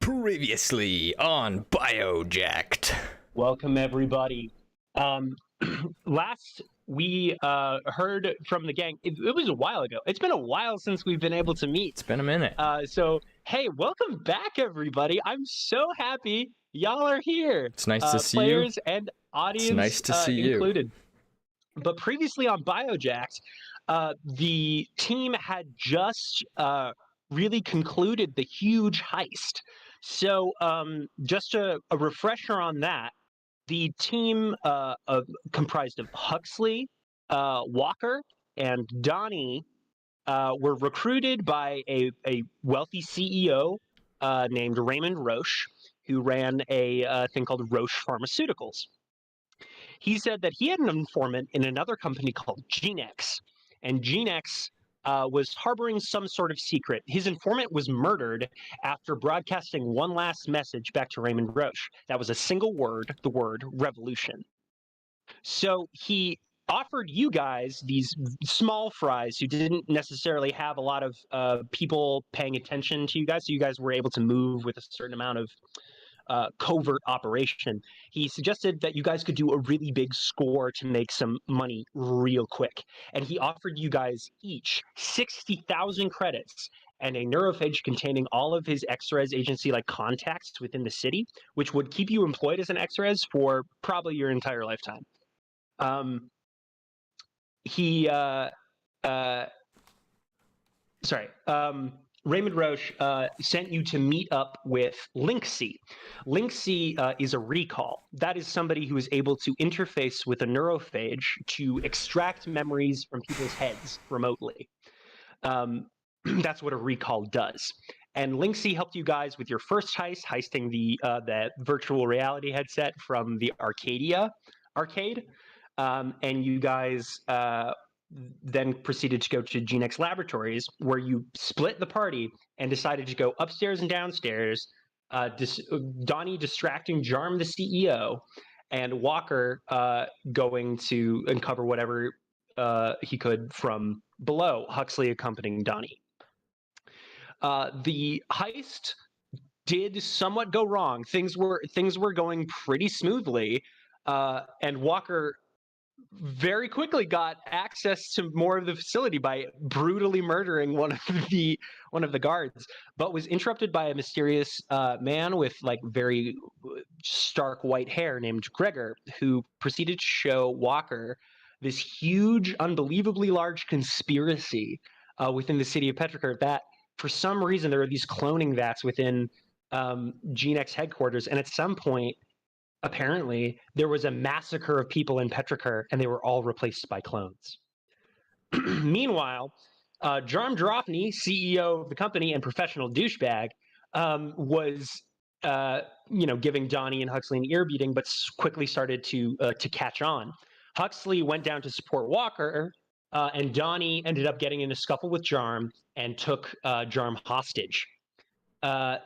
Previously on BIOJACKED. Welcome, everybody. Last we heard from the gang, it was a while ago. It's been a while since we've been able to meet. It's been a minute. So, hey, welcome back, everybody. I'm so happy y'all are here. It's nice to see players you. and audience It's nice to see included. But previously on BIOJACKED, the team had just really concluded the huge heist. So just a refresher on that, the team comprised of Huxley, Walker, and Donnie were recruited by a wealthy CEO named Raymond Rosche, who ran a thing called Roche Pharmaceuticals. He said that he had an informant in another company called GeneX, and GeneX was harboring some sort of secret. His informant was murdered after broadcasting one last message back to Raymond Rosche. That was a single word, the word revolution. So he offered you guys, these small fries who didn't necessarily have a lot of people paying attention to you guys, so you guys were able to move with a certain amount of covert operation. He suggested that you guys could do a really big score to make some money real quick. And he offered you guys each 60,000 credits and a neurophage containing all of his XREZ agency like contacts within the city, which would keep you employed as an XREZ for probably your entire lifetime. Raymond Rosche sent you to meet up with Linksy. Linksy is a recall. That is somebody who is able to interface with a neurophage to extract memories from people's heads remotely. That's what a recall does. And Linksy helped you guys with your first heist, heisting the virtual reality headset from the Arcadia arcade. And you guys then proceeded to go to GeneX Laboratories, where you split the party and decided to go upstairs and downstairs, Donnie distracting Jarm the CEO, and Walker going to uncover whatever he could from below, Huxley accompanying Donnie. The heist did somewhat go wrong. Things were going pretty smoothly, and Walker very quickly got access to more of the facility by brutally murdering one of the guards, but was interrupted by a mysterious man with like very stark white hair named Gregor, who proceeded to show Walker this huge, unbelievably large conspiracy within the city of Petrichor that for some reason there are these cloning vats within GeneX headquarters, and at some point apparently there was a massacre of people in Petrichor and they were all replaced by clones. Meanwhile, Jarm Jerophney, CEO of the company and professional douchebag, was giving Donnie and Huxley an ear beating, but quickly started to catch on. Huxley went down to support Walker, and Donnie ended up getting in a scuffle with Jarm and took Jarm hostage.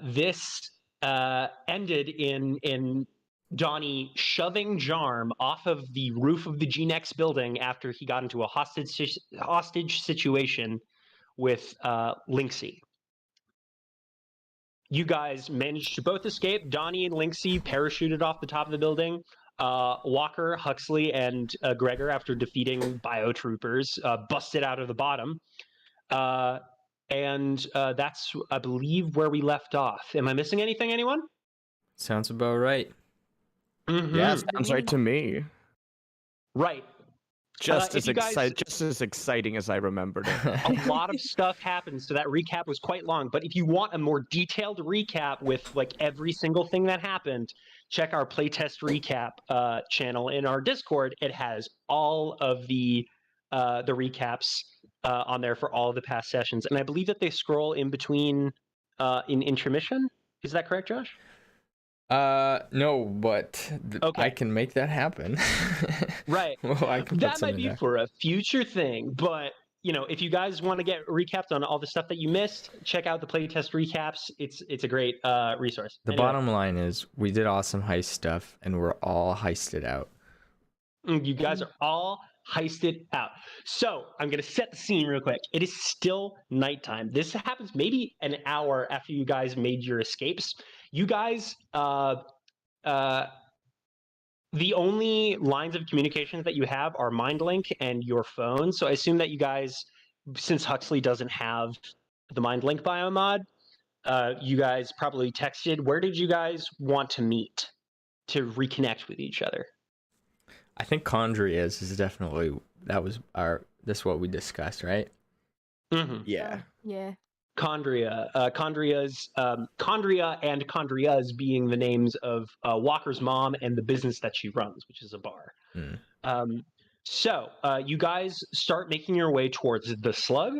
This ended in Donnie shoving Jarm off of the roof of the GeneX building after he got into a hostage situation with Linksy. You guys managed to both escape. Donnie and Linksy parachuted off the top of the building. Walker, Huxley, and Gregor, after defeating biotroopers, busted out of the bottom. And that's, I believe, where we left off. Am I missing anything, anyone? Sounds about right. Mm-hmm. Yeah, sounds right to me. Right. Just as exciting as I remembered it. A lot of stuff happened, so that recap was quite long. But if you want a more detailed recap with like every single thing that happened, check our Playtest recap channel in our Discord. It has all of the recaps on there for all of the past sessions, and I believe that they scroll in between in intermission. Is that correct, Josh? No, but okay. I can make that happen. Right. Well, that might be for a future thing, but if you guys want to get recapped on all the stuff that you missed, check out the playtest recaps. It's a great resource. The bottom line is we did awesome heist stuff and we're all heisted out. You guys are all heist it out. So I'm going to set the scene real quick. It is still nighttime. This happens maybe an hour after you guys made your escapes. You guys, the only lines of communications that you have are MindLink and your phone. So I assume that you guys, since Huxley doesn't have the MindLink biomod, you guys probably texted. Where did you guys want to meet to reconnect with each other? I think Chondria is definitely that's what we discussed, right? Mm-hmm. Yeah. Yeah. Chondria. Chondria and Chondria's being the names of Walker's mom and the business that she runs, which is a bar. So you guys start making your way towards the Slug.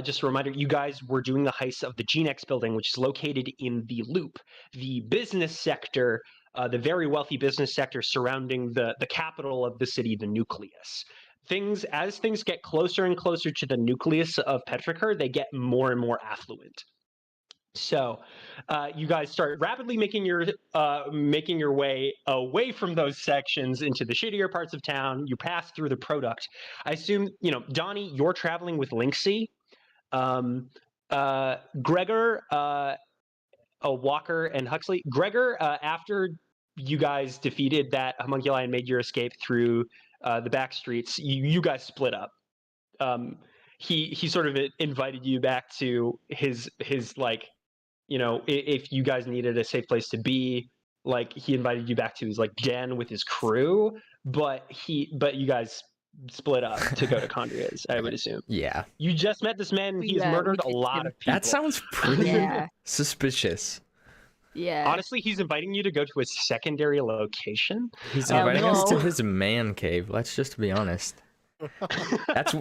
Just a reminder, you guys were doing the heist of the GeneX building, which is located in the Loop, the business sector, the very wealthy business sector surrounding the capital of the city, the nucleus. As things get closer and closer to the nucleus of Petrichor, they get more and more affluent. So you guys start rapidly making your way away from those sections into the shittier parts of town. You pass through the product. I assume, Donnie, you're traveling with Linksy. Gregor, Walker, and Huxley. Gregor, after you guys defeated that homunculi and made your escape through the back streets, you guys split up. He sort of invited you back to his like, if you guys needed a safe place to be, like he invited you back to his like den with his crew, but you guys split up to go to Chondria's, I would assume. Yeah. You just met this man. He's murdered a lot of people. That sounds pretty suspicious. Yeah. Honestly, he's inviting you to go to his secondary location. He's inviting us to his man cave. Let's just be honest.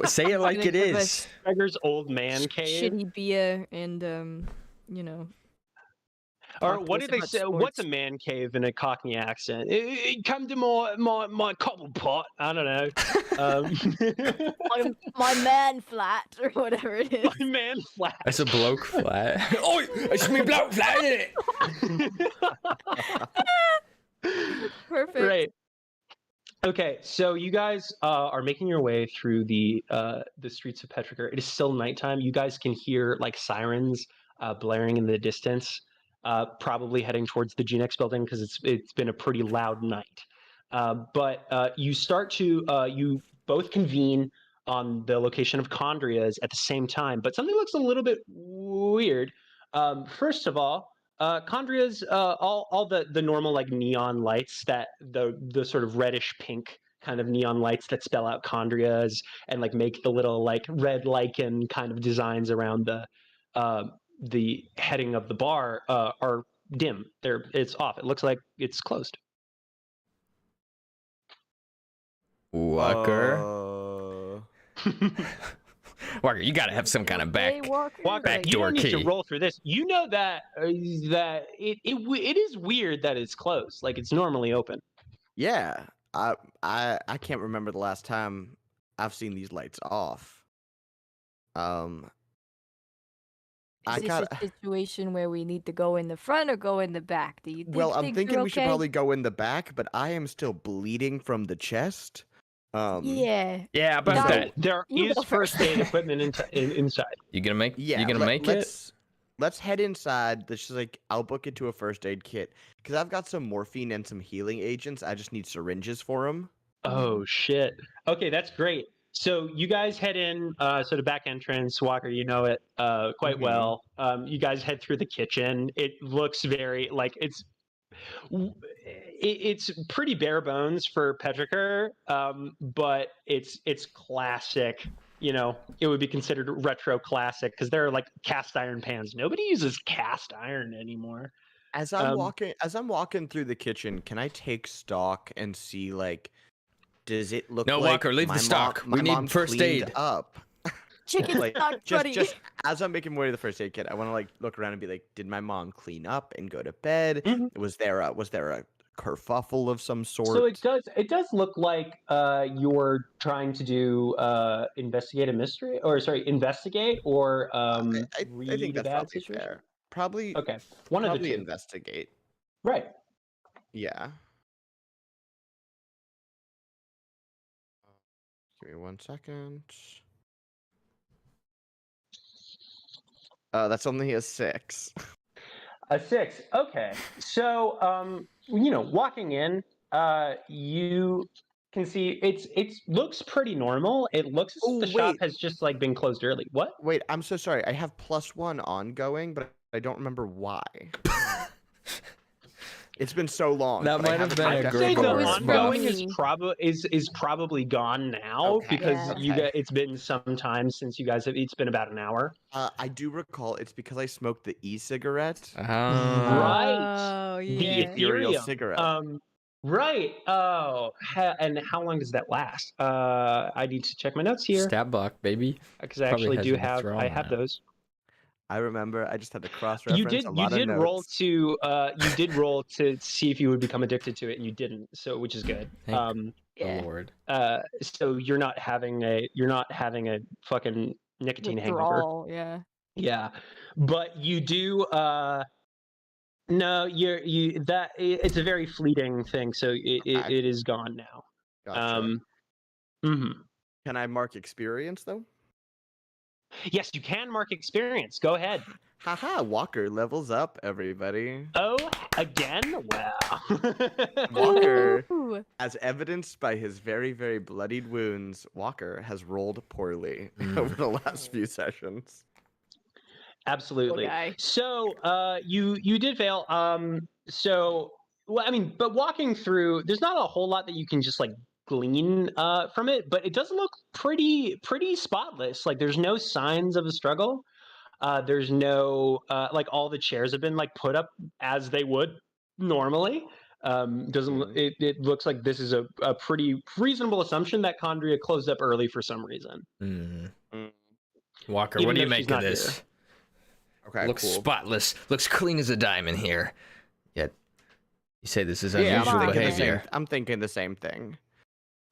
Say it like it is. Gregor's old man cave. Shitty beer and Or what did they say? What's a man cave in a Cockney accent? Come to my cobble pot. I don't know. my man flat or whatever it is. My man flat. It's a bloke flat. Oh, it's me bloke flat, isn't it? Perfect. Right. Okay, so you guys are making your way through the streets of Petrichor. It is still nighttime. You guys can hear like sirens blaring in the distance. Probably heading towards the GeneX building because it's been a pretty loud night. But you start to you both convene on the location of Chondria's at the same time. But something looks a little bit weird. First of all, Chondria's all the normal like neon lights, that the sort of reddish pink kind of neon lights that spell out Chondria's and like make the little like red lichen kind of designs around the heading of the bar are dim. It's off. It looks like it's closed. Walker. Walker, you gotta have some kind of backdoor you don't need key. to roll through this. You know that it is weird that it's closed. Like it's normally open. Yeah, I can't remember the last time I've seen these lights off. Is this a situation where we need to go in the front or go in the back? Do you think I'm thinking we should probably go in the back, but I am still bleeding from the chest. Yeah. Yeah, about that. There is first aid equipment inside. You gonna make? Yeah, you gonna make it? Let's head inside. I'll book it to a first aid kit because I've got some morphine and some healing agents. I just need syringes for them. Oh shit. Okay, that's great. So you guys head in, so the back entrance, Walker, you know it quite well. You guys head through the kitchen. It looks very like it's pretty bare bones for Petrichor, but it's classic. It would be considered retro classic because there are like cast iron pans. Nobody uses cast iron anymore. As I'm walking through the kitchen, can I take stock and see like? Does it look no, like Walker, leave the stock. We need first aid. Up. Chicken stock, buddy. Just as I'm making my way to the first aid kit, I want to like look around and be like, did my mom clean up and go to bed? Mm-hmm. Was there a kerfuffle of some sort? So it does look like you're trying to do investigate or I read think a that's bad probably situation. fair. Probably Okay, one of the two. Investigate. Right. Yeah. Give me 1 second. That's only a 6. A 6. Okay. So, walking in, you can see it looks pretty normal. It looks as if the shop has just like been closed early. What? Wait, I'm so sorry. I have +1 ongoing, but I don't remember why. It's been so long. That might have been a I'd say the Gregor ongoing response. is probably gone now Okay. because Okay. it's been some time since you guys have. It's been about an hour. I do recall it's because I smoked the e-cigarette. Right. Oh, The yeah. Ethereal Ethereum. cigarette. Right. Oh, and how long does that last? I need to check my notes here Stat block, baby. because I Probably actually do has a have. throw I on have that. those. I remember. I just had to You cross-reference did. a You lot of did roll notes. to. You did roll to see if you would become addicted to it, and you didn't. So, which is good. Thank Yeah. the Lord. So you're not having a fucking nicotine hangover. Withdrawal, yeah. Yeah, but you do. No, it's a very fleeting thing. So it is gone now. Gotcha. Mhm. Can I mark experience though? Yes, you can mark experience. Go ahead. Haha, Walker levels up, everybody. Oh, again? Wow. Walker, Ooh. as evidenced by his very, very bloodied wounds, Walker has rolled poorly over the last few sessions. Absolutely. guy. So, you did fail. But walking through, there's not a whole lot that you can just like glean from it, but it does look pretty spotless. Like there's no signs of a struggle. There's no like all the chairs have been like put up as they would normally. It looks like this is a pretty reasonable assumption that Chondria closed up early for some reason. Walker, Even what do you though she's make of not this? here. Okay, Looks cool. spotless. Looks clean as a dime in here. Yet you say this is Yeah, unusual I'm behavior. thinking the same thing.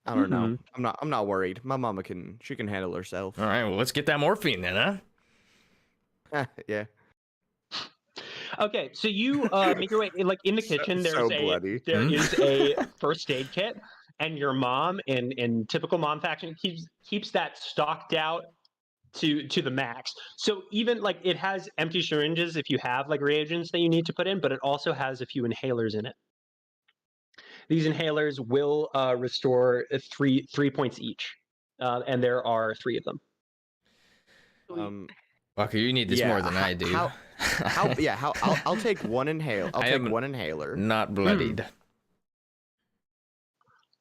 I don't know. I'm not worried. My mama she can handle herself. All right, well, let's get that morphine then, huh? Yeah. Okay, so you make your way like in the kitchen. So bloody. There is a first aid kit, and your mom, in typical mom fashion, keeps that stocked out to the max. So even like it has empty syringes if you have like reagents that you need to put in, but it also has a few inhalers in it. These inhalers will restore three points each, and there are 3 of them. Walker, you need this more than I do. I'll take one inhale. I'll take one inhaler. Not bloodied.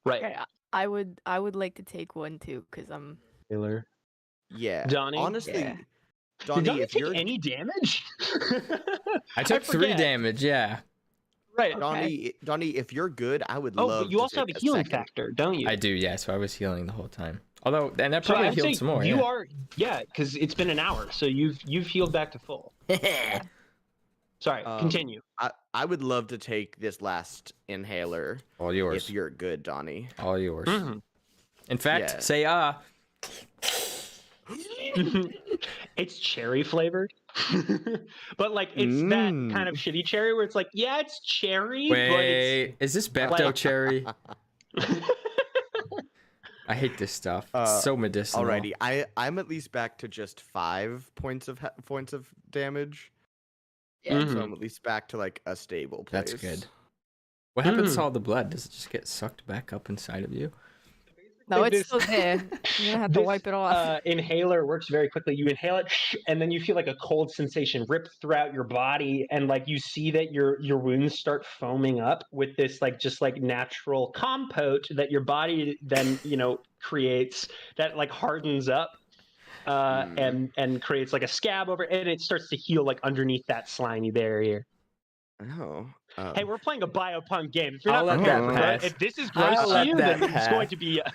Right. Okay, I would like to take one too, because I'm Inhaler. Yeah. Donnie? Honestly, Yeah. Donnie, Did Donnie if take you're any damage? I took 3 forget. damage, yeah. Right. Donnie, if you're good, I would Oh, love but you to also have take a healing second. factor, don't you? I do, yeah, so I was healing the whole time. Although, and that So probably I'd say healed some more, you yeah. are, yeah, because it's been an hour, so you've healed back to full. Sorry, continue. I would love to take this last inhaler. All yours. If you're good, Donnie. All yours. In fact, Yeah. say It's cherry flavored, but like it's that kind of shitty cherry where it's like, yeah, it's cherry, but it's Wait, is this Bepto cherry? I hate this stuff. It's so medicinal. Alrighty, I'm at least back to just 5 points of damage. Yeah. So I'm at least back to like a stable place. That's good. What happens to all the blood? Does it just get sucked back up inside of you? No, it's still there. You're gonna have to wipe it off. Inhaler works very quickly. You inhale it, and then you feel like a cold sensation rip throughout your body, and like you see that your wounds start foaming up with this like just like natural compote that your body then creates that like hardens up, and creates like a scab over, and it starts to heal like underneath that slimy barrier. Oh. Hey, we're playing a biopunk game. If you're I'll not let that prepared for pass. it, if this is gross I'll to let you, that then it's pass. going to be a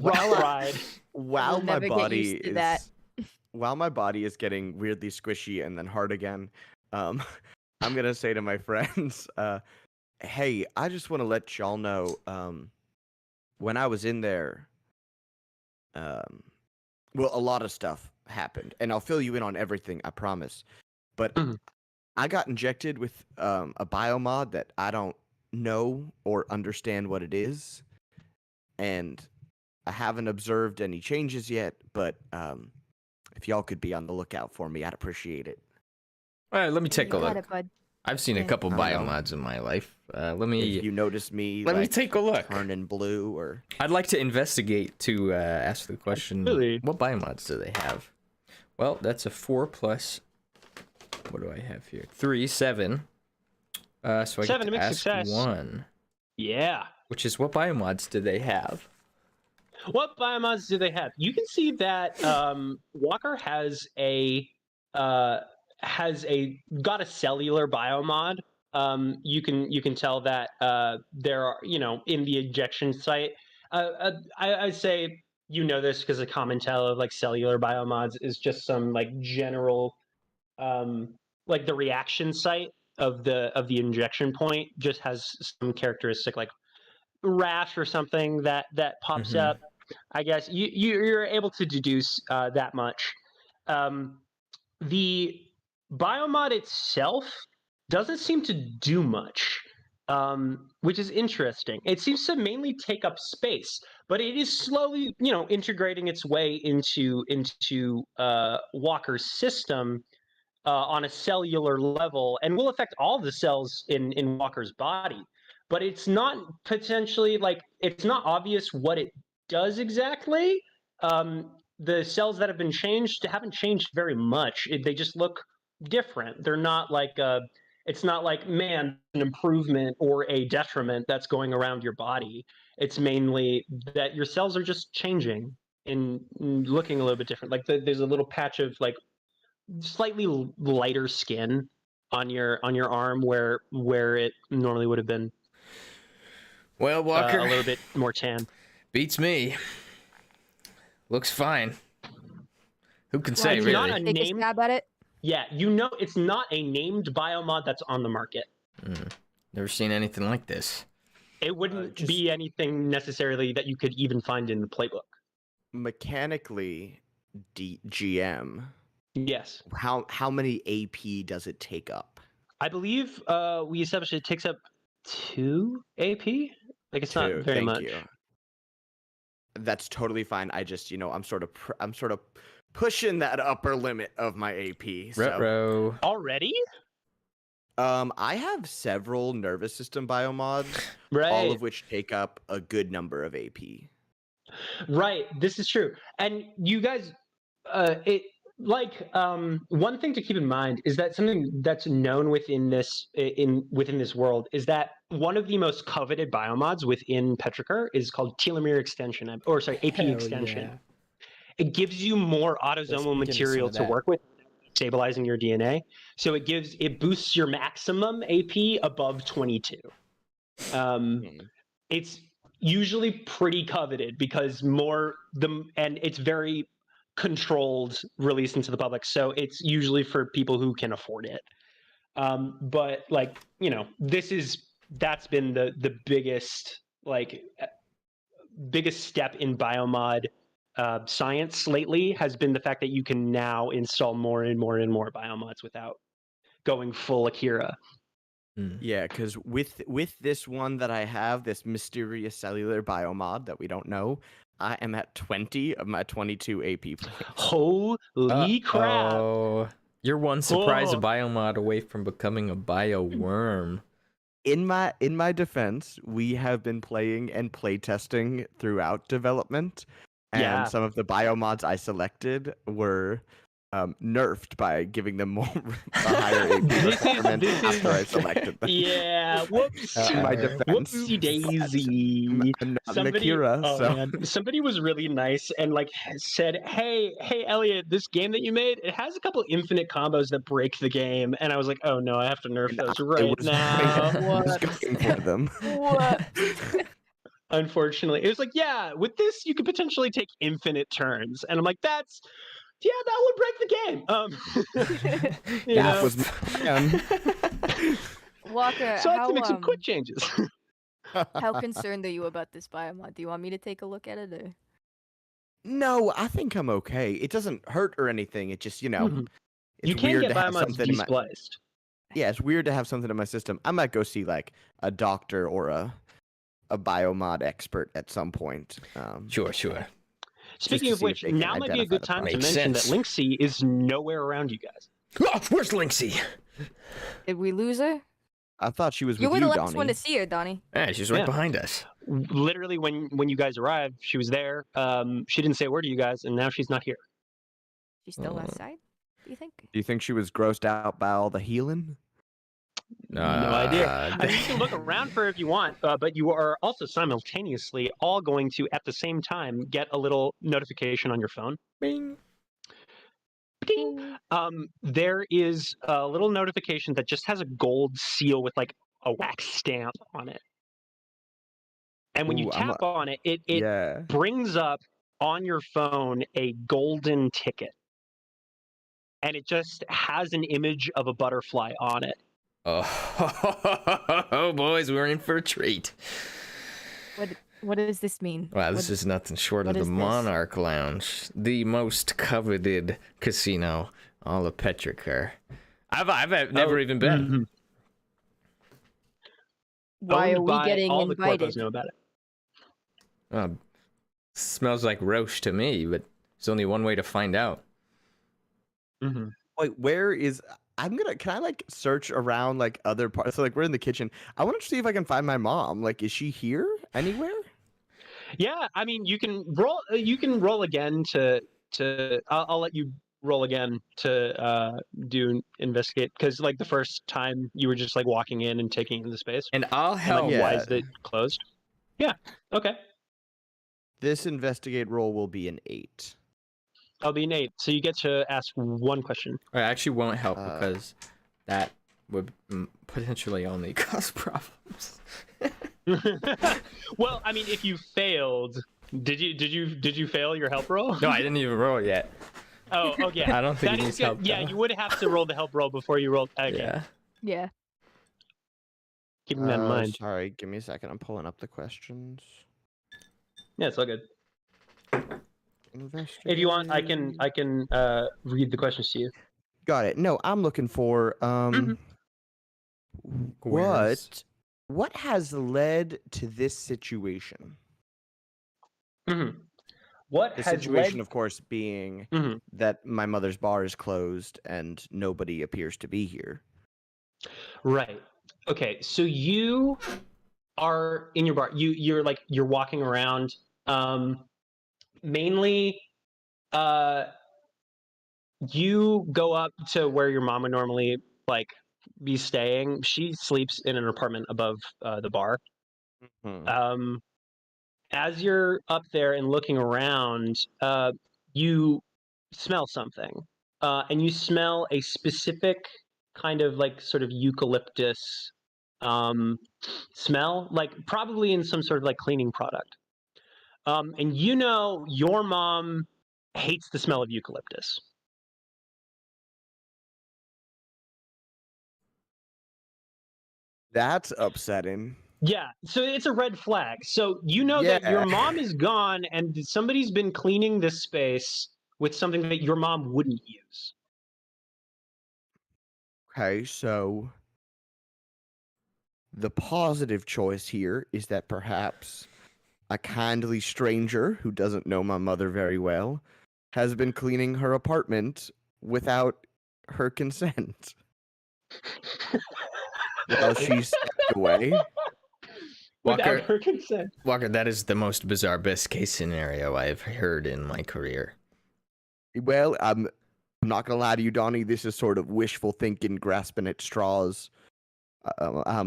rough ride. While We'll my never get body used to is that. while my body is getting weirdly squishy and then hard again, I'm gonna say to my friends, hey, I just want to let y'all know, when I was in there, well, a lot of stuff happened, and I'll fill you in on everything, I promise. But I got injected with a biomod that I don't know or understand what it is, and I haven't observed any changes yet, but if y'all could be on the lookout for me, I'd appreciate it. All right, let me take a You got look. it, bud. I've seen a Yeah. couple I don't know. biomods in my life. Let If me you notice me, let me like, take a look. turning blue, or I'd like to investigate to ask the question. Really? What biomods do they have? Well, that's a 4 plus. What do I have here? 3, 7. So I 7 get to to make ask success. 1, Yeah. which is what biomods do they have? What biomods do they have? You can see that Walker has got a cellular biomod. You can tell that there are, in the injection site. I say this because a common tell of like cellular biomods is just some like general like the reaction site of the injection point just has some characteristic like rash or something that pops Mhm. up. I guess you're able to deduce that much. The biomod itself doesn't seem to do much, which is interesting. It seems to mainly take up space, but it is slowly, integrating its way into Walker's system on a cellular level, and will affect all the cells in Walker's body. But it's not potentially like it's not obvious what it does exactly. The cells that have been changed haven't changed very much. They just look different. They're not like it's not like man an improvement or a detriment that's going around your body. It's mainly that your cells are just changing and looking a little bit different. Like there's a little patch of like slightly lighter skin on your arm where it normally would have been Well, Walker, a little bit more tan. beats me. Looks fine. Who can Well, say, it's really? not a Take a name. stab at it. Yeah, it's not a named biomod that's on the market. Never seen anything like this. It wouldn't just- be anything necessarily that you could even find in the playbook. mechanically, GM. Yes, How many AP does it take up? I believe we established it takes up 2 AP. Like it's not 2, very thank much. you. That's totally fine. I just, I'm sort of pushing that upper limit of my AP. So, Retro. Already? I have several nervous system biomods, Right. all of which take up a good number of AP. Right, this is true. And you guys, one thing to keep in mind is that something that's known within this world is that one of the most coveted biomods within Petrichor is called telomere extension, AP Hell extension. yeah. It gives you more Let's autosomal get into material some to of that. work with, stabilizing your DNA. So it boosts your maximum AP above 22. It's usually pretty coveted because and it's very controlled release into the public, so it's usually for people who can afford it. But like that's been the biggest step in biomod science lately, has been the fact that you can now install more and more and more biomods without going full Akira. Yeah, because with this one that I have, this mysterious cellular biomod that we don't know, I am at 20 of my 22 AP points. Holy crap! Oh, you're one surprise Whoa. biomod away from becoming a bioworm. In my defense, we have been playing and playtesting throughout development, and Yeah. some of the biomods I selected were nerfed by giving them more a higher AP requirement after I selected them. Yeah, whoops. In my defense, Whoopsie daisy. I'm not an Akira, so man. Somebody was really nice and like said, hey, Elliot, this game that you made, it has a couple infinite combos that break the game. And I was like, oh no, I have to nerf And those I right was now. going for them. What? Unfortunately, it was like, yeah, with this you could potentially take infinite turns, and I'm like, that would break the game. That was my plan. Walker, So I have to make some quick changes. how concerned are you about this biomod? Do you want me to take a look at it? Or? No, I think I'm okay. It doesn't hurt or anything. It just, Mhm. it's You can weird get to have biomods something in my despliced. Yeah, it's weird to have something in my system. I might go see like a doctor or a biomod expert at some point. Sure. Speaking to of see if which, they can now might be a identify good the time to Makes mention sense. that Linksy is nowhere around you guys. Oh, where's Linksy? Did we lose her? I thought she was You with were you, the last one Donnie. to see her, Donnie. Yeah, she's right Yeah. behind us. Literally, when you guys arrived, she was there. She didn't say a word to you guys, and now she's not here. She's still outside, do you think? Do you think she was grossed out by all the healing? No idea. Uh, I mean, you can look around for her if you want, but you are also simultaneously all going to, at the same time, get a little notification on your phone. Bing. Ding. There is a little notification that just has a gold seal with like a wax stamp on it. And when you Ooh, tap on it, it Yeah. brings up on your phone a golden ticket. And it just has an image of a butterfly on it. Oh, boys, we're in for a treat. What does this mean? Wow, this is nothing short of what the is this? Monarch Lounge, the most coveted casino all of Petrichor. I've never even been. Mhm. Why Owned are we by getting all the invited? corpos know about it. Smells like Roche to me, but there's only one way to find out. Mm-hmm. Wait, where is? Can I like search around like other parts? So like we're in the kitchen. I want to see if I can find my mom. Like, is she here anywhere? Yeah, I mean, you can roll. You can roll again to. I'll let you roll again to do investigate, because like the first time you were just like walking in and taking in the space. And I'll And, help. like, why Yeah. is it closed? Yeah. Okay. This investigate roll will be an 8. I'll be an 8. So you get to ask one question. I actually won't help Uh, because that would potentially only cause problems. Well, I mean, if you failed, did you fail your help roll? No, I didn't even roll yet. Oh, yeah. I don't think That he is needs good. help. Yeah, though. you would have to roll the help roll before you rolled. Okay. Yeah. Yeah. Keeping that in mind. Sorry, give me a second. I'm pulling up the questions. Yeah, it's all good. Investigate. If you want, I can read the questions to you. Got it. No, I'm looking for Where's- what has led to this situation? Mm-hmm. What The has situation, led? of course, being Mhm. that my mother's bar is closed and nobody appears to be here. Right. Okay. So you are in your bar. You're walking around. Mainly, you go up to where your mom would normally like be staying. She sleeps in an apartment above the bar. Hmm. As you're up there and looking around, you smell something, and you smell a specific kind of like sort of eucalyptus smell, like probably in some sort of like cleaning product. And you know your mom hates the smell of eucalyptus. That's upsetting. Yeah, so it's a red flag. So you know that your Yeah. mom is gone and somebody's been cleaning this space with something that your mom wouldn't use. Okay, so the positive choice here is that perhaps a kindly stranger who doesn't know my mother very well has been cleaning her apartment without her consent while she stepped away. Without Walker, her consent. Walker, that is the most bizarre best case scenario I've heard in my career. Well, I'm not gonna lie to you, Donnie. This is sort of wishful thinking, grasping at straws. I'm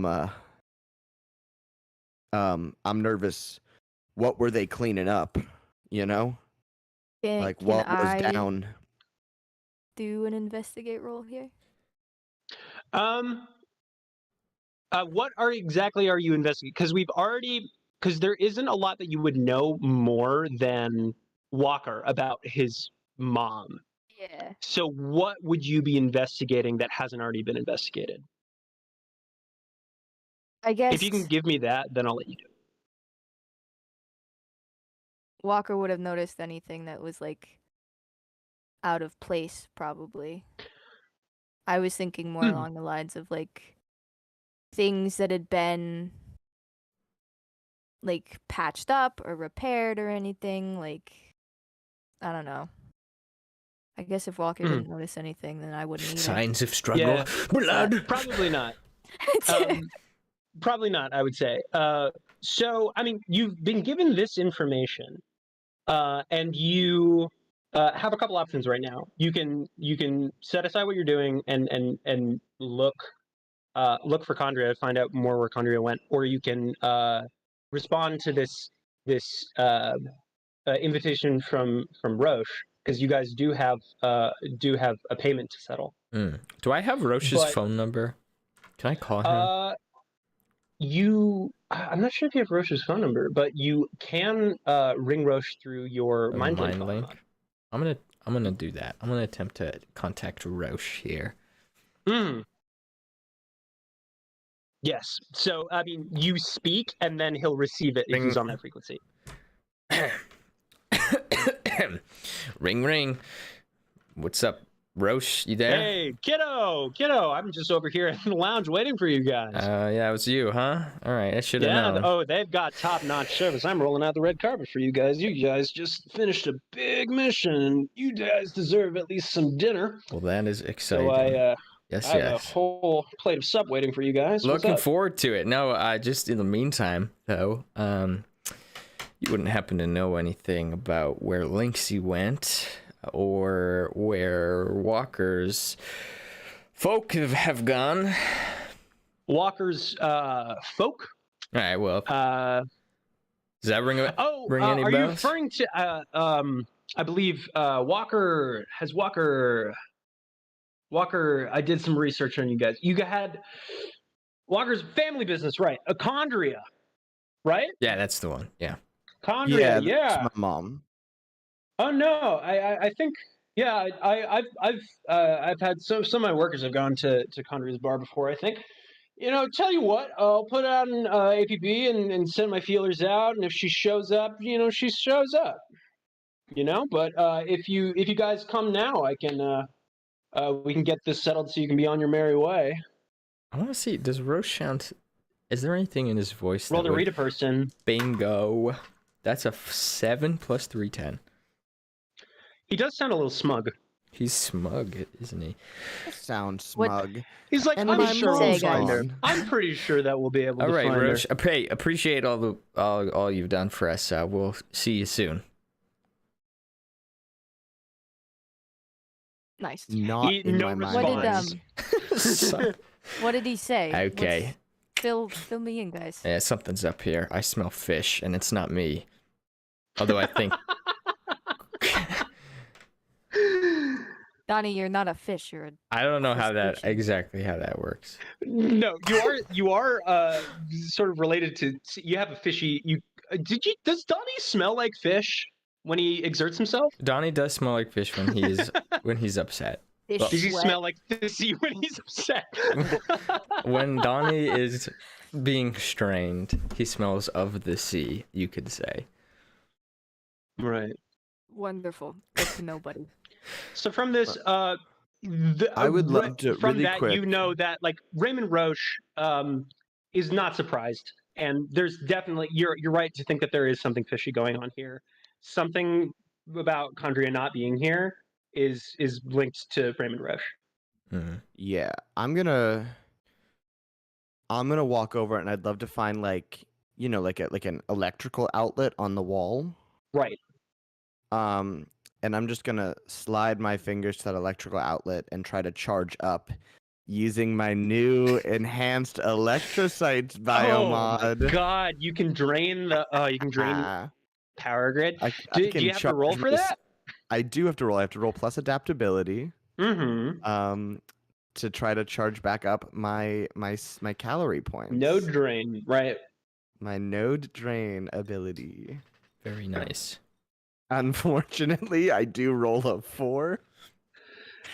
nervous. What were they cleaning up? You know, like Can what was I down? do an investigate roll here? What exactly are you investigating? Because there isn't a lot that you would know more than Walker about his mom. Yeah. So what would you be investigating that hasn't already been investigated? I guess If you can give me that, then I'll let you do it. Walker would have noticed anything that was like out of place, probably. I was thinking more Hmm. along the lines of like things that had been like patched up or repaired or anything. Like, I don't know. I guess if Walker didn't notice anything, then I wouldn't either. Signs of struggle. Yeah. Blood. Probably not. Probably not, I would say. So, I mean, you've been given this information, and you have a couple options right now. You can set aside what you're doing and look for Chondria to find out more where Chondria went, or you can respond to this invitation from Roche, because you guys do have a payment to settle. Do I have Roche's phone number? Can I call him? I'm not sure if you have Roche's phone number, but you can ring Roche through your mind link. I'm gonna do that. I'm gonna attempt to contact Roche here. Yes. So I mean, you speak, and then he'll receive it if he's on that frequency. Ring, ring. What's up, Roche? You there? Hey, kiddo. I'm just over here in the lounge waiting for you guys. Yeah, it was you, huh? All right, I should have known. Oh, they've got top-notch service. I'm rolling out the red carpet for you guys. You guys just finished a big mission, and you guys deserve at least some dinner. Well, that is exciting. So I yes. have a whole plate of sub waiting for you guys. Looking forward to it. No, just in the meantime, though, you wouldn't happen to know anything about where Linksy went, or where Walker's folk have gone? Walker's folk? All right, well, does that ring any bells? Are you referring to I believe Walker, I did some research on you guys. You had Walker's family business, right? A Chondria, right? Yeah, that's the one. Yeah. Chondria, yeah. That's my mom. Oh no, I think I've had some of my workers have gone to Chondria's bar before. I think, tell you what, I'll put out an APB and send my feelers out, and if she shows up, she shows up. But if you guys come now, I can we can get this settled so you can be on your merry way. I want to see. Does Roche sound? Is there anything in his voice? Roll to read a person. Bingo. That's a 7 plus 3, 10. He does sound a little smug. He's smug, isn't he? Sounds smug. He's like, And I'm my sure we'll mom's find her. gone. I'm pretty sure that we'll be able to All right, find Roche. her. Appreciate all you've done for us. We'll see you soon. Nice. Not in no my response. mind. What did he say? Okay. Fill me in, guys. Yeah, something's up here. I smell fish, and it's not me. Although I think... Donnie, you're not a fish. You're a... I don't know exactly how that works. No, you are sort of related to. You have a fishy. Does Donnie smell like fish when he exerts himself? Donnie does smell like fish when he's upset. fish Does he sweat. smell like fishy when he's upset? When Donnie is being strained, he smells of the sea, you could say. Right. Wonderful. Good to know, buddy. So from this, I would love to from really that quick. you know that like Raymond Rosche is not surprised, and there's definitely you're right to think that there is something fishy going on here. Something about Chondria not being here is linked to Raymond Rosche. Mm-hmm. Yeah, I'm gonna walk over, and I'd love to find like an electrical outlet on the wall. Right. And I'm just gonna slide my fingers to that electrical outlet and try to charge up using my new enhanced electrocytes biomod. Oh God, you can drain the power grid. Do you have to roll for that? I do have to roll. I have to roll plus adaptability. Mm-hmm. To try to charge back up my calorie points. Node drain, right? My node drain ability. Very nice. Unfortunately, I do roll a 4.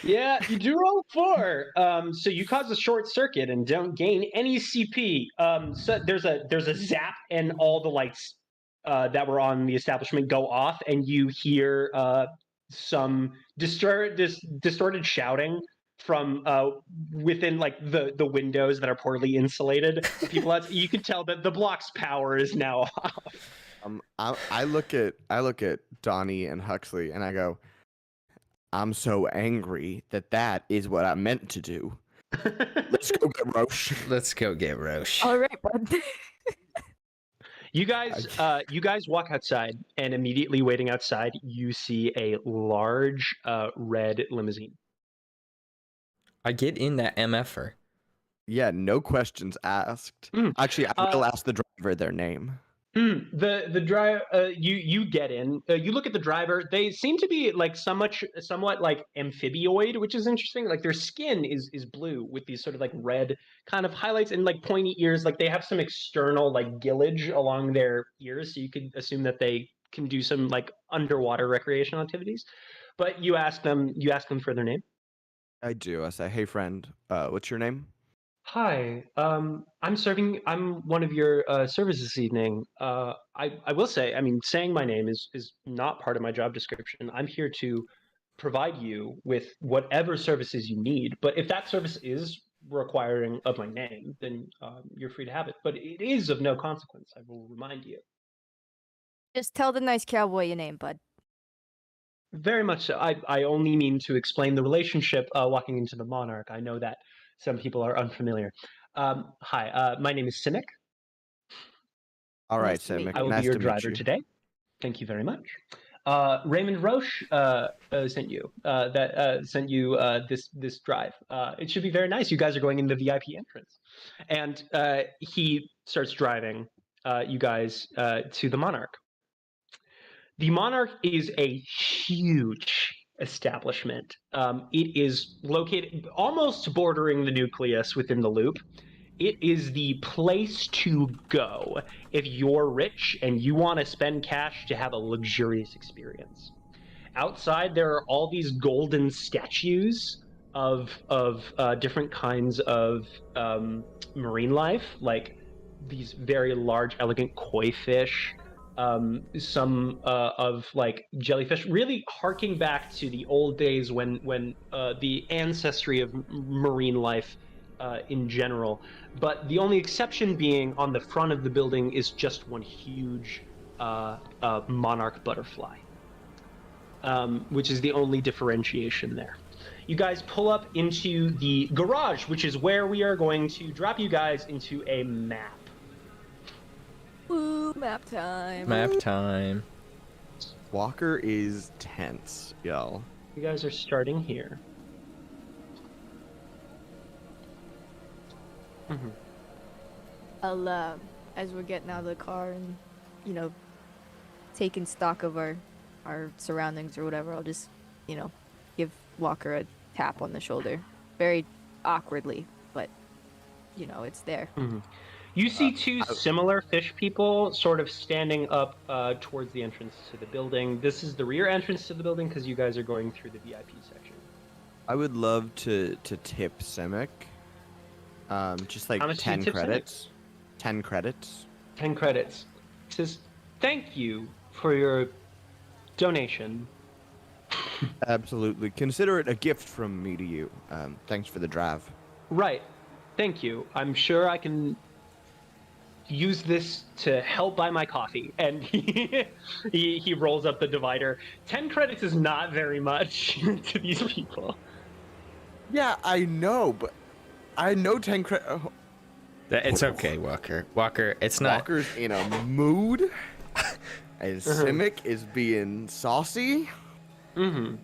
Yeah, you do roll a 4. So you cause a short circuit and don't gain any CP. So there's a zap, and all the lights that were on the establishment go off, and you hear some distorted shouting from within like the windows that are poorly insulated. People outside, you can tell that the block's power is now off. I look at Donnie and Huxley and I go, I'm so angry that is what I meant to do. Let's go get Rosche. Let's go get Rosche. All right, bud. You guys walk outside, and immediately waiting outside, you see a large red limousine. I get in that MFer. Yeah, no questions asked. Actually, I will ask the driver their name. The driver, you get in. You look at the driver. They seem to be like somewhat like amphibioid, which is interesting. Like their skin is blue with these sort of like red kind of highlights and like pointy ears. Like they have some external like gillage along their ears, so you could assume that they can do some like underwater recreational activities. But you ask them for their name. I do. I say, hey friend, what's your name? Hi, I'm one of your servers this evening. I will say, I mean, saying my name is not part of my job description. I'm here to provide you with whatever services you need. But if that service is requiring of my name, then you're free to have it. But it is of no consequence, I will remind you. Just tell the nice cowboy your name, bud. Very much so. I only mean to explain the relationship walking into the Monarch. I know that some people are unfamiliar. Hi, my name is Simic. All right, Nice to meet Simic. I will Nice be your to meet driver you. today. Thank you very much. Raymond Rosche sent you sent you this drive. It should be very nice. You guys are going in the VIP entrance, and he starts driving you guys to the Monarch. The Monarch is a huge establishment. It is located almost bordering the nucleus within the loop. It is the place to go if you're rich and you want to spend cash to have a luxurious experience. Outside, there are all these golden statues of different kinds of marine life, like these very large, elegant koi fish, some of like jellyfish, really harking back to the old days when the ancestry of marine life in general. But the only exception being on the front of the building is just one huge monarch butterfly, which is the only differentiation there. You guys pull up into the garage, which is where we are going to drop you guys into a map. Woo, map time. Map time. Walker is tense, y'all. You guys are starting here. Mm-hmm. I'll, as we're getting out of the car and, you know, taking stock of our surroundings or whatever, I'll just, you know, give Walker a tap on the shoulder. Very awkwardly, but, you know, it's there. Mm-hmm. You see two similar fish people sort of standing up towards the entrance to the building. This is the rear entrance to the building because you guys are going through the VIP section. I would love to tip Simic. Just like 10 credits. 10 credits. 10 credits. It says, thank you for your donation. Absolutely. Consider it a gift from me to you. Thanks for the drive. Right. Thank you. I'm sure I can use this to help buy my coffee. And he rolls up the divider. 10 credits is not very much to these people. Yeah, I know, but I know 10 credits. It's okay, Walker. Walker, it's not. Walker's in a mood. And Simic is being saucy. Mm-hmm.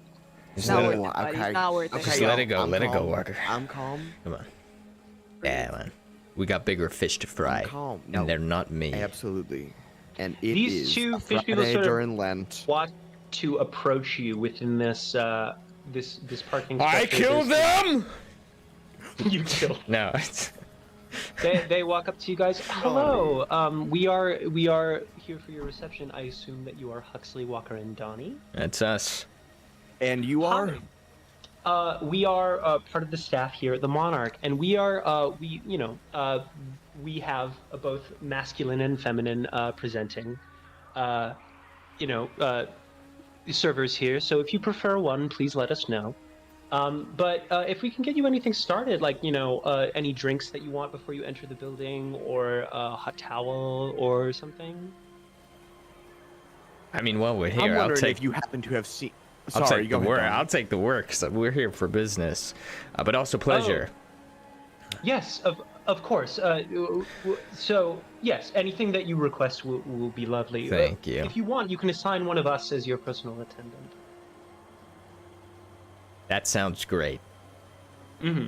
Just Not let worth it, it, buddy. okay. Not worth just it. let it go. I'm Let it go, calm. Walker. I'm calm. Come on. Yeah, man. We got bigger fish to fry. I'm calm. And No, they're not me. absolutely. And it These is two a fish people Friday sort of during Lent. want to approach you within this this parking I structure. killed them! You killed. No, it's... They walk up to you guys. Hello. We are here for your reception. I assume that you are Huxley, Walker, and Donnie. That's us. And you are? Hi. We are part of the staff here at the Monarch, and we are we have both masculine and feminine presenting servers here. So if you prefer one, please let us know. But if we can get you anything started, like, any drinks that you want before you enter the building, or a hot towel or something. I mean, while we're I'm here, I'll wondering take. if you happen to have seen. I'll Sorry, take go the ahead. work. Donnie. I'll take the work. So we're here for business, but also pleasure. Yes, of course. So, yes, anything that you request will be lovely. Thank you. If you want, you can assign one of us as your personal attendant. That sounds great. Mm-hmm.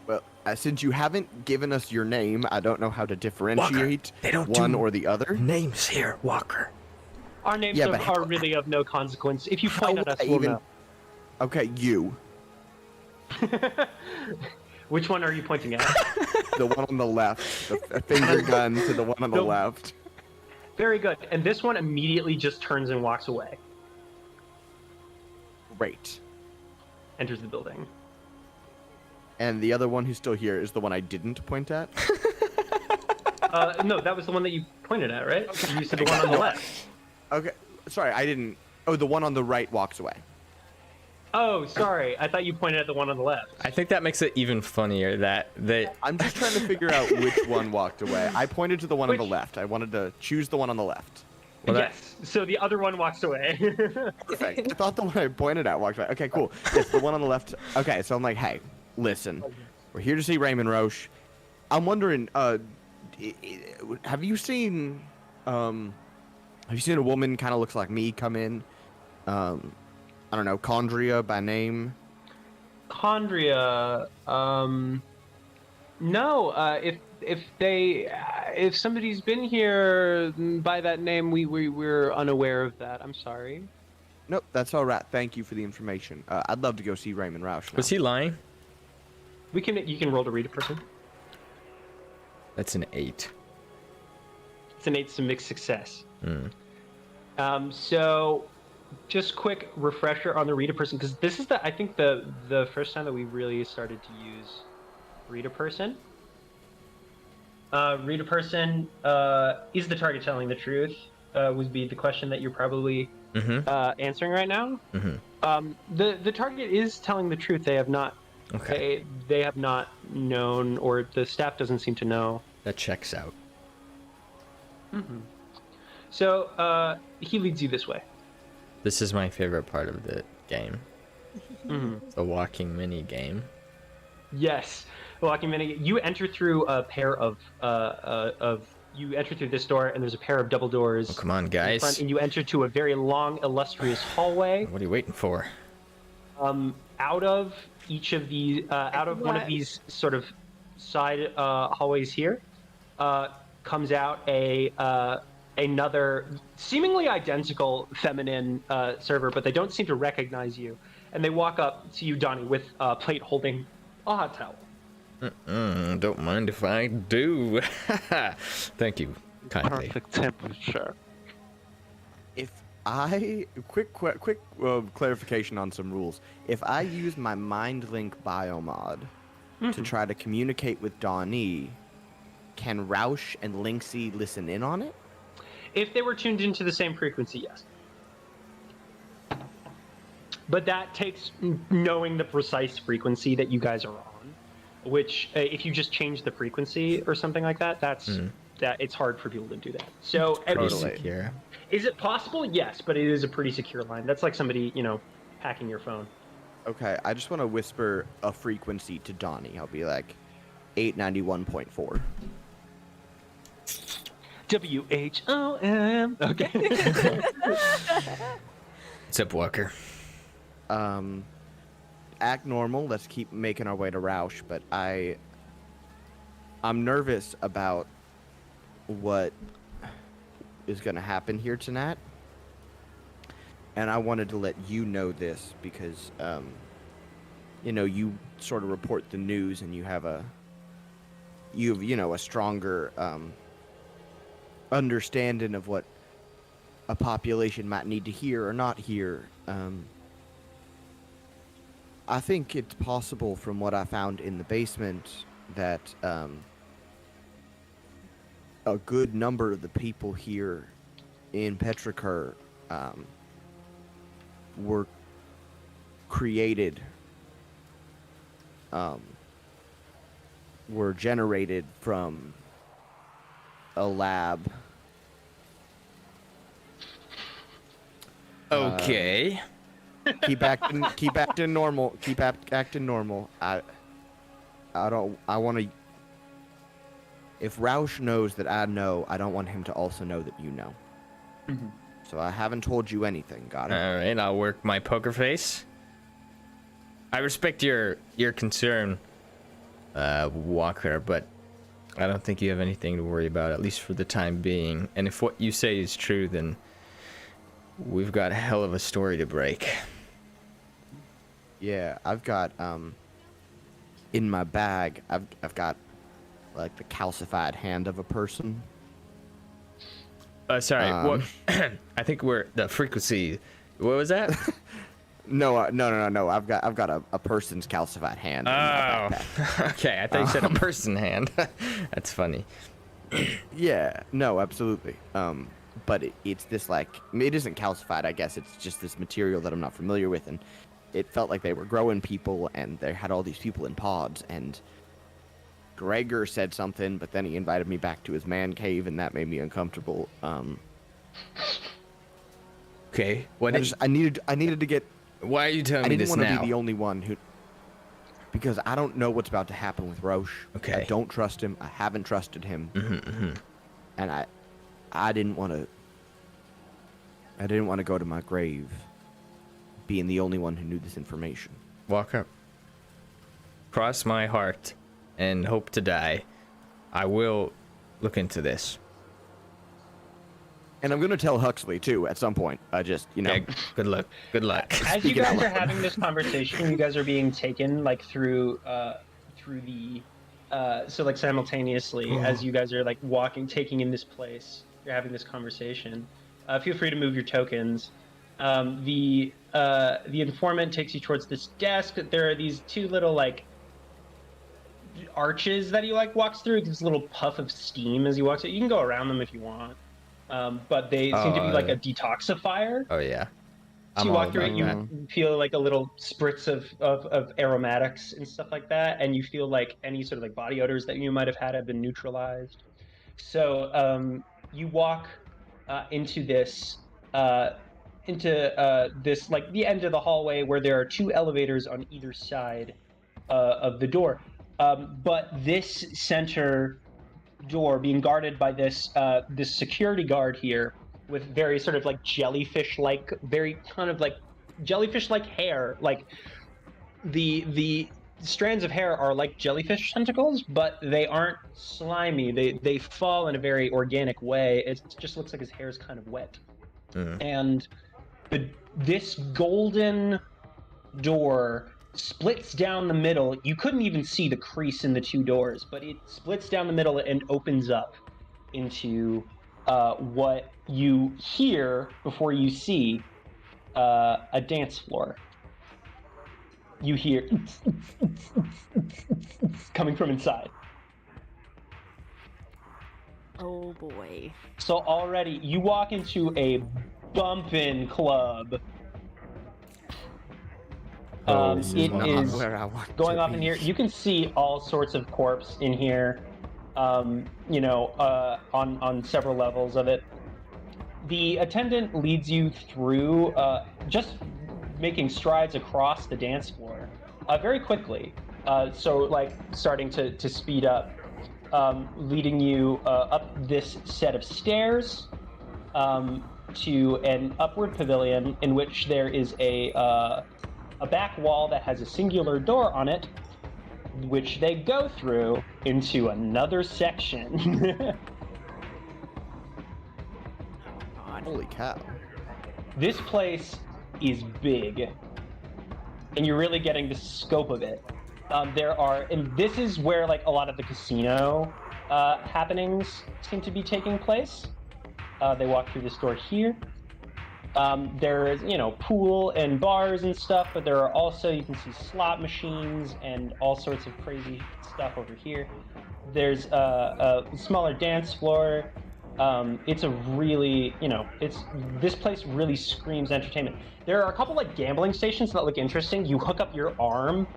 Well, since you haven't given us your name, I don't know how to differentiate they don't one do or the other. Names here, Walker. Our names are really of no consequence. If you point at us, we'll know. Okay, you. Which one are you pointing at? The one on the left. The finger gun to the one on the left. Very good. And this one immediately just turns and walks away. Great. Enters the building. And the other one who's still here is the one I didn't point at? No, that was the one that you pointed at, right? You said the one on the left. Okay. Sorry, I didn't. Oh, the one on the right walks away. Oh, sorry. I thought you pointed at the one on the left. I think that makes it even funnier that they. I'm just trying to figure out which one walked away. I pointed to the one on the left. I wanted to choose the one on the left. Well, yes. So the other one walks away. Perfect. I thought the one I pointed at walked away. Okay, cool. It's the one on the left. Okay, so I'm like, hey, listen, we're here to see Raymond Rosche. I'm wondering, have you seen a woman kind of looks like me come in? I don't know, Chondria by name. Chondria. No. If somebody's been here by that name, we're unaware of that. I'm sorry. Nope, that's all right. Thank you for the information. I'd love to go see Raymond Rosche now. Was he lying? You can roll to read a person. That's an 8. It's an 8, so mixed success. So, just quick refresher on the read a person, because this is I think the first time that we really started to use read a person. Read a person, is the target telling the truth? Would be the question that you're probably answering right now. The target is telling the truth. They have not. Okay. They have not known, or the staff doesn't seem to know. That checks out. So he leads you this way. This is my favorite part of the game. The walking mini game. Yes, walking mini. You enter through a pair of you enter through this door, and there's a pair of double doors. Oh, come on, guys. Front, and you enter to a very long, illustrious hallway. What are you waiting for? Out of each of these, out of one of these sort of side hallways here, comes out another seemingly identical feminine server, but they don't seem to recognize you. And they walk up to you, Donnie, with a plate holding a hot towel. Don't mind if I do. Thank you, kindly. Perfect temperature. If I quick clarification on some rules. If I use my mind link biomod to try to communicate with Donnie, can Rosche and Linksy listen in on it? If they were tuned into the same frequency, yes. But that takes knowing the precise frequency that you guys are on, which if you just change the frequency or something like that, that it's hard for people to do that. So Secure. Is it possible? Yes, but it is a pretty secure line. That's like somebody, hacking your phone. Okay, I just want to whisper a frequency to Donnie. I'll be like 891.4. WHOM. Okay. What's up, Walker? Act normal. Let's keep making our way to Rosche, but I'm nervous about what is going to happen here tonight. And I wanted to let you know this because, you sort of report the news and you have a stronger understanding of what a population might need to hear or not hear. I think it's possible from what I found in the basement that a good number of the people here in Petrichor were created were generated from a lab. Okay. Keep acting normal. Keep acting normal. I want to. If Rausch knows that I know, I don't want him to also know that you know. Mm-hmm. So I haven't told you anything. Got it? All right, I'll work my poker face. I respect your concern, Walker, but I don't think you have anything to worry about, at least for the time being. And if what you say is true, then we've got a hell of a story to break. Yeah, I've got in my bag. I've got like the calcified hand of a person. Sorry, what? I think we're the frequency. What was that? No. I've got a person's calcified hand. In my backpack. Okay. I thought you said a person hand. That's funny. Yeah. No. Absolutely. But it's this like it isn't calcified. I guess it's just this material that I'm not familiar with, and it felt like they were growing people, and they had all these people in pods, and Gregor said something, but then he invited me back to his man cave, and that made me uncomfortable. Okay. I needed to get. Why are you telling me this now? I didn't want to be the only one who. Because I don't know what's about to happen with Rosche. Okay. I don't trust him. I haven't trusted him. And I didn't want to. I didn't want to go to my grave being the only one who knew this information. Walk up. Cross my heart and hope to die. I will look into this. And I'm going to tell Huxley, too, at some point. Yeah, good luck. Good luck. As you guys are having this conversation, you guys are being taken, like, through the... so, like, simultaneously, as you guys are, like, taking in this place, you're having this conversation. Feel free to move your tokens. The informant takes you towards this desk. There are these two little, like, arches that he, like, walks through. This little puff of steam as he walks through. You can go around them if you want. But they seem to be like a detoxifier. Oh, yeah. So you walk through it, you feel like a little spritz of aromatics and stuff like that, and you feel like any sort of like body odors that you might have had have been neutralized. So you walk into this like the end of the hallway where there are two elevators on either side of the door. But this center door being guarded by this security guard here with very sort of like jellyfish-like, very kind of like jellyfish-like hair. Like the strands of hair are like jellyfish tentacles, but they aren't slimy. They fall in a very organic way. It just looks like his hair is kind of wet. And this golden door splits down the middle. You couldn't even see the crease in the two doors, but it splits down the middle and opens up into what you hear before you see a dance floor. You hear coming from inside. Oh boy. So already you walk into a bumpin' club. It is going off in here. You can see all sorts of corpse in here, on several levels of it. The attendant leads you through, just making strides across the dance floor, very quickly. So like starting to speed up, leading you up this set of stairs to an upward pavilion in which there is a back wall that has a singular door on it, which they go through into another section. Holy cow. This place is big, and you're really getting the scope of it. And this is where like a lot of the casino happenings seem to be taking place. They walk through this door here. There's, pool and bars and stuff, but there are also, you can see slot machines and all sorts of crazy stuff over here. There's a smaller dance floor. It's a really, this place really screams entertainment. There are a couple like gambling stations that look interesting. You hook up your arm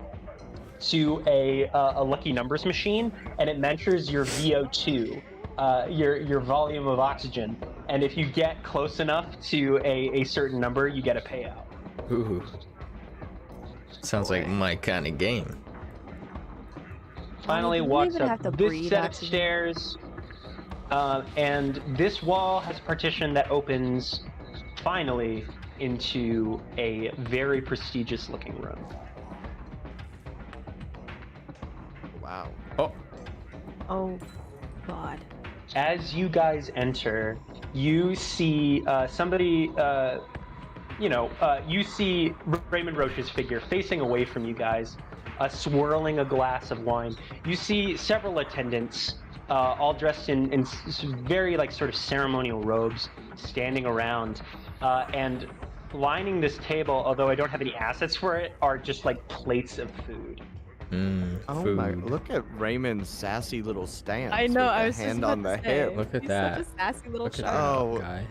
to a lucky numbers machine, and it measures your VO2, your volume of oxygen. And if you get close enough to a certain number, you get a payout. Ooh. Sounds like my kind of game. Finally do we walks even up have to this breathe set of oxygen? stairs, and this wall has a partition that opens finally into a very prestigious looking room. Wow. Oh, Oh, God. As you guys enter, you see somebody, you see Raymond Roche's figure facing away from you guys, swirling a glass of wine. You see several attendants, all dressed in very sort of ceremonial robes, standing around, and lining this table, although I don't have any assets for it, are just plates of food. Oh food. my! Look at Raymond's sassy little stance. I know, with I the was just hand about on to the say. hip. Look at He's that. such a sassy little Look at shark. that Oh. guy.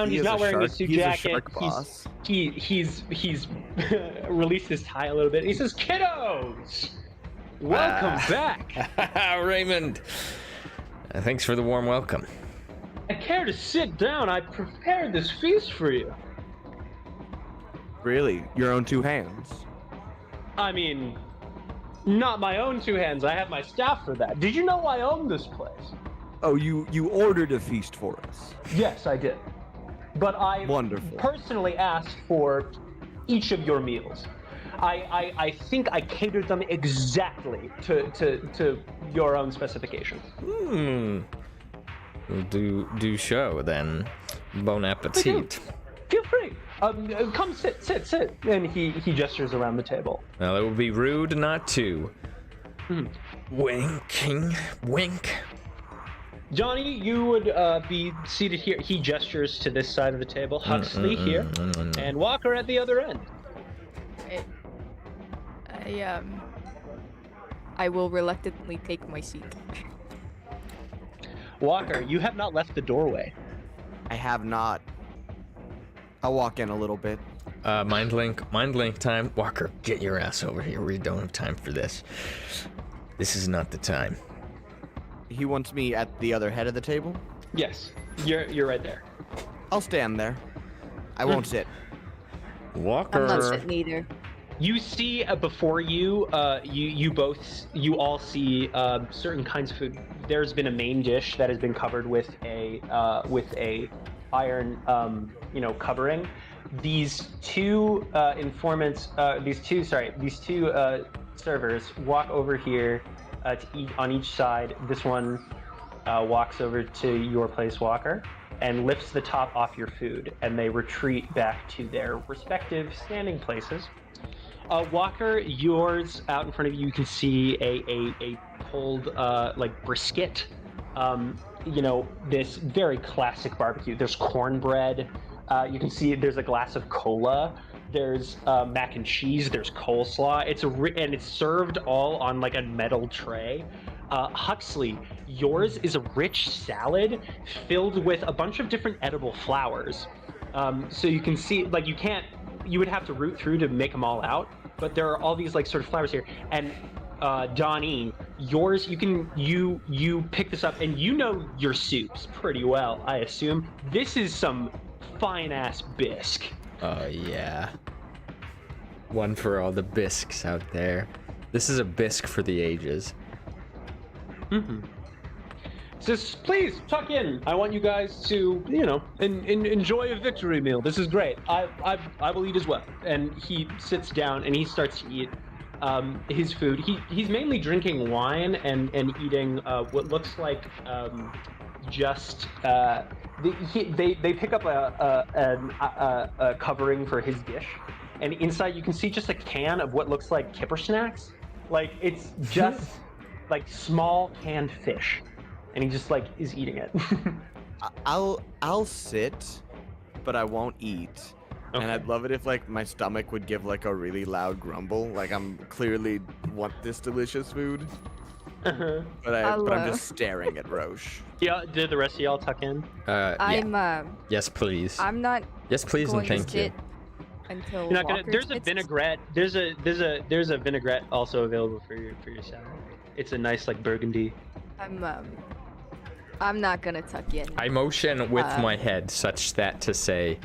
He's is not wearing a shark. suit He's jacket. a shark boss. He's released his tie a little bit. He says, "Kiddos, welcome back. Raymond. Thanks for the warm welcome. I care to sit down. I prepared this feast for you." Really, your own two hands. I mean, not my own two hands. I have my staff for that. Did you know I own this place? Oh, you ordered a feast for us. Yes, I did. But I Wonderful. personally asked for each of your meals. I think I catered them exactly to your own specifications. We'll do show then. Bon appetit. Feel free. Come sit. And he gestures around the table. Well, it would be rude not to. Winking, wink. Johnny, you would be seated here. He gestures to this side of the table. Huxley here, and Walker at the other end. I will reluctantly take my seat. Walker, you have not left the doorway. I have not. I'll walk in a little bit. Mind link time. Walker, get your ass over here. We don't have time for this. This is not the time. He wants me at the other head of the table. Yes, you're right there. I'll stand there. I won't sit. Walker. I'm not sitting either. You see before you, you all see certain kinds of food. There's been a main dish that has been covered with a iron, covering. These two servers walk over here to eat on each side. This one walks over to your place, Walker, and lifts the top off your food, and they retreat back to their respective standing places. Walker, yours out in front of you, you can see a pulled brisket. This very classic barbecue. There's cornbread. You can see there's a glass of cola. There's mac and cheese. There's coleslaw. And it's served all on a metal tray. Huxley, yours is a rich salad filled with a bunch of different edible flowers. So you can see, you would have to root through to make them all out, but there are all these sort of flowers here. And Donnie, yours, you pick this up, and you know your soups pretty well, I assume. This is some fine ass bisque. Oh yeah. One for all the bisques out there. This is a bisque for the ages. Says, please tuck in. I want you guys to, enjoy a victory meal. This is great. I will eat as well. And he sits down and he starts to eat his food. He's mainly drinking wine and eating what looks like they pick up a covering for his dish, and inside you can see just a can of what looks like kipper snacks. It's just small canned fish. And he just is eating it. I'll sit, but I won't eat. Okay. And I'd love it if my stomach would give a really loud grumble, I'm clearly want this delicious food. But I'm just staring at Roche. Yeah, did the rest of y'all tuck in? Yeah. I'm Yes, please. I'm not Yes, please, and going to thank you. sit until You're not gonna. Walker There's a gets- vinaigrette. There's a vinaigrette also available for your salad. It's a nice like burgundy. I'm not gonna tuck in. I motion with my head such that to say,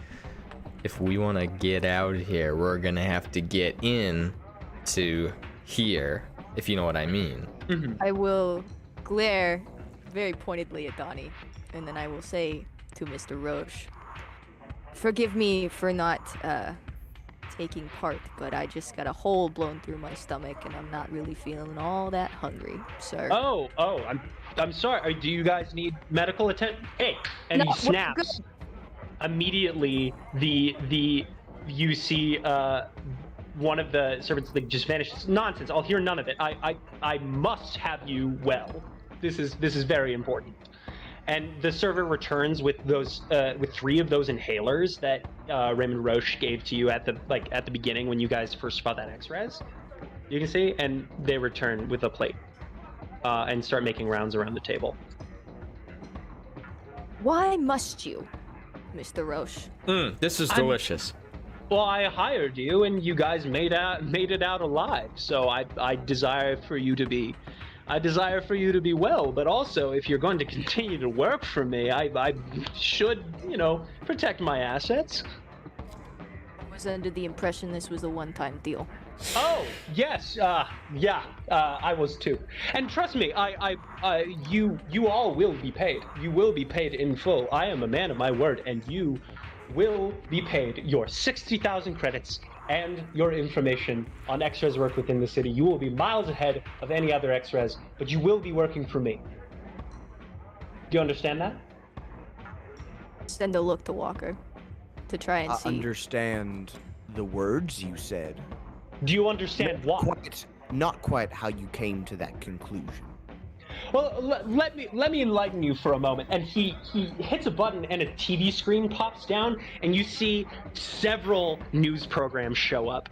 if we want to get out of here, we're gonna have to get in to here, if you know what I mean. I will glare very pointedly at Donnie, and then I will say to Mr. Roche, forgive me for not taking part, but I just got a hole blown through my stomach, and I'm not really feeling all that hungry, sir. Oh, I'm sorry. Do you guys need medical attention? Hey, and No, he we're snaps. good. Immediately, you see one of the servants like just vanishes. Nonsense. I'll hear none of it. I must have you well. This is very important. And the server returns with those with 3 of those inhalers that Raymond Rosche gave to you at the beginning when you guys first fought that XREZ. You can see, and they return with a plate and start making rounds around the table. Why must you, Mr. Roche? This is delicious. Well, I hired you, and you guys made it out alive. So I desire for you to be well. But also, if you're going to continue to work for me, I should, protect my assets. I was under the impression this was a one-time deal. Oh yes, I was too. And trust me, you all will be paid. You will be paid in full. I am a man of my word, and you will be paid your 60,000 credits and your information on XREZ work within the city. You will be miles ahead of any other XREZ, but you will be working for me. Do you understand that? Send a look to Walker to try and I see. understand the words you said. Do you understand why? Not quite how you came to that conclusion. Well, let me enlighten you for a moment. And he hits a button, and a TV screen pops down, and you see several news programs show up,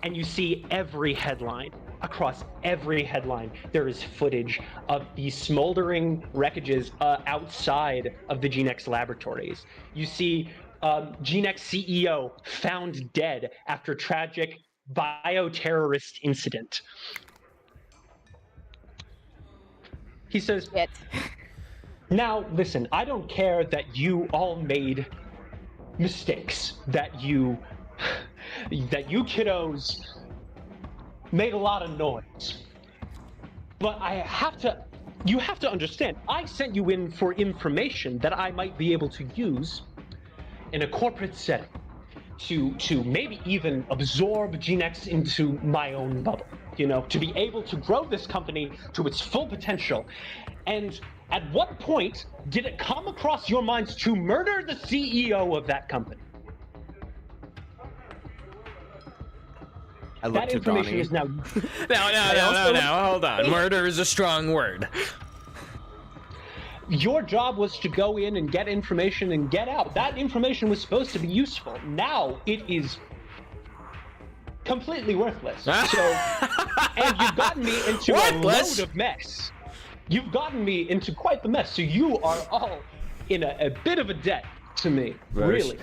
and you see every headline. Across every headline, there is footage of the smoldering wreckages outside of the GeneX laboratories. You see GeneX CEO found dead after tragic bioterrorist incident. He says, Shit. now listen, I don't care that you all made mistakes, that you kiddos made a lot of noise. But you have to understand, I sent you in for information that I might be able to use in a corporate setting to maybe even absorb GeneX into my own bubble, to be able to grow this company to its full potential. And at what point did it come across your minds to murder the CEO of that company? I look That to information Donnie. is now... No, hold on. Murder is a strong word. Your job was to go in and get information and get out. That information was supposed to be useful. Now it is completely worthless. So, and you've gotten me into Worthless? a load of mess. You've gotten me into quite the mess. So you are all in a bit of a debt to me, really.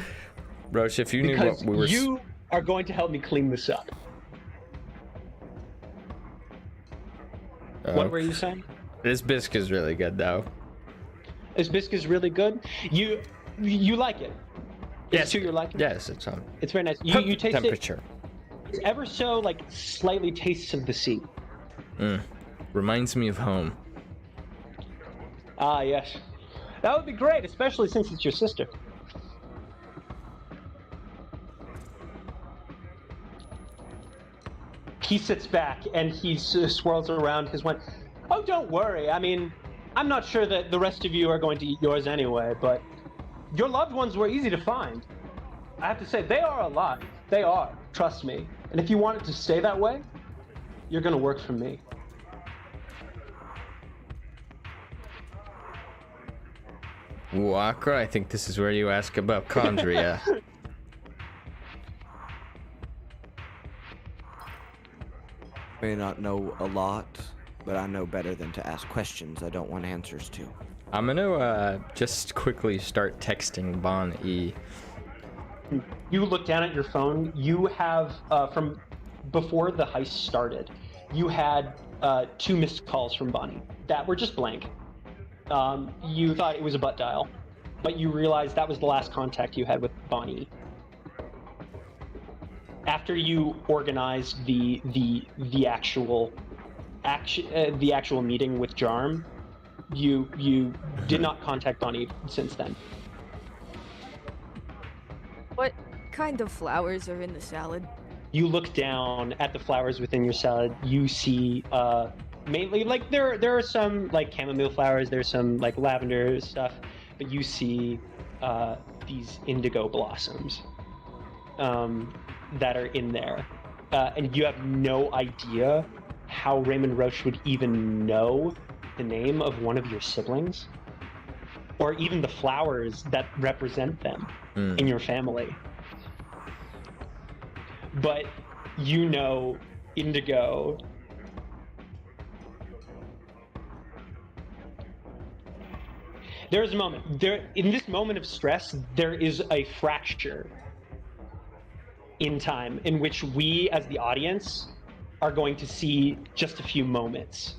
Roche, if you knew Because what we were... you are going to help me clean this up. What were you saying? This biscuit is really good, though. This biscuit is really good. You like it? Yes. It's to your liking? Yes, it's on. It's very nice. You taste temperature. it. It's ever so slightly tastes of the sea. Reminds me of home. Ah, yes. That would be great, especially since it's your sister. He sits back and he swirls around his one. Oh, don't worry. I mean, I'm not sure that the rest of you are going to eat yours anyway, but your loved ones were easy to find. I have to say, they are alive. They are. Trust me. And if you want it to stay that way, you're going to work for me. Walker, I think this is where you ask about Chondria. May not know a lot, but I know better than to ask questions I don't want answers to. I'm gonna just quickly start texting Bon E. You look down at your phone. You have, from before the heist started, you had 2 missed calls from Bonnie that were just blank. You thought it was a butt dial, but you realized that was the last contact you had with Bonnie. After you organized the actual meeting with Jarm, you did not contact Bonnie since then. What kind of flowers are in the salad? You look down at the flowers within your salad. You see mainly, like, there are some like chamomile flowers, there's some like lavender stuff, but you see these indigo blossoms that are in there, and you have no idea how Raymond Rosche would even know the name of one of your siblings, or even the flowers that represent them in your family. But you know indigo. There's a moment. In this moment of stress, there is a fracture in time in which we, as the audience, are going to see just a few moments.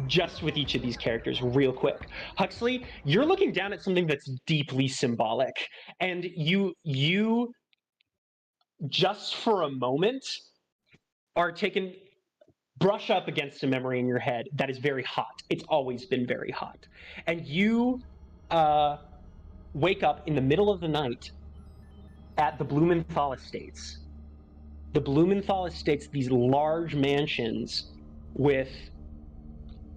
Just with each of these characters, real quick. Huxley, you're looking down at something that's deeply symbolic, and you just for a moment are taken, brush up against a memory in your head that is very hot. It's always been very hot. And you wake up in the middle of the night at the Blumenthal Estates. The Blumenthal Estates, these large mansions with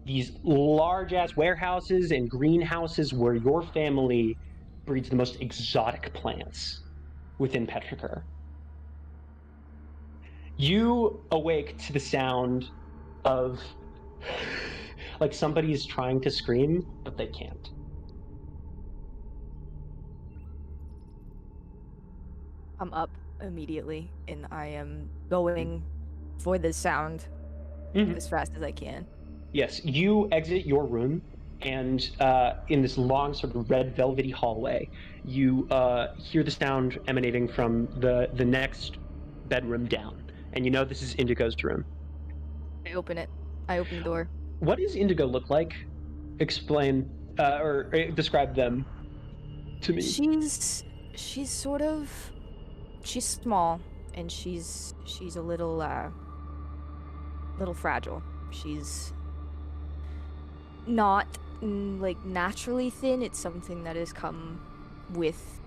these large-ass warehouses and greenhouses where your family breeds the most exotic plants within Petrichor. You awake to the sound of, like, somebody's trying to scream, but they can't. I'm up immediately, and I am going for the sound as fast as I can. Yes, you exit your room, and in this long sort of red velvety hallway, you hear the sound emanating from the next bedroom down. And you know this is Indigo's room. I open it. I open the door. What does Indigo look like? Explain or describe them to me. She's sort of, she's small, and she's a little fragile. She's not like naturally thin. It's something that has come with,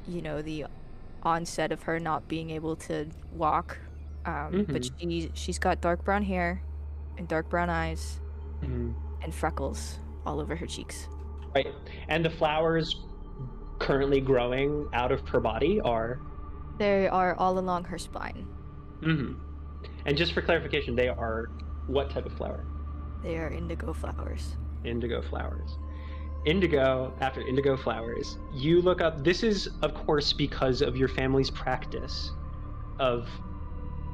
you know, the onset of her not being able to walk. But she's got dark brown hair and dark brown eyes and freckles all over her cheeks. Right. And the flowers currently growing out of her body are? They are all along her spine. And just for clarification, they are what type of flower? They are indigo flowers. Indigo flowers. Indigo, after indigo flowers, you look up. This is, of course, because of your family's practice of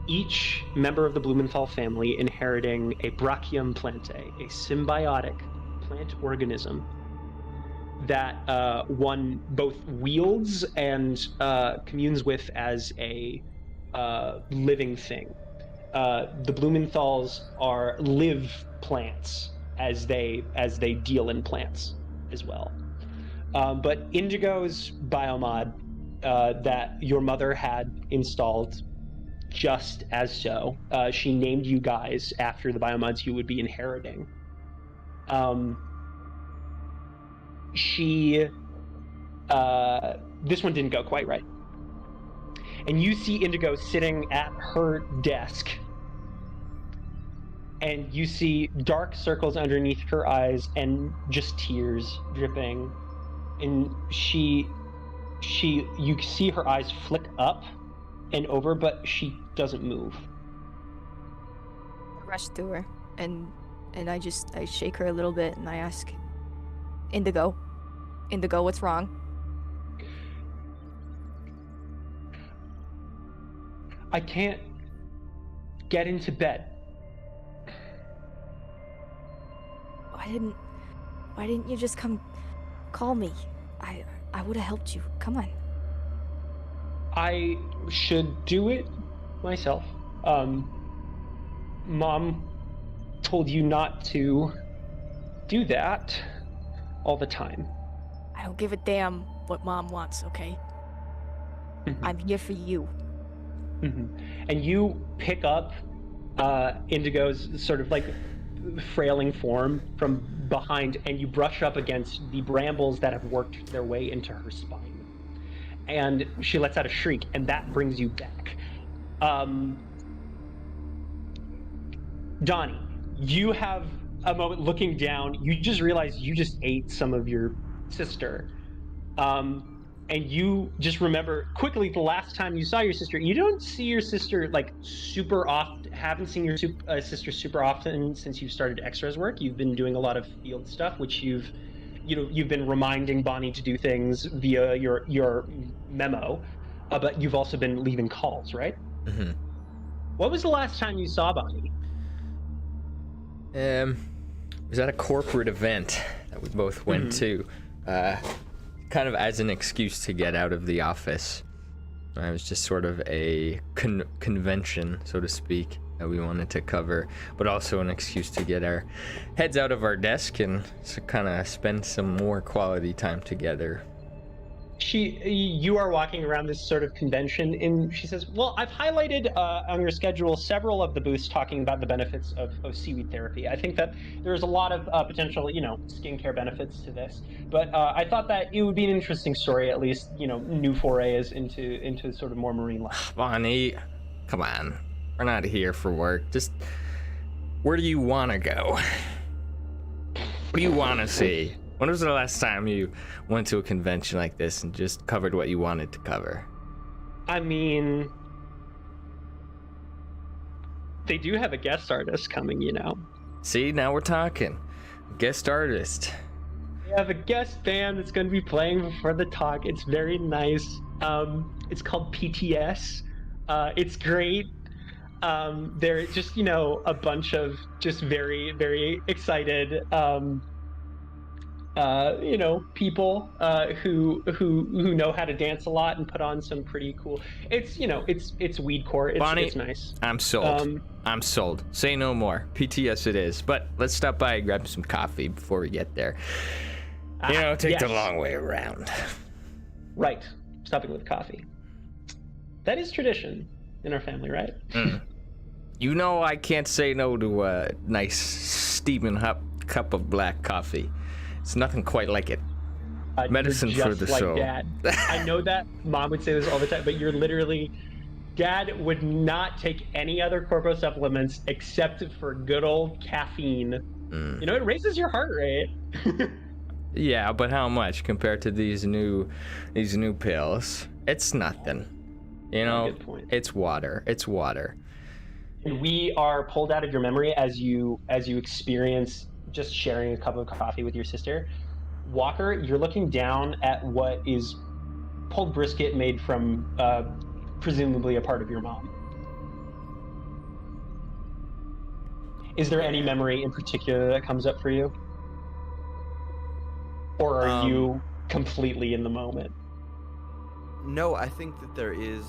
each member of the Blumenthal family inheriting a brachium plantae, a symbiotic plant organism that one both wields and communes with as a living thing. The Blumenthals are live plants as they deal in plants as well. But Indigo's biomod that your mother had installed just as so. She named you guys after the biomods you would be inheriting. This one didn't go quite right. And you see Indigo sitting at her desk, and you see dark circles underneath her eyes and just tears dripping. And you see her eyes flick up and over, but she doesn't move. I rush to her, and I shake her a little bit, and I ask, Indigo, what's wrong? I can't get into bed. Why didn't you just come call me? I would have helped you. Come on. I should do it myself. Mom told you not to do that all the time. I don't give a damn what Mom wants, okay? I'm here for you. And you pick up Indigo's sort of like frailing form from behind, and you brush up against the brambles that have worked their way into her spine. And she lets out a shriek, and that brings you back. Donnie, you have a moment looking down. You just realize you just ate some of your sister. And you just remember quickly the last time you saw your sister. You don't see your sister like super often. Haven't seen your sister super often since you've started XREZ work. You've been doing a lot of field stuff, which you've been reminding Bonnie to do things via your memo, but you've also been leaving calls, right? Mm-hmm. What was the last time you saw Bonnie? It was at a corporate event that we both went to. Kind of as an excuse to get out of the office. It was just sort of a convention, so to speak, that we wanted to cover, but also an excuse to get our heads out of our desk and kind of spend some more quality time together. You are walking around this sort of convention, and she says, well, I've highlighted on your schedule several of the booths talking about the benefits of seaweed therapy. I think that there's a lot of potential, skincare benefits to this, but I thought that it would be an interesting story, at least, new forays into sort of more marine life. Bonnie, come on. We're not here for work. Just, where do you want to go? What do you want to see? When was the last time you went to a convention like this and just covered what you wanted to cover? I mean, they do have a guest artist coming, See, now we're talking. Guest artist. They have a guest band that's going to be playing before the talk. It's very nice. It's called PTS. It's great. They're just, a bunch of just very, very excited people who know how to dance a lot and put on some pretty cool. It's it's weedcore. Bonnie, it's nice. I'm sold. I'm sold. Say no more. PTS it is. But let's stop by and grab some coffee before we get there. Take the long way around. Right. Stopping with coffee. That is tradition in our family, right? I can't say no to a nice steaming cup of black coffee. It's nothing quite like it. Medicine for the soul. Dad. I know that Mom would say this all the time, but you're literally... Dad would not take any other corpo supplements except for good old caffeine. It raises your heart rate. Yeah, but how much compared to these new pills? It's nothing. Good point. It's water. It's water. And we are pulled out of your memory as you experience just sharing a cup of coffee with your sister. Walker, you're looking down at what is pulled brisket made from presumably a part of your mom. Is there any memory in particular that comes up for you? Or are you completely in the moment? No, I think that there is...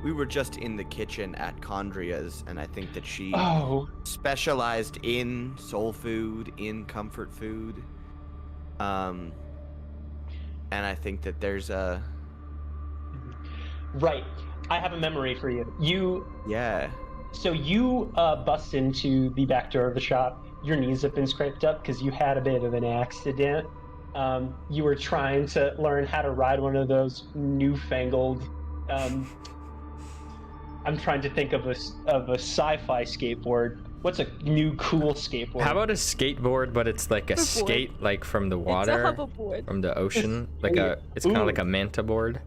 We were just in the kitchen at Chondria's, and I think that she specialized in soul food, in comfort food. And I think that there's a... Right. I have a memory for you. Yeah. So you bust into the back door of the shop. Your knees have been scraped up because you had a bit of an accident. You were trying to learn how to ride one of those newfangled... I'm trying to think of a sci-fi skateboard. What's a new cool skateboard? How about a skateboard, but it's like a skate, like from the water, It's a hoverboard. from the ocean, it's kind of like a manta board.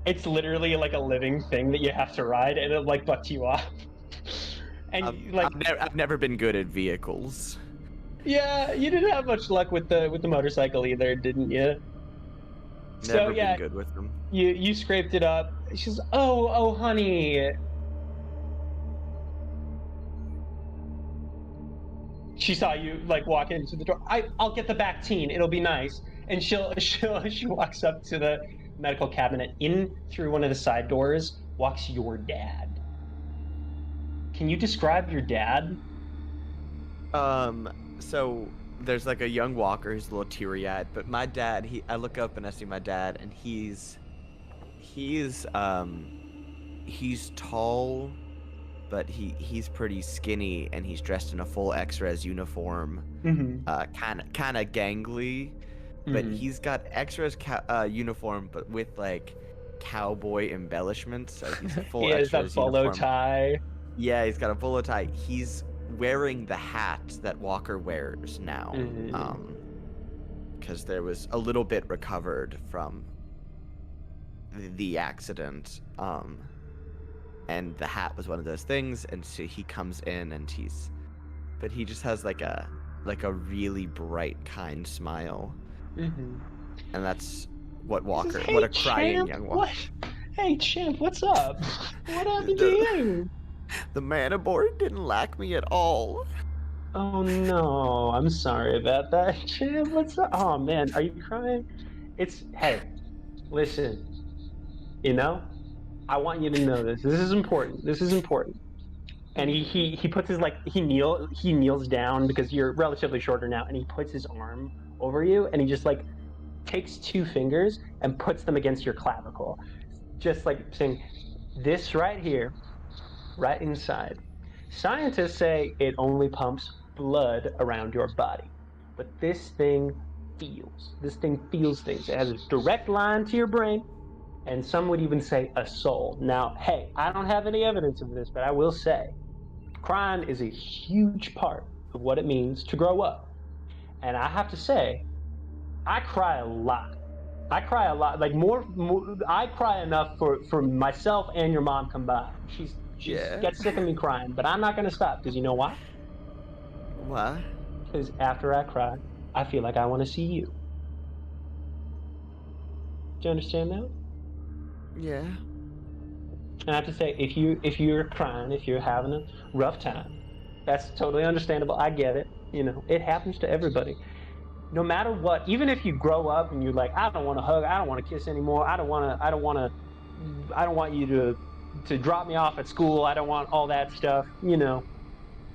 It's literally like a living thing that you have to ride, and it like butts you off. And I've never been good at vehicles. Yeah, you didn't have much luck with the motorcycle either, didn't you? Never been good with them. You scraped it up. She's oh honey. She saw you like walk into the door. I'll get the back teen. It'll be nice. And she walks up to medical cabinet, in through one of the side doors, walks your dad. Can you describe your dad? So there's like a young walker who's a little teary-eyed, but my dad, I look up and I see my dad, and he's tall, but he's pretty skinny, and he's dressed in a full XREZ uniform. Kind of gangly, but he's got XREZ uniform, but with like cowboy embellishments. So he's a full He has that XREZ bolo uniform. tie. Yeah, he's got a bolo tie. He's wearing the hat that Walker wears now, because there was a little bit recovered from the accident, and the hat was one of those things. And so he comes in, and he just has like a really bright, kind smile, and that's what Walker, Hey, what a crying champ, young Walker. what? Hey, champ, what's up? What happened to you? The man aboard didn't like me at all. Oh no, I'm sorry about that. Champ, what's up? Oh man, are you crying? Hey, listen, I want you to know this. This is important. And he puts his, like, he kneels down because you're relatively shorter now, and he puts his arm over you, and he just like takes 2 fingers and puts them against your clavicle, just like saying, this right here, right inside. Scientists say it only pumps blood around your body, but this thing feels things. It has a direct line to your brain, and some would even say a soul. Now, hey, I don't have any evidence of this, but I will say crying is a huge part of what it means to grow up. And I have to say, I cry a lot. Like more I cry enough for myself and your mom combined. She's gets sick of me crying, but I'm not gonna stop, because you know why? Why? Because after I cry, I feel like I want to see you. Do you understand that? Yeah. And I have to say, if you're crying, if you're having a rough time, that's totally understandable. I get it. It happens to everybody. No matter what, even if you grow up and you're like, I don't want to hug, I don't want to kiss anymore, I don't want you to drop me off at school, I don't want all that stuff.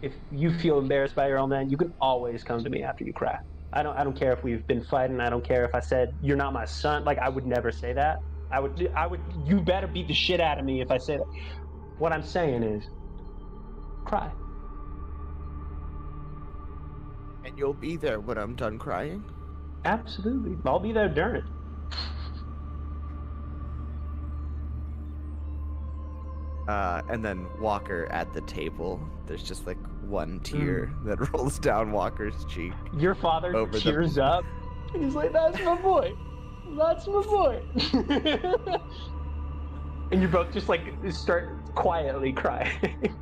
If you feel embarrassed by your own man, you can always come to me after you cry. I don't care if we've been fighting. I don't care if I said you're not my son. Like, I would never say that. I would. You better beat the shit out of me if I say that. What I'm saying is, cry. And you'll be there when I'm done crying? Absolutely. I'll be there during. And then Walker at the table, there's just like one tear that rolls down Walker's cheek. Your father tears up, and he's like, that's my boy. That's my boy. And you both just like start quietly crying.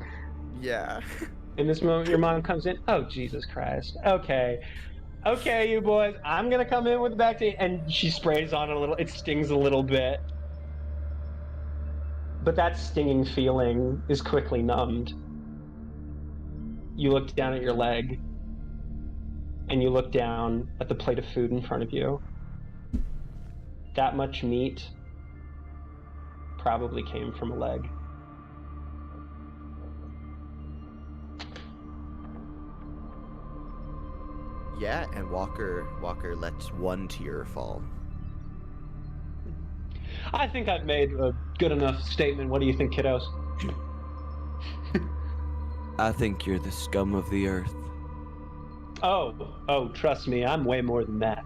Yeah. In this moment, your mom comes in. Oh, Jesus Christ. Okay, you boys, I'm gonna come in with the back to you. And she sprays on it a little. It stings a little bit. But that stinging feeling is quickly numbed. You look down at your leg, and you look down at the plate of food in front of you. That much meat probably came from a leg. Yeah, and Walker lets one tear fall. I think I've made a good enough statement. What do you think, kiddos? I think you're the scum of the earth. Oh, trust me, I'm way more than that.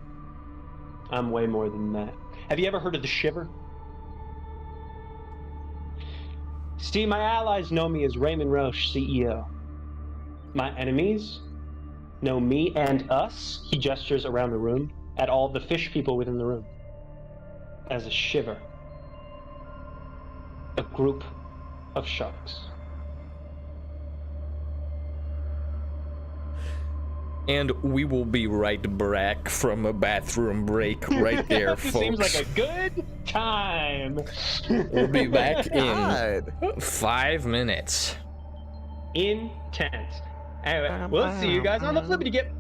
Have you ever heard of the Shiver? See, my allies know me as Raymond Rosche, CEO. My enemies know me and us, he gestures around the room, at all the fish people within the room, as a shiver. A group of sharks. And we will be right back from a bathroom break right there, This folks. seems like a good time. We'll be back in God. 5 minutes. Intense. Anyway, we'll see you guys on the flippity gip.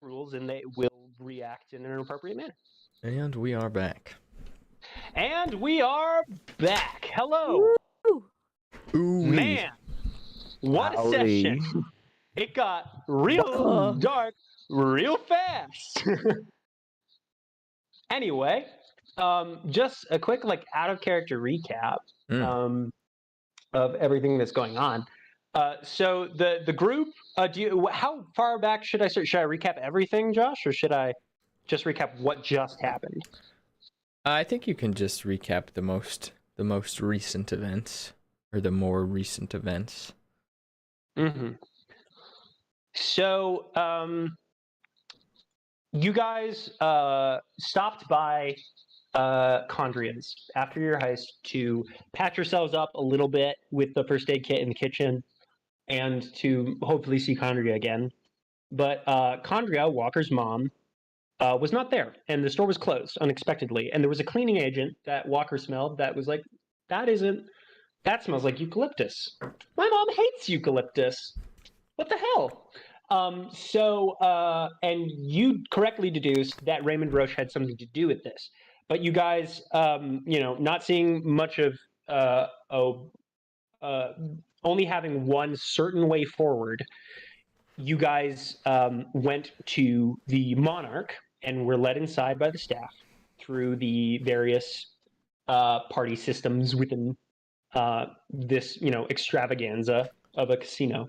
rules, and they will react in an appropriate manner. And we are back. And we are back. Hello. Woo! Ooh. Man, what a Howdy. session. It got real dark real fast. Anyway, just a quick out of character recap of everything that's going on. So the group, how far back should I start? Should I recap everything, Josh, or should I just recap what just happened? I think you can just recap the most recent events, or the more recent events. Mm-hmm. So, you guys stopped by Chondria's after your heist to patch yourselves up a little bit with the first aid kit in the kitchen, and to hopefully see Chondria again. But Chondria, Walker's mom, was not there, and the store was closed unexpectedly. And there was a cleaning agent that Walker smelled that was like, that smells like eucalyptus. My mom hates eucalyptus. What the hell? And you correctly deduced that Raymond Rosche had something to do with this. But you guys, not seeing much of only having one certain way forward, you guys went to the Monarch and were led inside by the staff through the various party systems within this, extravaganza of a casino,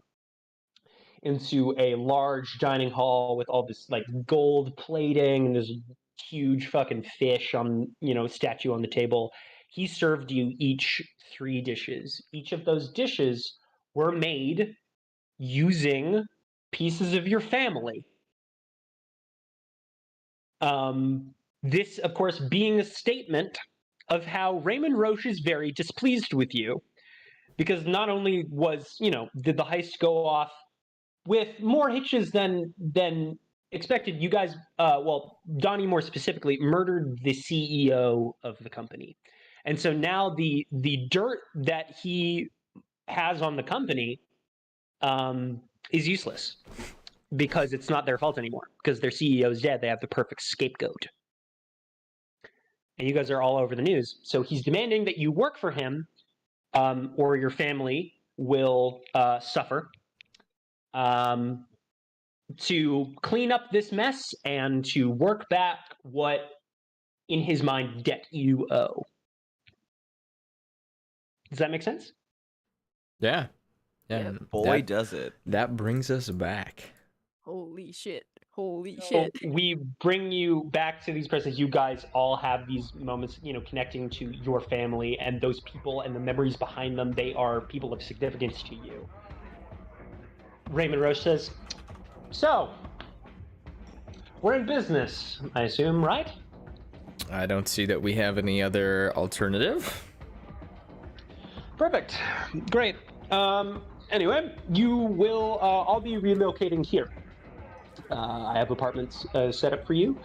into a large dining hall with all this gold plating, and there's a huge fucking fish on, statue on the table. He served you each 3 dishes. Each of those dishes were made using pieces of your family. This, of course, being a statement of how Raymond Rosche is very displeased with you, because not only did the heist go off with more hitches than expected, you guys, Donnie more specifically, murdered the CEO of the company. And so now the dirt that he has on the company is useless, because it's not their fault anymore, because their CEO is dead. They have the perfect scapegoat. And you guys are all over the news. So he's demanding that you work for him, or your family will suffer, to clean up this mess and to work back what, in his mind, debt you owe. Does that make sense? Yeah. Yep. Boy, does it. That brings us back. Holy shit. Holy So shit. we bring you back to these presents. You guys all have these moments, connecting to your family, and those people and the memories behind them, they are people of significance to you. Raymond Rosche says, so, we're in business, I assume, right? I don't see that we have any other alternative. Perfect. Great. Anyway, you will all be relocating here. I have apartments set up for you.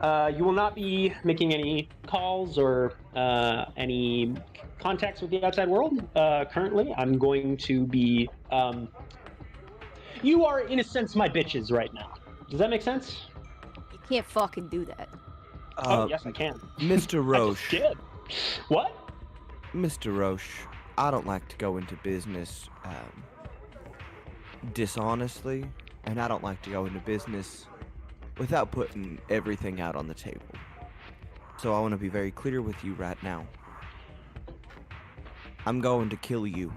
You will not be making any calls or any contacts with the outside world currently. I'm going to be... you are, in a sense, my bitches right now. Does that make sense? You can't fucking do that. Oh, yes, I can. Mr. I just Rosche. did. What? Mr. Rosche, I don't like to go into business dishonestly, and I don't like to go into business without putting everything out on the table. So I want to be very clear with you right now. I'm going to kill you.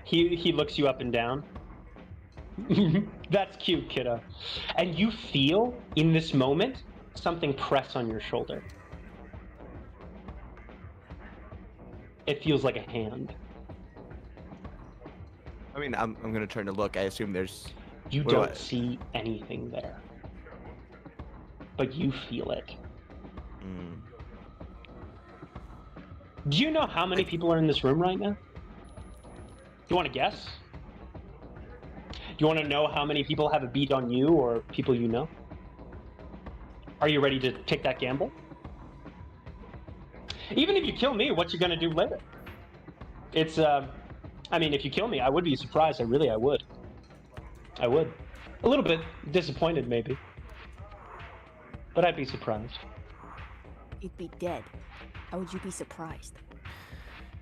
He looks you up and down. That's cute, kiddo. And you feel, in this moment, something press on your shoulder. It feels like a hand. I mean, I'm going to turn to look. I assume there's... You What do don't I- see anything there. But you feel it. Mm. Do you know how many people are in this room right now? You want to guess? Do you want to know how many people have a beat on you, or people you know? Are you ready to take that gamble? Even if you kill me, what you gonna do later? It's I mean, if you kill me, I would be surprised. I would. I would. A little bit disappointed, maybe. But I'd be surprised. You'd be dead. How would you be surprised?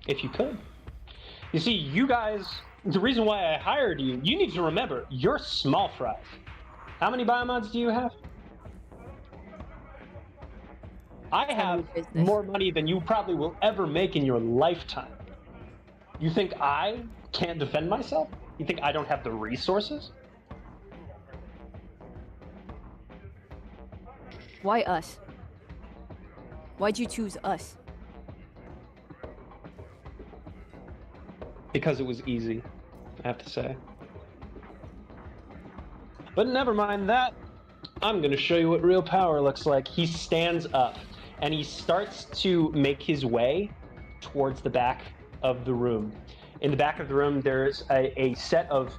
If you could. You see, you guys, the reason why I hired you, you need to remember, you're small fries. How many biomods do you have? I have more money than you probably will ever make in your lifetime. You think I can't defend myself? You think I don't have the resources? Why us? Why'd you choose us? Because it was easy, I have to say. But never mind that. I'm gonna show you what real power looks like. He stands up and he starts to make his way towards the back of the room. In the back of the room, there's a set of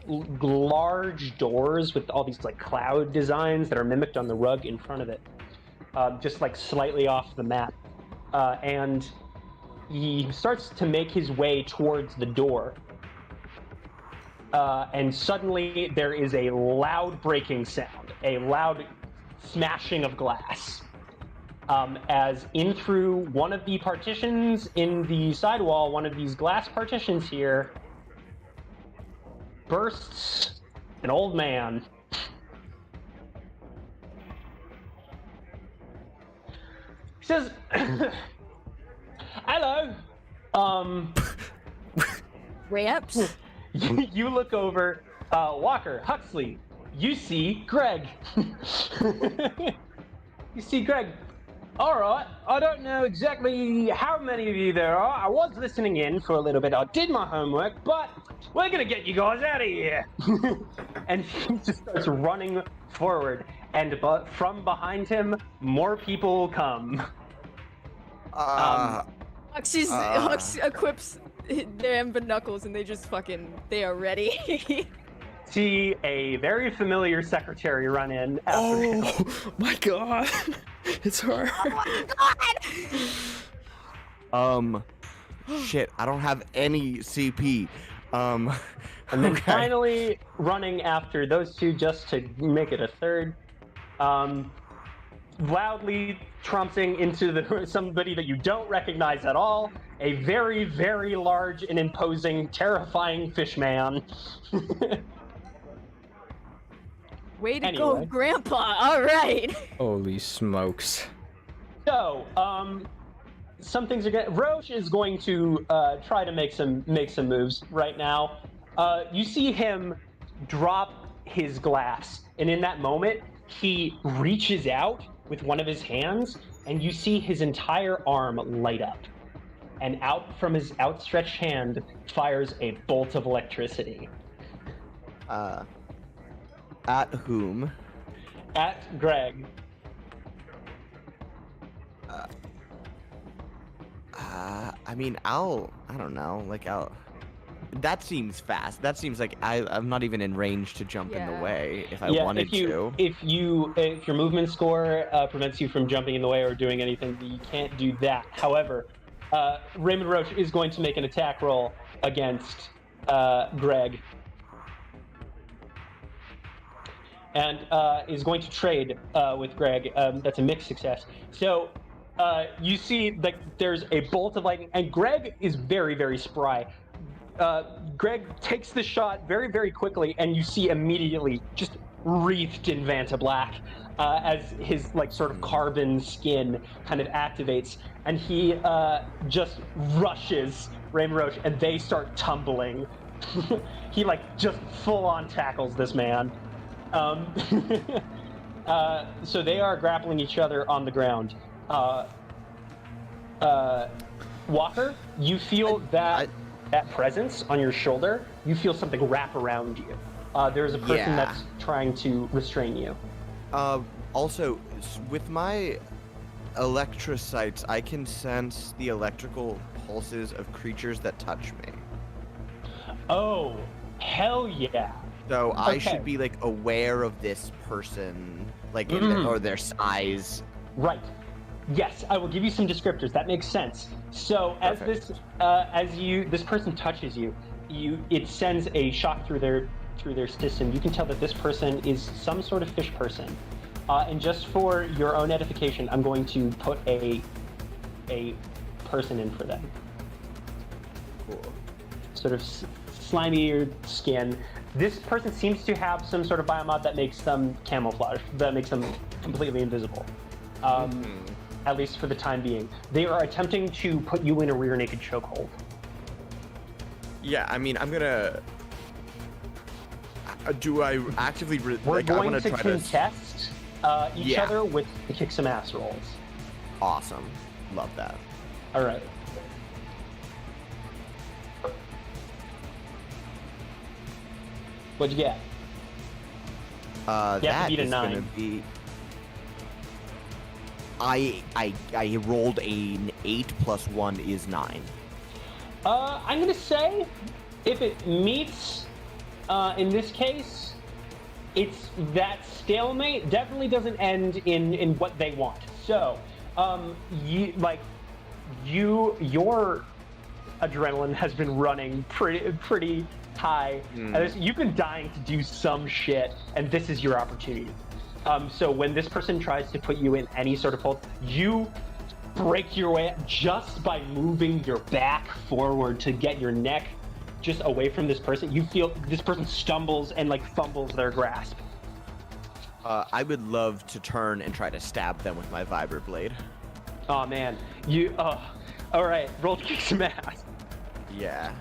large doors with all these like cloud designs that are mimicked on the rug in front of it, just like slightly off the map. And he starts to make his way towards the door. And suddenly there is a loud breaking sound, a loud smashing of glass. As in through one of the partitions in the sidewall, one of these glass partitions here, bursts an old man. He says, hello, Ramps? you look over, Walker, Huxley, you see Greg. You see Greg. All right, I don't know exactly how many of you there are. I was listening in for a little bit. I did my homework, but we're gonna get you guys out of here. And he just starts running forward, and from behind him, more people come. Hux equips their knuckles, and they just they are ready. See a very familiar secretary run in after him. Oh my god. It's her. Oh my god! Shit, I don't have any CP. And then finally running after those two just to make it a third. Loudly trouncing into somebody that you don't recognize at all. A very, very large and imposing, terrifying fish man. Way to go, Grandpa! All right. Holy smokes. So, some things are getting. Rosche is going to try to make some moves right now. You see him drop his glass, and in that moment, he reaches out with one of his hands, and you see his entire arm light up. And out from his outstretched hand fires a bolt of electricity. At whom? At Greg. I mean, I don't know, that seems fast. That seems like I'm not even in range to jump in the way if I wanted to. If your movement score prevents you from jumping in the way or doing anything, you can't do that. However, Raymond Rosche is going to make an attack roll against Greg. And is going to trade with Greg. That's a mixed success. So you see that there's a bolt of lightning, and Greg is very, very spry. Greg takes the shot very, very quickly, and you see immediately just wreathed in Vanta Black as his sort of carbon skin kind of activates, and he just rushes Raymond Rosche, and they start tumbling. He just full on tackles this man. So they are grappling each other on the ground. Walker, you feel that presence on your shoulder. You feel something wrap around you. There's a person that's trying to restrain you. Also, with my electrocytes, I can sense the electrical pulses of creatures that touch me. Oh, hell yeah. So I should be aware of this person, or their size. Right. Yes, I will give you some descriptors. That makes sense. So as this person touches you, it sends a shock through their system. You can tell that this person is some sort of fish person. And just for your own edification, I'm going to put a person in for them. Cool. Sort of slimy skin. This person seems to have some sort of biomod that makes them camouflage, that makes them completely invisible. At least for the time being. They are attempting to put you in a rear naked chokehold. Yeah, I mean, I'm gonna. Do I actively? We're going I to try contest each other with the kick some ass rolls. Awesome, love that. All right. What'd you get? You have to That beat a is 9. gonna be. I rolled an 8 plus 1 is 9. I'm gonna say, if it meets, in this case, it's that stalemate definitely doesn't end in what they want. So, your adrenaline has been running pretty high. You've been dying to do some shit, and this is your opportunity. So when this person tries to put you in any sort of hold, you break your way just by moving your back forward to get your neck just away from this person. You feel this person stumbles and like fumbles their grasp. I would love to turn and try to stab them with my vibra blade. Oh man, all right, roll to kick some ass. Yeah.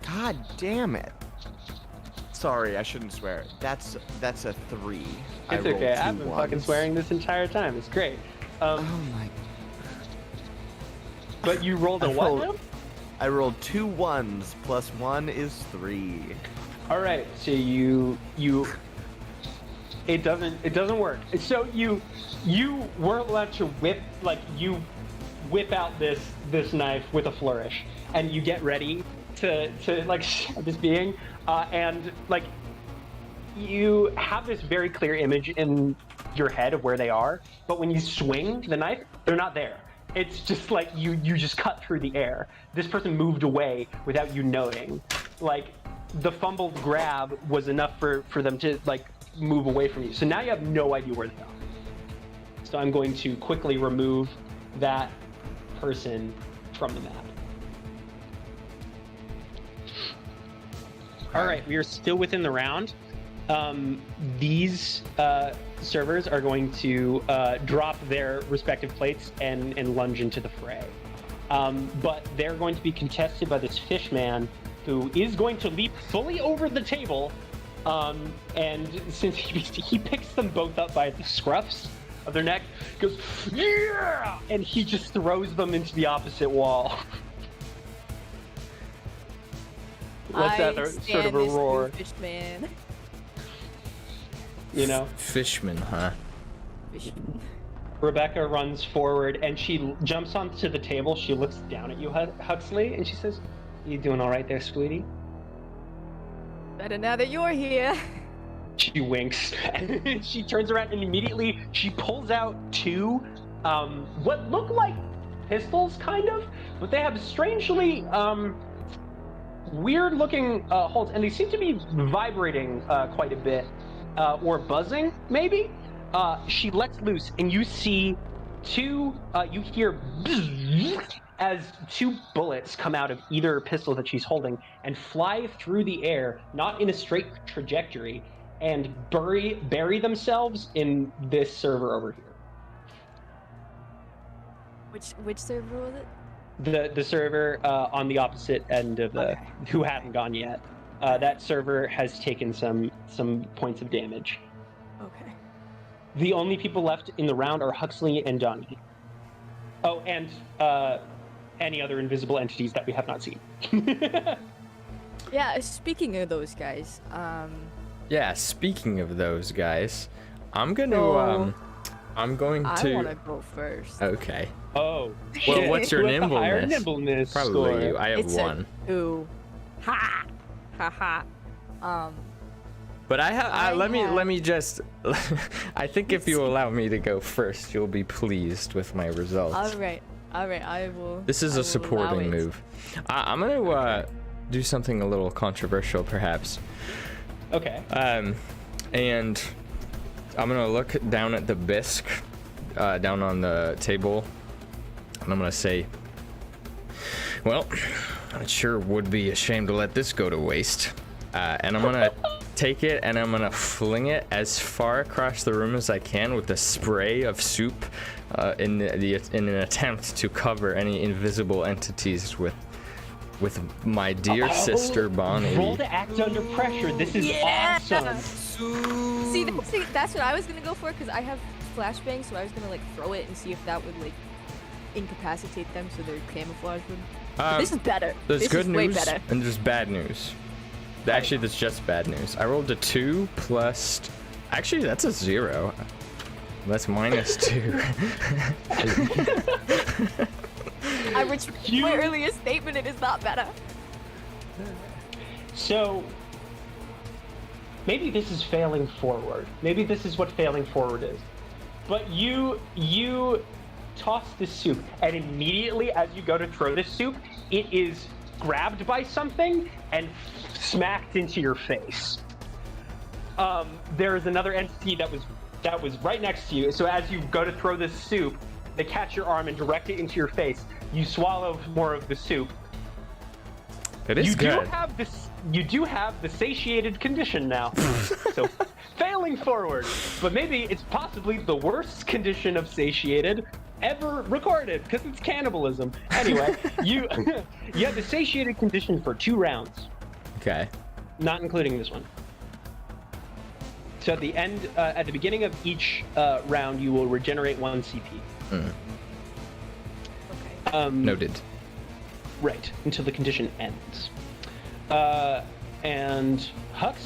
God damn it. Sorry, I shouldn't swear. That's a 3. It's okay. I've been fucking swearing this entire time. It's great. Oh my. But you rolled a what now? I rolled 2 1s plus 1 is 3. All right. So it doesn't work. So you weren't allowed to whip out this knife with a flourish, and you get ready to like stab this being. And like you have this very clear image in your head of where they are, but when you swing the knife, they're not there. It's just like you just cut through the air. This person moved away without you noting. Like the fumbled grab was enough for them to like move away from you. So now you have no idea where they are. So I'm going to quickly remove that person from the map. All right, we are still within the round. These servers are going to drop their respective plates and lunge into the fray. But they're going to be contested by this fish man who is going to leap fully over the table. And since he picks them both up by the scruffs of their neck, goes, yeah! And he just throws them into the opposite wall. Let's have sort of a roar. Fishman. You know? Fishman, huh? Fishman. Rebecca runs forward and she jumps onto the table. She looks down at you, Huxley, and she says, "You doing all right there, sweetie?" Better now that you're here. She winks and she turns around and immediately she pulls out 2 what look like pistols, kind of, but they have strangely weird looking holds, and they seem to be vibrating quite a bit, or buzzing maybe. She lets loose and you see 2 you hear as 2 bullets come out of either pistol that she's holding and fly through the air, not in a straight trajectory, and bury themselves in this server over here. Which server was it? The server on the opposite end of the who hadn't gone yet. That server has taken some points of damage. Okay. The only people left in the round are Huxley and Donnie. Oh, and any other invisible entities that we have not seen. Yeah, speaking of those guys, Yeah, speaking of those guys, I'm going So, to I want to go first. Okay. Oh, Well, shit. what's your Who has the higher nimbleness? nimbleness Probably score? you. I have It's 1. a 2. Ha! Ha ha. But let have- me just I think if you allow me to go first, you'll be pleased with my results. All right. All right, I will. This is I a will allow supporting it. move. I'm gonna do something a little controversial, perhaps. Okay. And I'm gonna look down at the bisque, down on the table, and I'm gonna say, well, it sure would be a shame to let this go to waste. And I'm gonna take it and I'm gonna fling it as far across the room as I can with a spray of soup, in an attempt to cover any invisible entities with my dear sister Bonnie. Roll to act under pressure. This is awesome. See, that's what I was gonna go for because I have flashbang, so I was gonna like throw it and see if that would like incapacitate them so their camouflage would. This is better. There's this good is way news better. and there's bad news. Actually, that's just bad news. I rolled a 2 plus. Actually, that's a 0. That's -2. I retract my earlier statement. It is not better. So maybe this is failing forward. Maybe this is what failing forward is. But you toss the soup, and immediately as you go to throw the soup, it is grabbed by something and smacked into your face. There is another entity that was right next to you. So as you go to throw this soup, they catch your arm and direct it into your face. You swallow more of the soup. It is good. You do have the satiated condition now. So failing forward, but maybe it's possibly the worst condition of satiated ever recorded because it's cannibalism. Anyway, you have the satiated condition for 2 rounds. Okay. Not including this one. So at the end, at the beginning of each round, you will regenerate 1 CP. Okay. Noted. Right, until the condition ends. And Hux?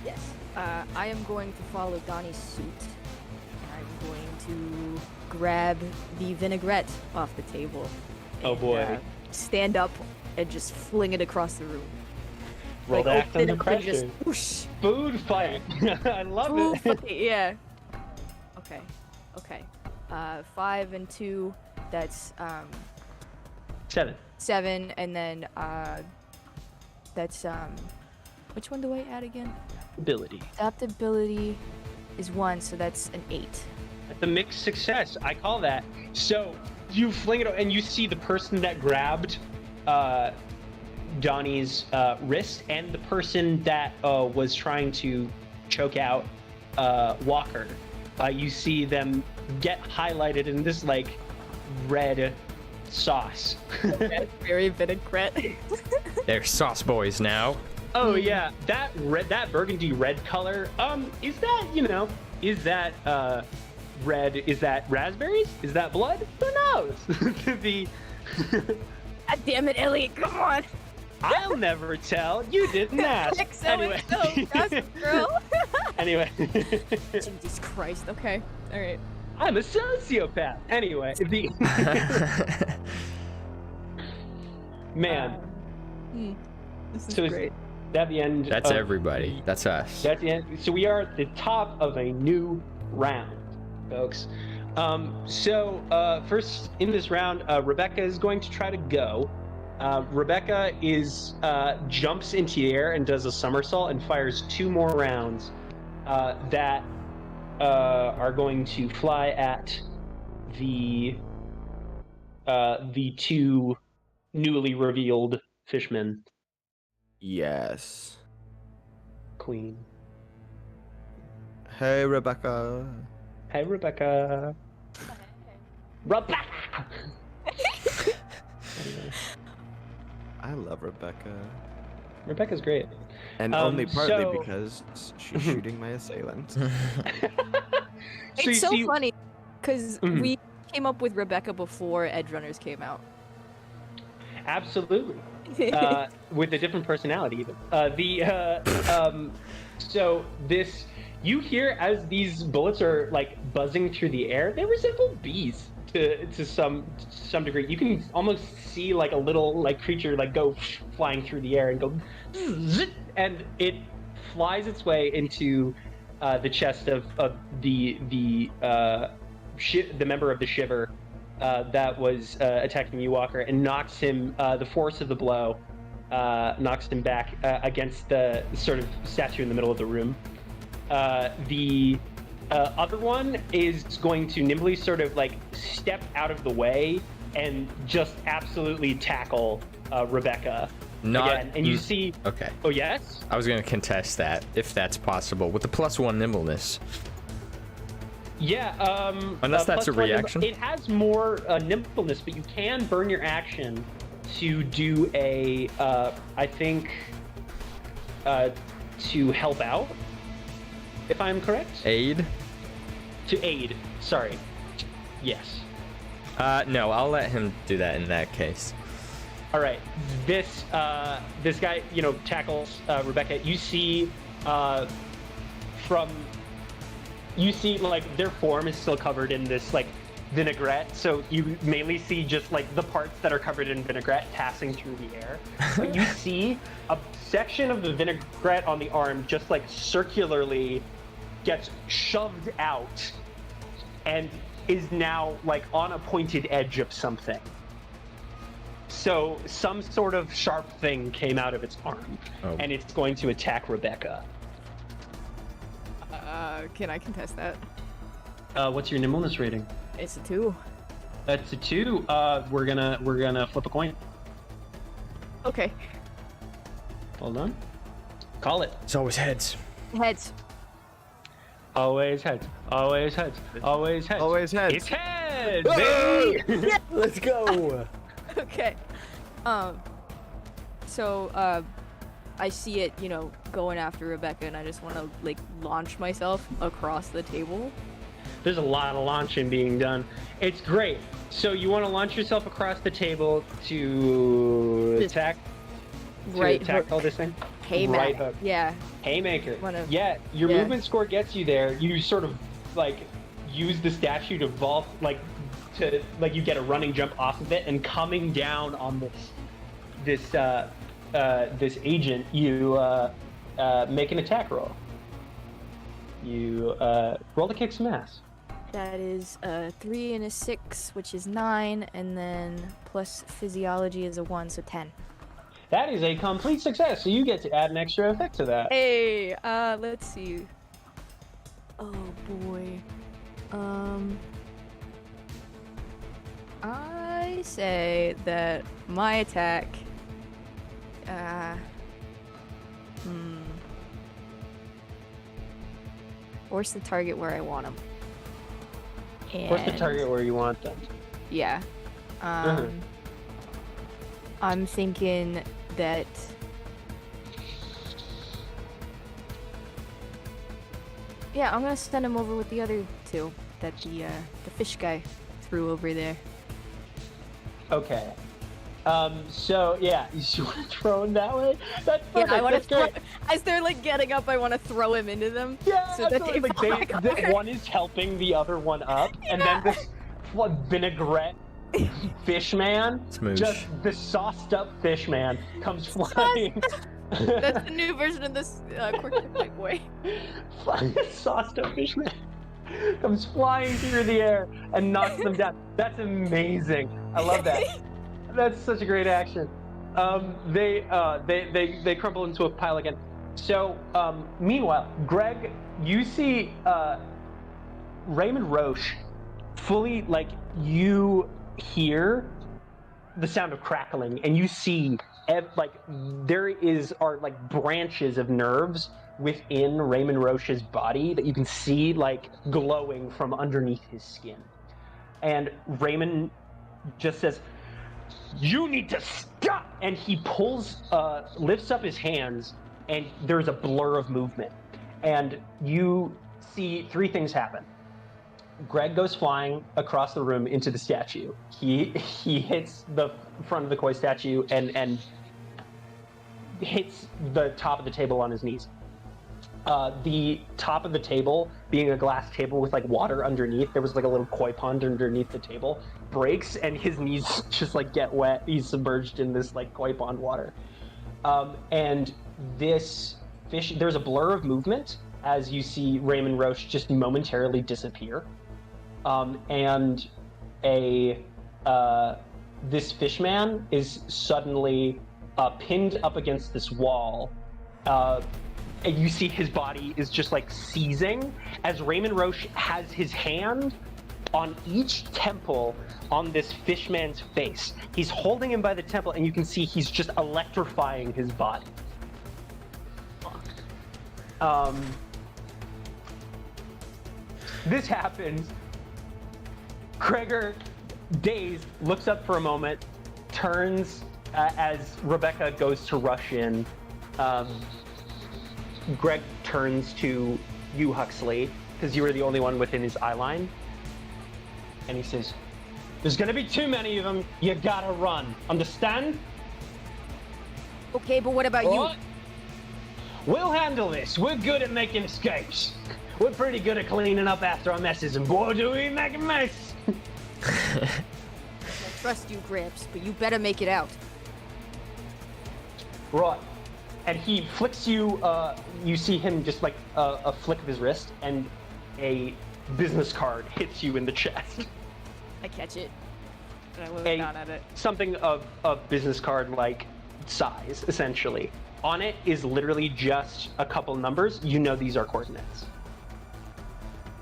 Yes. I am going to follow Donnie's suit. And I'm going to grab the vinaigrette off the table. Oh and, boy. Stand up and just fling it across the room. Roll to act open it under up and just pressure. whoosh. Food fight. I love Food it. fight, yeah. Okay. 5 and 2. That's 7. 7, and then that's which one do I add again? Ability. Adaptability is 1, so that's an 8. That's a mixed success. I call that. So you fling it, and you see the person that grabbed Donnie's wrist and the person that was trying to choke out Walker. You see them get highlighted in this like red sauce. Very vinaigrette. They're sauce boys now. Oh yeah, that burgundy red color. Is that red? Is that raspberries? Is that blood? Who knows? God damn it, Elliot! Come on. I'll never tell. You didn't ask. Anyway. Girl. Anyway. Jesus Christ. Okay. All right. I'm a sociopath. Anyway, man. This is So great. That the end. That's of everybody. That's us. That's the end. So we are at the top of a new round, folks. First in this round, Rebecca is going to try to go. Rebecca jumps into the air and does a somersault and fires 2 more rounds that are going to fly at the 2 newly revealed fishmen. Yes. Queen. Hey, Rebecca. Hey, Rebecca. Rebecca! I love Rebecca. Rebecca's great. And only partly so- because she's shooting my assailant. It's so funny because Mhm. we came up with Rebecca before Edge Runners came out. Absolutely. With a different personality, even. So this, you hear as these bullets are like buzzing through the air, they resemble bees to some degree. You can almost see like a little like creature like go flying through the air and go, zit, and it flies its way into the chest of the member of the Shiver that was attacking you, Walker, and knocks him. The force of the blow knocks him back against the sort of statue in the middle of the room. The other one is going to nimbly sort of like step out of the way and just absolutely tackle Rebecca again. And you see... Okay. Oh, yes? I was going to contest that, if that's possible, with the +1 nimbleness. Yeah, unless that's a reaction. It has more nimbleness, but you can burn your action to do a, I think, to help out, if I'm correct. Aid? To aid, sorry. Yes. No, I'll let him do that in that case. All right, this guy, tackles Rebecca. You see, like their form is still covered in this like vinaigrette, so you mainly see just like the parts that are covered in vinaigrette passing through the air. But you see a section of the vinaigrette on the arm just like circularly gets shoved out and is now like on a pointed edge of something. So some sort of sharp thing came out of its arm, and it's going to attack Rebecca. Can I contest that? What's your nimbleness rating? It's a 2. That's a 2. We're gonna flip a coin. Okay. Hold on. Call it. It's always heads. Heads. Always heads. Always heads. Always heads. Always heads. It's heads, baby! Let's go. Okay. So, I see it, going after Rebecca, and I just want to, like, launch myself across the table. There's a lot of launching being done. It's great. So you want to launch yourself across the table to attack? Right to attack hook. all this thing? Haymaker. Right hook. Yeah. Haymaker. Yeah. Your movement score gets you there. You sort of, like, use the statue to vault, you get a running jump off of it, and coming down on this agent, you make an attack roll. You roll to kick some ass. That is a 3 and a 6, which is 9, and then plus physiology is a 1, so 10. That is a complete success, so you get to add an extra effect to that. Hey, let's see. Oh boy. I say that my attack force the target where I want them. Force the target where you want them. Yeah. I'm thinking that I'm gonna send him over with the other 2 that the fish guy threw over there. Okay. So yeah, you want to throw him that way? That's perfect. Yeah, I want to throw. Great. As they're like getting up, I want to throw him into them. Yeah, so that they absolutely. fall This back. one is helping the other one up, and then this vinaigrette fish man, Smoosh. just the sauced up fish man, comes flying. That's the new version of this quirky white boy. Sauced up fish man comes flying through the air and knocks them down. That's amazing. I love that. That's such a great action. They crumble into a pile again. So, meanwhile, Greg, you see Raymond Rosche fully, like, you hear the sound of crackling, and you see, there are branches of nerves within Raymond Roche's body that you can see, like, glowing from underneath his skin. And Raymond just says, "You need to stop!" And he lifts up his hands, and there's a blur of movement. And you see 3 things happen. Greg goes flying across the room into the statue. He hits the front of the koi statue and hits the top of the table on his knees. The top of the table, being a glass table with like water underneath, there was like a little koi pond underneath the table, breaks, and his knees just like get wet. He's submerged in this like koi pond water. And this fish, there's a blur of movement as you see Raymond Rosche just momentarily disappear. And this fishman is suddenly pinned up against this wall. And you see his body is just like seizing as Raymond Rosche has his hand on each temple on this fishman's face. He's holding him by the temple, and you can see he's just electrifying his body. This happens. Gregor, dazed, looks up for a moment, turns as Rebecca goes to rush in. Greg turns to you, Huxley, because you were the only one within his eye line. And he says, "There's gonna be too many of them. You gotta run. Understand?" Okay, but what about you? We'll handle this. We're good at making escapes. We're pretty good at cleaning up after our messes, and boy, do we make a mess. I trust you, Grips, but you better make it out. Right. And he flicks you, you see him just like a flick of his wrist, and a business card hits you in the chest. I catch it. And I look down at it. Something of business card like size, essentially. On it is literally just a couple numbers. You know these are coordinates.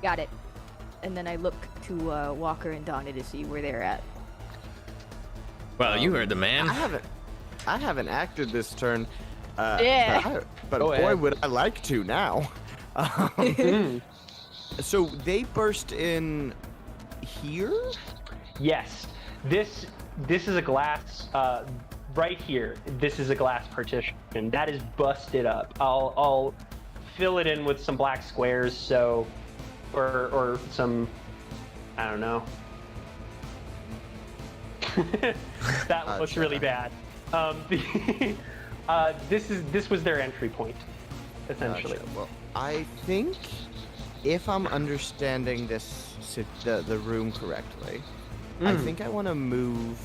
Got it. And then I look to Walker and Donna to see where they're at. Well, you heard the man. I haven't acted this turn. Yeah. But boy, would I like to now. So they burst in here? Yes. This is a glass. Right here. This is a glass partition that is busted up. I'll fill it in with some black squares. So, or some, I don't know. That looks really bad. This was their entry point, essentially. Gotcha. Well, I think if I'm understanding the room correctly, I think I want to move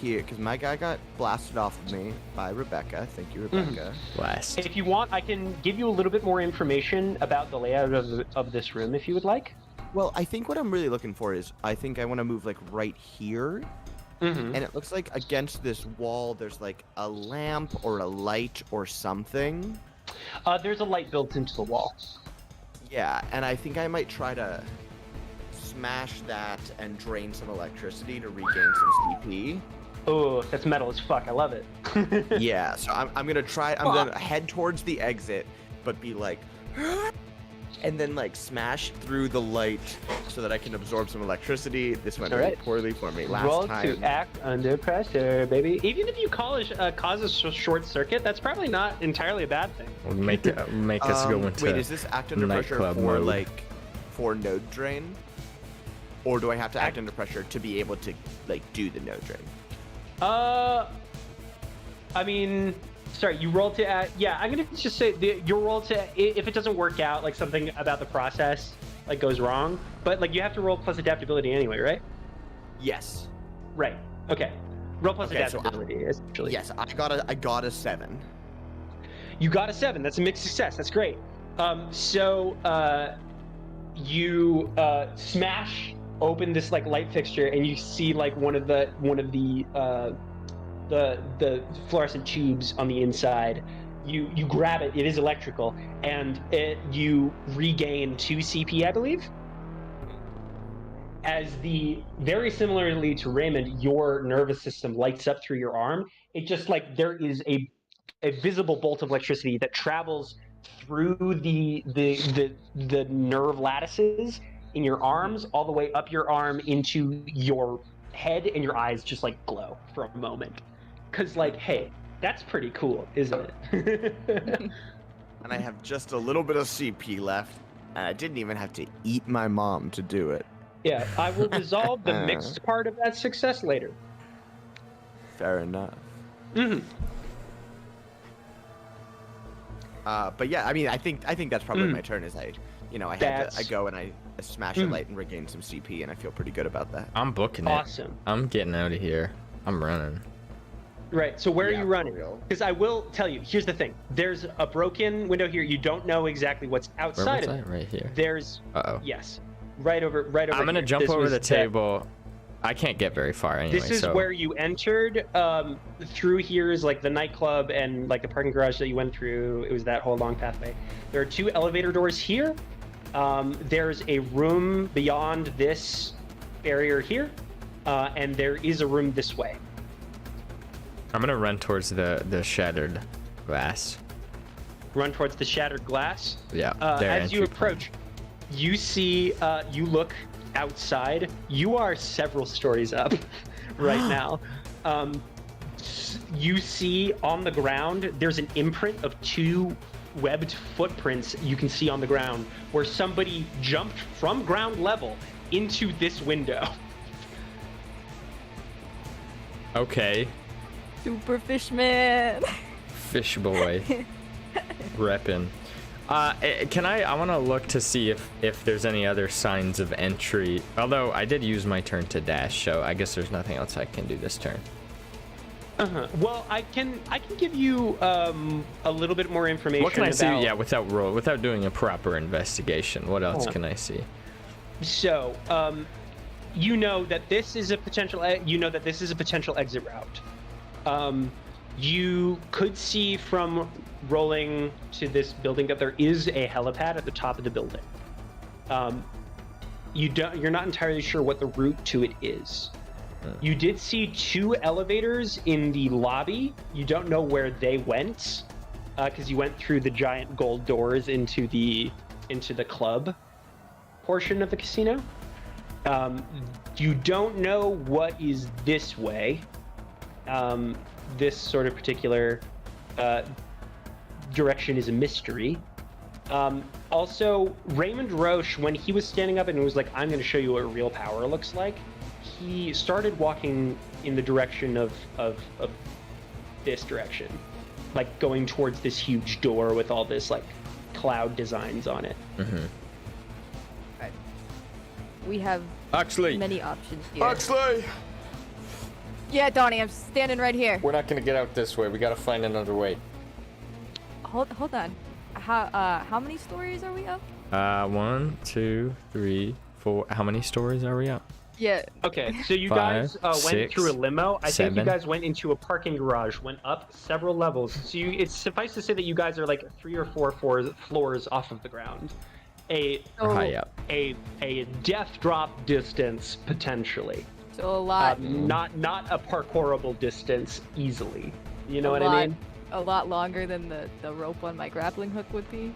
here because my guy got blasted off of me by Rebecca. Thank you, Rebecca. Blast. If you want, I can give you a little bit more information about the layout of this room, if you would like. Well, I think what I'm really looking for is I think I want to move like right here. And it looks like against this wall, there's like a lamp or a light or something. There's a light built into the wall. Yeah, and I think I might try to smash that and drain some electricity to regain some CP. Oh, that's metal as fuck. I love it. Yeah, so I'm gonna try. I'm gonna head towards the exit, but be like, and then like smash through the light so that I can absorb some electricity. This went really poorly for me last Roll time. to act under pressure, baby. Even if you cause a short circuit, that's probably not entirely a bad thing. We'll make us go into wait, is this act under pressure nightclub for mode. like for node drain, or do I have to act under pressure to be able to like do the node drain? I mean, sorry, you roll to act. Yeah, I'm gonna just say your roll to, if it doesn't work out, like something about the process like goes wrong, but like you have to roll plus adaptability anyway, right? Yes. Right. Okay. Roll plus Okay, so adaptability, essentially. Yes, I got a 7. You got a 7. That's a mixed success. That's great. You smash open this like light fixture, and you see like one of the fluorescent tubes on the inside. You grab it. It is electrical, and you regain 2 CP, I believe. As very similarly to Raymond, your nervous system lights up through your arm. It just like there is a visible bolt of electricity that travels through the nerve lattices in your arms all the way up your arm into your head, and your eyes just like glow for a moment. Cause like, hey, that's pretty cool, isn't it? And I have just a little bit of CP left, and I didn't even have to eat my mom to do it. Yeah, I will resolve the mixed part of that success later. Fair enough. Mm-hmm. But yeah, I mean, I think that's probably my turn. Is I go and I smash a light and regain some CP, and I feel pretty good about that. I'm booking it. Awesome. I'm getting out of here. I'm running. Right, so where are you running? for real. Because I will tell you, here's the thing. There's a broken window here. You don't know exactly what's Where outside was of I? it. Right here. There's, Uh-oh. yes, right over I'm gonna here. jump This over was the table I can't get very far anyway. This is so. where you entered. Through here is like the nightclub and like the parking garage that you went through. It was that whole long pathway. There are 2 elevator doors here. There's a room beyond this barrier here, and there is a room this way. I'm gonna run towards the shattered glass. Run towards the shattered glass. Yeah. As you approach, you see, you look outside. You are several stories up right now. You see on the ground, there's an imprint of 2 webbed footprints you can see on the ground where somebody jumped from ground level into this window. Okay. Super fishman. Fish boy. Reppin'. I want to look to see if there's any other signs of entry. Although I did use my turn to dash, so I guess there's nothing else I can do this turn. Well, I can give you a little bit more information. What can I see? Yeah, without doing a proper investigation. What else can I see? So, you know that this is a potential. Exit route. You could see from rolling to this building that there is a helipad at the top of the building. You're not entirely sure what the route to it is. You did see 2 elevators in the lobby. You don't know where they went, because you went through the giant gold doors into the club portion of the casino. You don't know what is this way. This sort of particular direction is a mystery. Also, Raymond Rosche, when he was standing up and was like, I'm going to show you what real power looks like, he started walking in the direction of this direction, like going towards this huge door with all this like cloud designs on it. Right. We have Huxley. many options here. Huxley! Yeah, Donnie, I'm standing right here. We're not gonna get out this way. We gotta find another way. Hold on. How many stories are we up? 1, 2, 3, 4. How many stories are we up? Yeah. Okay, so you 5, guys went 6, through a limo. I think 7. you guys went into a parking garage, went up several levels. So it's suffice to say that you guys are like 3 or 4 floors off of the ground. High up. A death drop distance potentially. So a lot. Not a parkourable distance easily. You know what I mean? A lot longer than the rope on my grappling hook would be.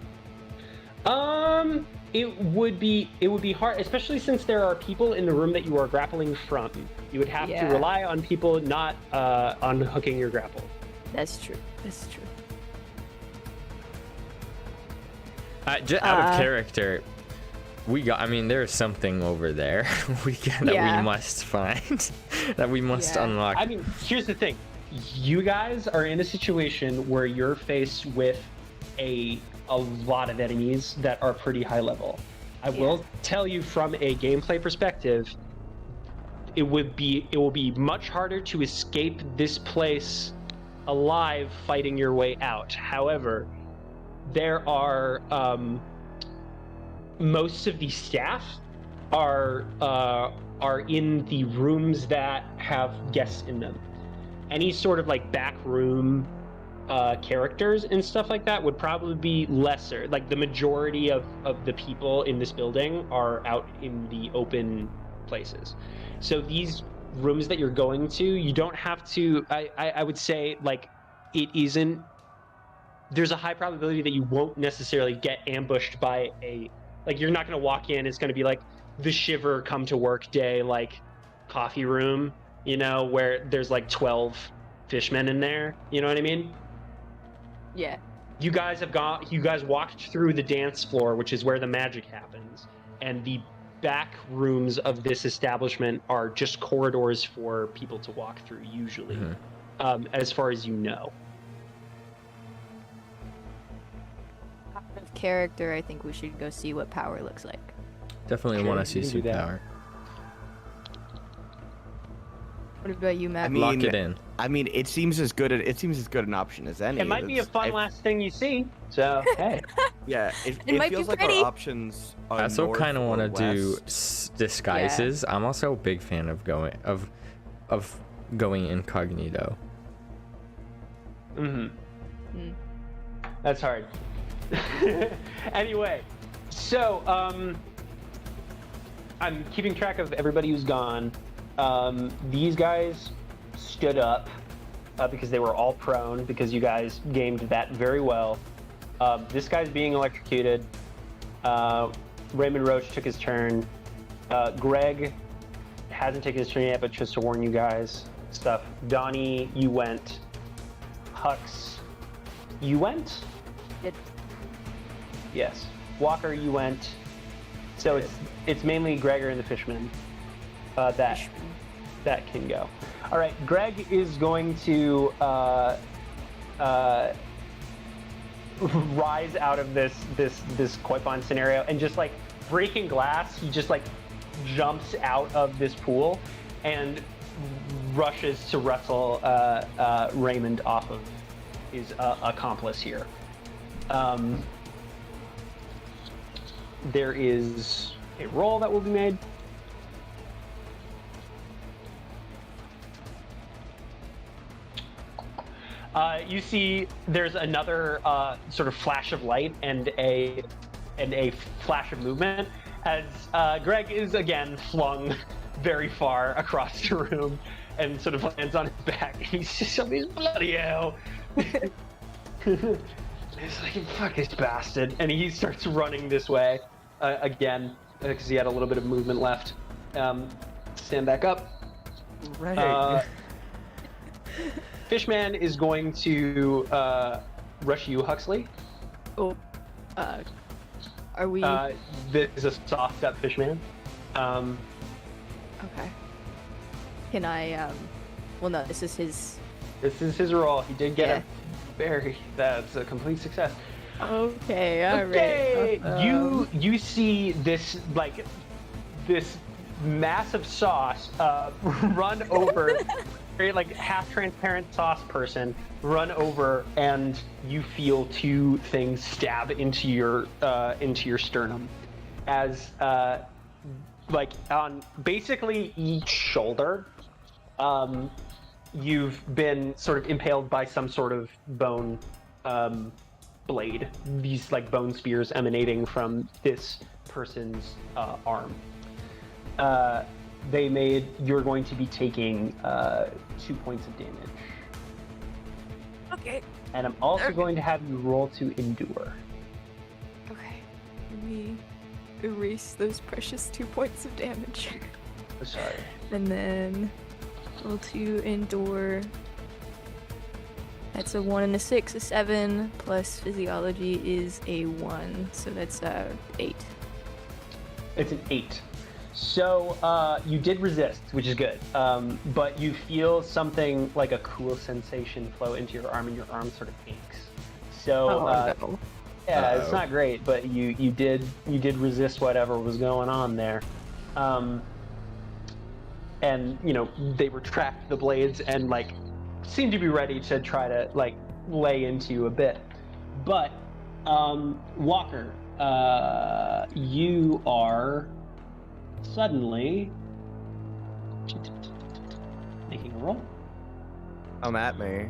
It would be hard, especially since there are people in the room that you are grappling from. You would have to rely on people not unhooking your grapple. That's true. That's true. Just out of character, there's something over there we must find, that we must unlock. I mean, here's the thing. You guys are in a situation where you're faced with a lot of enemies that are pretty high level. I will tell you from a gameplay perspective, it will be much harder to escape this place alive fighting your way out. However, there are most of the staff are in the rooms that have guests in them. Any sort of like back room characters and stuff like that would probably be lesser. Like the majority of the people in this building are out in the open places. So these rooms that you're going to, you don't have to, I would say, like, there's a high probability that you won't necessarily get ambushed by you're not going to walk in, it's going to be like the Shiver come to work day, like coffee room, where there's like 12 fishmen in there, you know what I mean? Yeah. You guys walked through the dance floor, which is where the magic happens, and the back rooms of this establishment are just corridors for people to walk through usually, as far as you know. Out of character, I think we should go see what power looks like. Definitely want to see some power. What about you, Matt? Lock it in. I mean, it seems as good an option as any. It might be a fun last thing you see. So hey. Yeah, it might be feels like pretty. our options are I also kind of want to do west. disguises. I'm also a big fan of going incognito. That's hard. Anyway, so I'm keeping track of everybody who's gone. These guys stood up because they were all prone because you guys gamed that very well. This guy's being electrocuted. Raymond Rosche took his turn. Greg hasn't taken his turn yet, but just to warn you guys, stuff. Donnie, you went. Hux, you went? Yes. Walker, you went. So it's mainly Gregor and the Fishman that can go. All right, Greg is going to rise out of this koi pond scenario and just like breaking glass. He just like jumps out of this pool and rushes to wrestle Raymond off of his accomplice here. There is a roll that will be made. You see there's another sort of flash of light and a flash of movement as Greg is again flung very far across the room and sort of lands on his back. He's just somebody's bloody hell. He's like, fuck this bastard. And he starts running this way again because he had a little bit of movement left. Stand back up. Right. Fishman is going to rush you, Huxley. Oh, are we? This is a soft up Fishman. Okay. Can I? Well, no. This is his. This is his roll. He did get that's a complete success. Okay. All right. Okay. You see this this massive sauce run over. Very like half transparent sauce person run over and you feel two things stab into your sternum as like on basically each shoulder you've been sort of impaled by some sort of bone blade, these like bone spears emanating from this person's arm. You're going to be taking 2 points of damage. Okay. And I'm also going to have you roll to endure. Okay. Let me erase those precious 2 points of damage. Sorry. And then roll to endure. That's a 1 and a 6, a 7, plus physiology is a 1, so that's 8. It's an 8. So you did resist, which is good, but you feel something like a cool sensation flow into your arm, and your arm sort of aches. So no. yeah, it's not great, but you did resist whatever was going on there, and you know they retract the blades and like seem to be ready to try to like lay into you a bit, but Walker, you are suddenly making a roll. Come at me.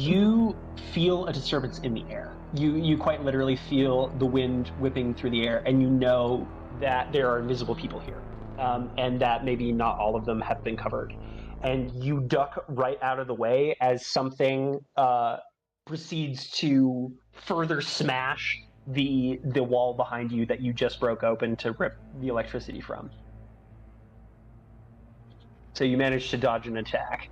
You feel a disturbance in the air. You quite literally feel the wind whipping through the air, and you know that there are invisible people here, and that maybe not all of them have been covered. And you duck right out of the way as something proceeds to further smash the wall behind you that you just broke open to rip the electricity from. So you managed to dodge an attack.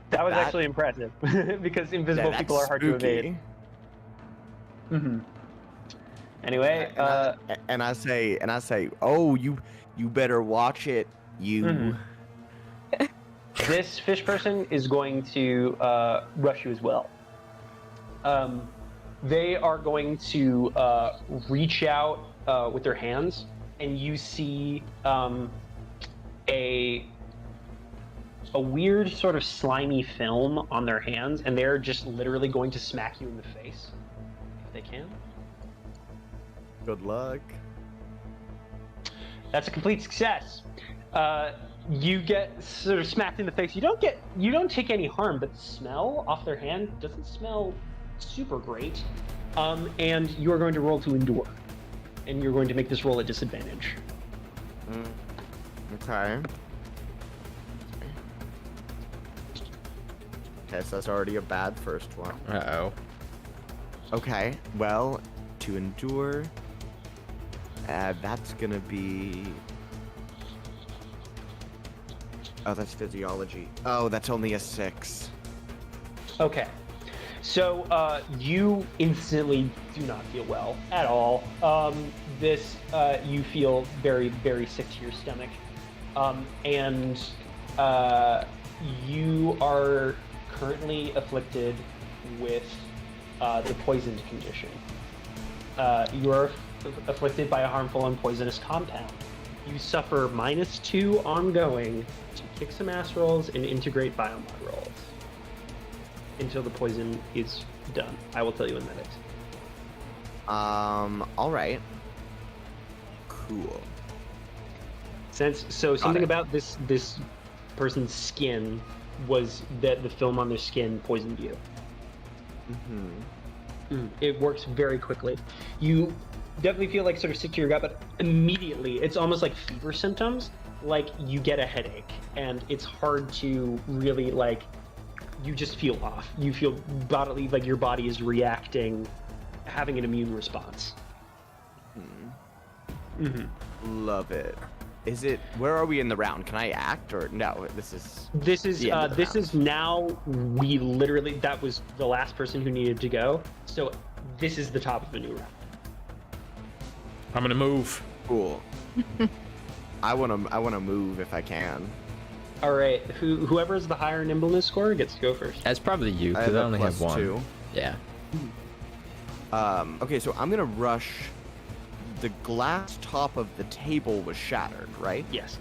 That was actually impressive because invisible people are hard to evade. Mm-hmm. Anyway, and I say, oh, you better watch it. You. Mm-hmm. This fish person is going to rush you as well. They are going to reach out with their hands, and you see a weird sort of slimy film on their hands, and they're just literally going to smack you in the face if they can. Good luck. That's a complete success. You get sort of smacked in the face. You don't take any harm, but the smell off their hand doesn't smell super great. And you are going to roll to endure, and you're going to make this roll at disadvantage. Okay. Okay, so that's already a bad first one. Uh-oh. Okay, well, to endure, that's gonna be... Oh, that's physiology. Oh, that's only a 6. Okay. So you instantly do not feel well at all. You feel very, very sick to your stomach. And you are currently afflicted with the poisoned condition. You are afflicted by a harmful and poisonous compound. You suffer -2 ongoing to kick some ass rolls and integrate biomod rolls until the poison is done. I will tell you when that is. All right. Cool. Something about this person's skin was that the film on their skin poisoned you. It works very quickly. You definitely feel like sort of sick to your gut, but immediately it's almost like fever symptoms. Like you get a headache, and it's hard to really like. You just feel off. You feel bodily like your body is reacting, having an immune response. Love it. Is it? Where are we in the round? Can I act or no? This is now. We literally that was the last person who needed to go. So this is the top of a new round. I'm gonna move. Cool. I wanna move if I can. All right. Whoever has the higher nimbleness score gets to go first. That's probably you, because I only have one. +2. Yeah. Okay, so I'm gonna rush. The glass top of the table was shattered, right? Yes.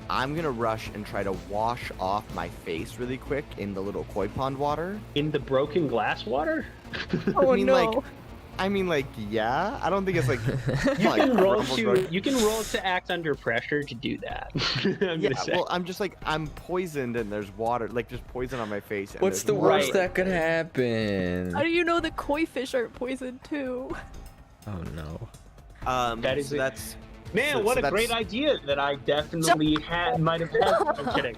I'm gonna rush and try to wash off my face really quick in the little koi pond water. In the broken glass water? Oh, I mean, yeah. I don't think it's like. You can roll to act under pressure to do that. Well, I'm just like I'm poisoned and there's water, like there's poison on my face. And What's the worst that could happen? How do you know the koi fish aren't poisoned too? Oh no. That's. Man, what a great idea that I definitely might have had. I'm kidding.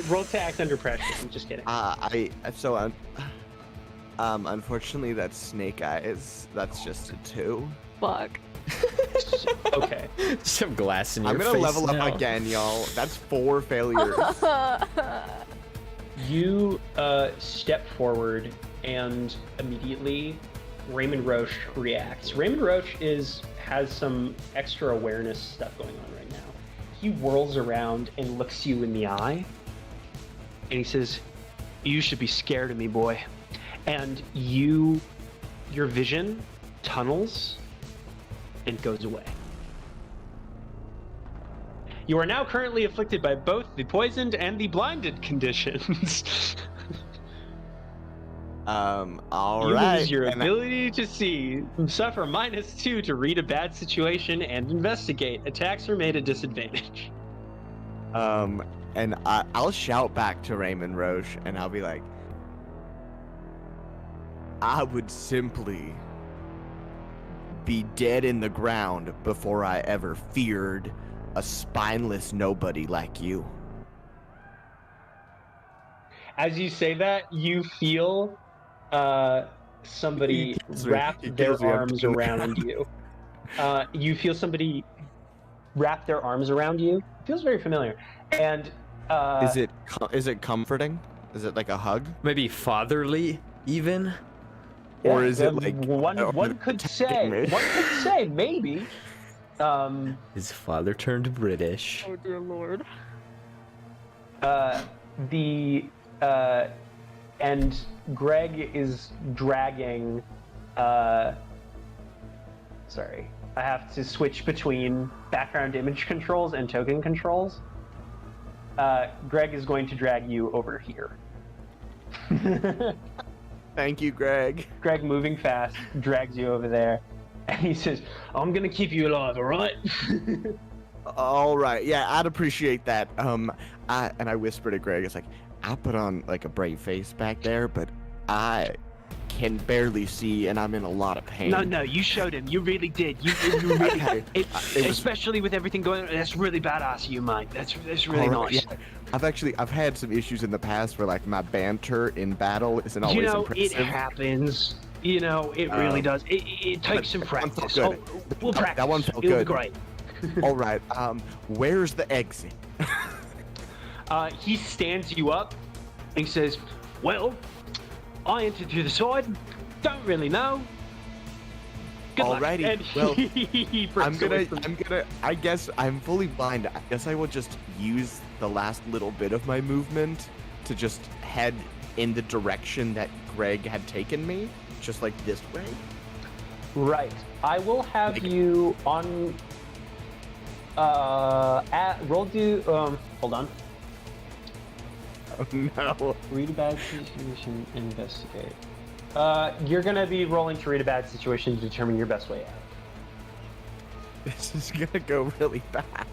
Roll to act under pressure. I'm just kidding. Unfortunately, that's snake eyes. That's just a 2. Fuck. Okay. Some glass in your I'm face gonna level now. up again, y'all. That's 4 failures. You step forward, and immediately Raymond Rosche reacts. Raymond Rosche has some extra awareness stuff going on right now. He whirls around and looks you in the eye, and he says, "You should be scared of me, boy." And your vision tunnels and goes away. You are now currently afflicted by both the poisoned and the blinded conditions. All you right. lose your ability to see, suffer -2 to read a bad situation and investigate. Attacks are made at disadvantage. And I'll shout back to Raymond Rosche, and I'll be like, I would simply be dead in the ground before I ever feared a spineless nobody like you. As you say that, you feel somebody wrap their arms around you. You feel somebody wrap their arms around you. It feels very familiar. And is it comforting? Is it like a hug? Maybe fatherly, even? Or is it like one could say? One could say maybe. His father turned British. Oh dear lord. And Greg is dragging Sorry. I have to switch between background image controls and token controls. Greg is going to drag you over here. Thank you, Greg. Greg, moving fast, drags you over there. And he says, I'm going to keep you alive, all right? All right. Yeah, I'd appreciate that. I whispered to Greg, it's like, I put on like a brave face back there, but I can barely see and I'm in a lot of pain. No, you showed him. You really did. You really Okay. it was- especially with everything going on. That's really badass of you, mate. That's really All right, nice. yeah. I've had some issues in the past where like my banter in battle isn't always You know, impressive. it happens. You know, it really does. It takes some that one felt practice. good. We'll practice. That one felt It'll good. be great. All right. Where's the exit? He stands you up and he says, well, I entered through the side. Don't really know. Good luck. Alrighty, And well, he breaks away from I guess I'm fully blind. I guess I will just use the last little bit of my movement to just head in the direction that Greg had taken me, just like this way. Right. I will have you on. Roll do. Hold on. Oh no. Read a bad situation. Investigate. You're gonna be rolling to read a bad situation to determine your best way out. This is gonna go really bad.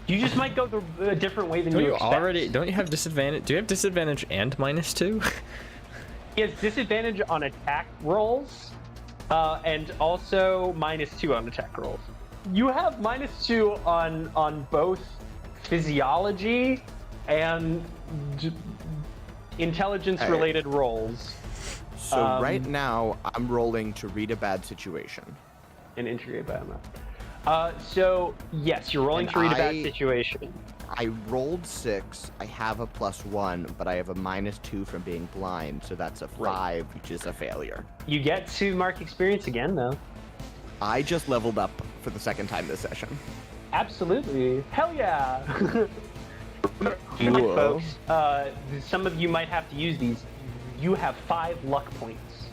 You just might go a different way than Don't you you expect. already? Don't you have disadvantage? Do you have disadvantage and -2? He has disadvantage on attack rolls, and also -2 on attack rolls. You have -2 on both physiology and intelligence-related rolls. So right now I'm rolling to read a bad situation. And integrate biomass. So yes, you're rolling And to read a bad I- situation. I rolled 6. I have a +1, but I have a -2 from being blind, so that's a 5, which is a failure. You get to mark experience again, though. I just leveled up for the second time this session. Absolutely. Hell yeah. Whoa. Folks, some of you might have to use these. You have 5 luck points.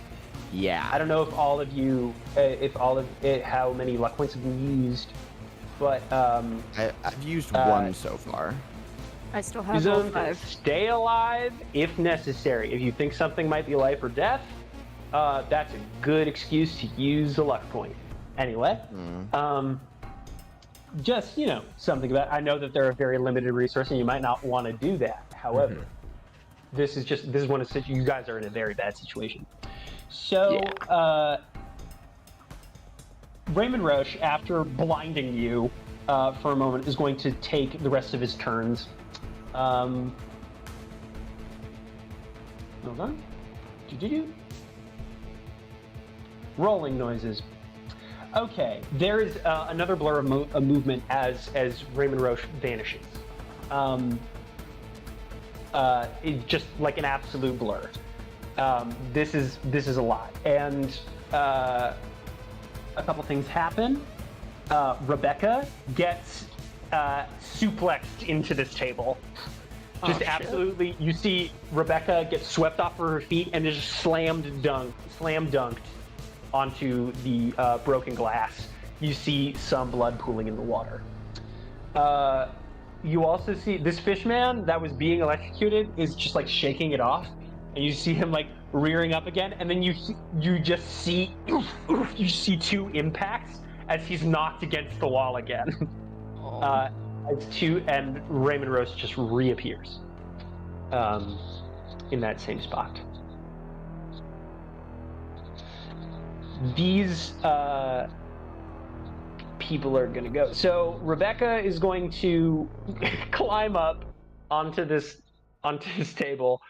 Yeah. I don't know if all of you, how many luck points have been used, but I've used 1 so far. I still have use all them to 5. stay alive if necessary. If you think something might be life or death, that's a good excuse to use a luck point. Anyway, just, something about, I know that they're a very limited resource and you might not want to do that. However, this is one of you guys are in a very bad situation. So, Raymond Rosche, after blinding you for a moment, is going to take the rest of his turns. Hold on. Rolling noises. Okay, there is another blur of movement as Raymond Rosche vanishes. It's just like an absolute blur. This is a lot, and a couple things happen. Rebecca gets suplexed into this table. Just absolutely, you see Rebecca get swept off of her feet and is just slam dunked onto the broken glass. You see some blood pooling in the water. You also see this fishman that was being electrocuted is just like shaking it off, and you see him like rearing up again, and then you just see you see 2 impacts as he's knocked against the wall again. And Raymond Rosche just reappears in that same spot. These people are gonna go. So Rebecca is going to climb up onto this table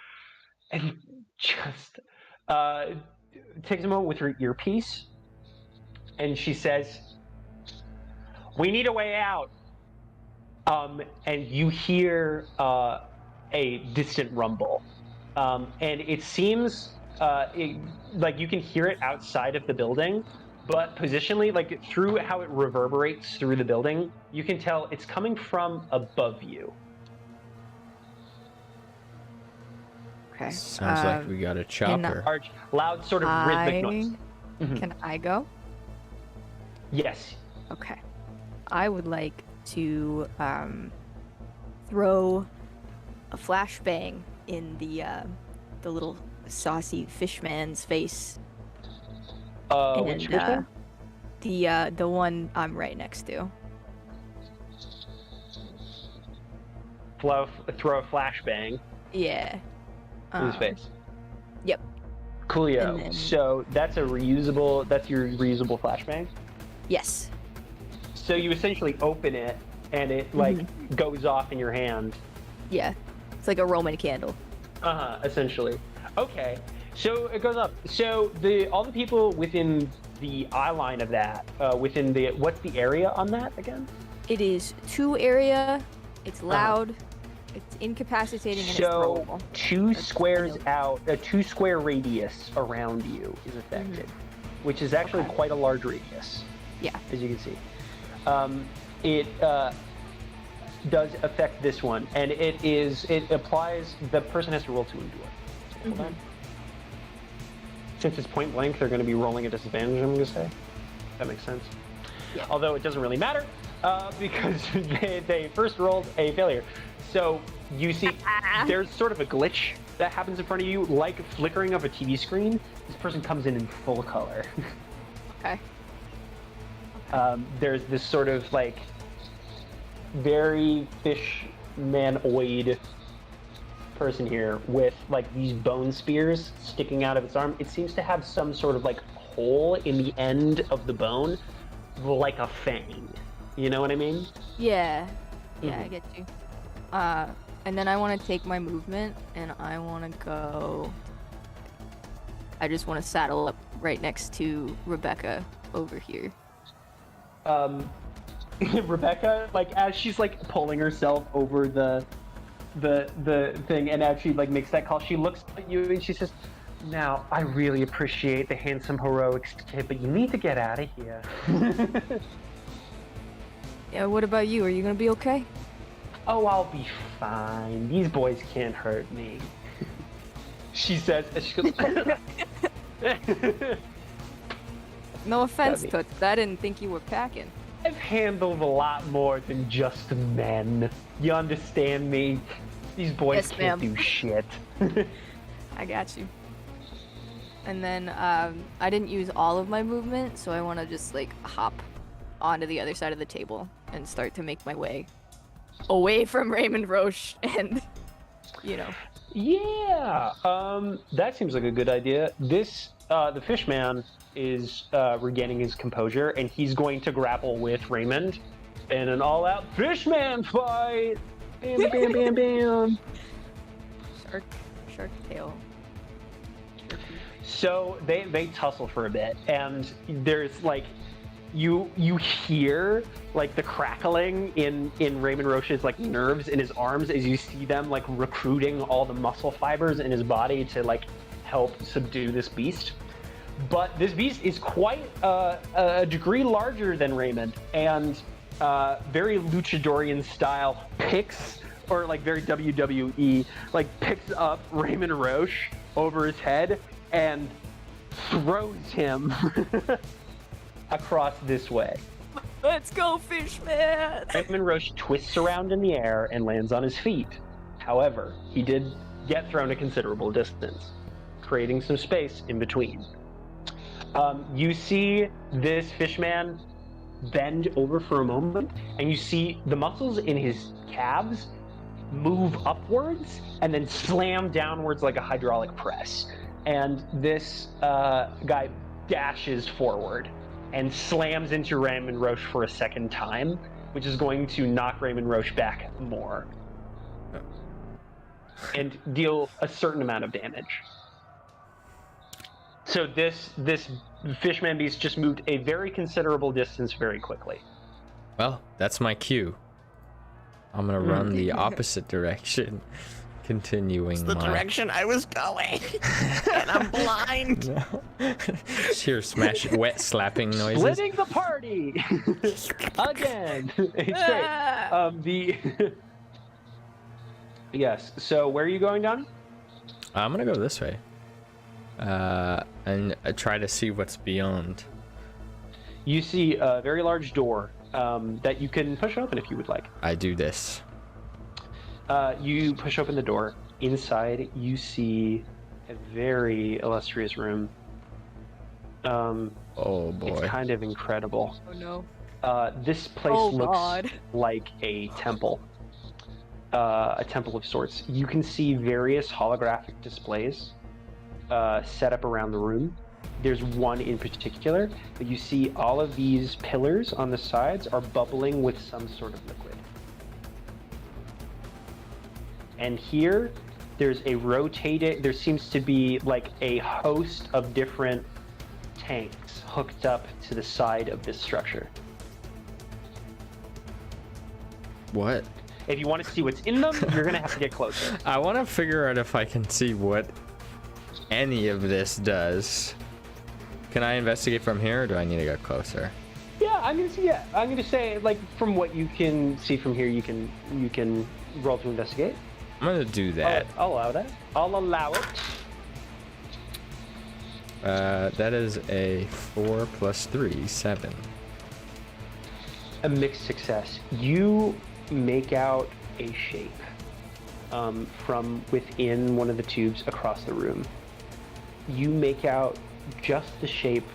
and just takes a moment with her earpiece, and she says, "We need a way out." And you hear a distant rumble, and it seems like you can hear it outside of the building, but positionally, like through how it reverberates through the building, you can tell it's coming from above you. Okay. Sounds like we got a chopper. Large, loud, sort of rhythmic noise. Can I go? Yes. Okay. I would like to throw a flashbang in the little saucy fishman's face. Which one? The one I'm right next to. Throw a flashbang Yeah. in his face. Yep. Coolio. And then- So that's your reusable flashbang? Yes. So you essentially open it and it goes off in your hand. Yeah. It's like a Roman candle. Essentially. Okay. So it goes up. So all the people within the eye line of that, what's the area on that again? It is 2 area. It's loud. It's incapacitating and it's So throwable. 2 squares out, a 2 square radius around you is affected, which is actually Okay. quite a large radius. Yeah. As you can see. It does affect this one, and it applies, the person has to roll to endure. Hold on. Since it's point blank, they're going to be rolling a disadvantage, I'm going to say. That makes sense. Yeah. Although it doesn't really matter, because they first rolled a failure. So you see, there's sort of a glitch that happens in front of you, like flickering of a TV screen. This person comes in full color. Okay. There's this sort of like very fishmanoid person here with like these bone spears sticking out of its arm. It seems to have some sort of like hole in the end of the bone, like a fang. You know what I mean? Yeah. Yeah, I get you. And then I want to take my movement and I want to go. I just want to saddle up right next to Rebecca over here. Rebecca, like as she's like pulling herself over the thing, and as she like makes that call, she looks at you and she says, "Now I really appreciate the handsome heroics tip, but you need to get out of here." Yeah, what about you? Are you gonna be okay? Oh, I'll be fine. These boys can't hurt me. She says as she goes. No offense, That'd Toots. I didn't think you were packing. I've handled a lot more than just men. You understand me? These boys Yes, can't ma'am. do shit. I got you. And then I didn't use all of my movement, so I want to just like hop onto the other side of the table and start to make my way away from Raymond Rosche and, you know. Yeah, that seems like a good idea. This, the fishman is regaining his composure, and he's going to grapple with Raymond in an all-out fishman fight. Bam, bam, bam, bam. Shark tail. So they tussle for a bit, and there's like you hear like the crackling in Raymond Roche's like nerves in his arms as you see them like recruiting all the muscle fibers in his body to like help subdue this beast. But this beast is quite a degree larger than Raymond, and very luchadorian style picks, or like very WWE, like picks up Raymond Rosche over his head and throws him across this way. Let's go, Fishman! Raymond Rosche twists around in the air and lands on his feet. However, he did get thrown a considerable distance, creating some space in between. You see this fishman bend over for a moment, and you see the muscles in his calves move upwards and then slam downwards like a hydraulic press. And this guy dashes forward and slams into Raymond Rosche for a second time, which is going to knock Raymond Rosche back more and deal a certain amount of damage. So this fishman beast just moved a very considerable distance very quickly. Well, that's my cue. I'm gonna run the opposite direction, continuing It's the my... direction I was going, and I'm blind. No. Just hear wet slapping noises. Splitting the party again. It's great. Yes. So where are you going, Donnie? I'm gonna go this way. And try to see what's beyond. You see a very large door that you can push open if you would like. I do this. You push open the door. Inside, you see a very illustrious room. Oh boy. It's kind of incredible. Oh no. This place looks like a temple of sorts. You can see various holographic displays set up around the room. There's one in particular, but you see all of these pillars on the sides are bubbling with some sort of liquid. And here, there seems to be like a host of different tanks hooked up to the side of this structure. What? If you want to see what's in them, you're gonna have to get closer. I want to figure out if I can see what any of this does. Can I investigate from here, or do I need to go closer? Yeah, I'm gonna say like from what you can see from here, you can roll to investigate. I'm gonna do that. I'll allow that. I'll allow it. That is a 4 + 3, 7. A mixed success. You make out a shape from within one of the tubes across the room. You make out just the shape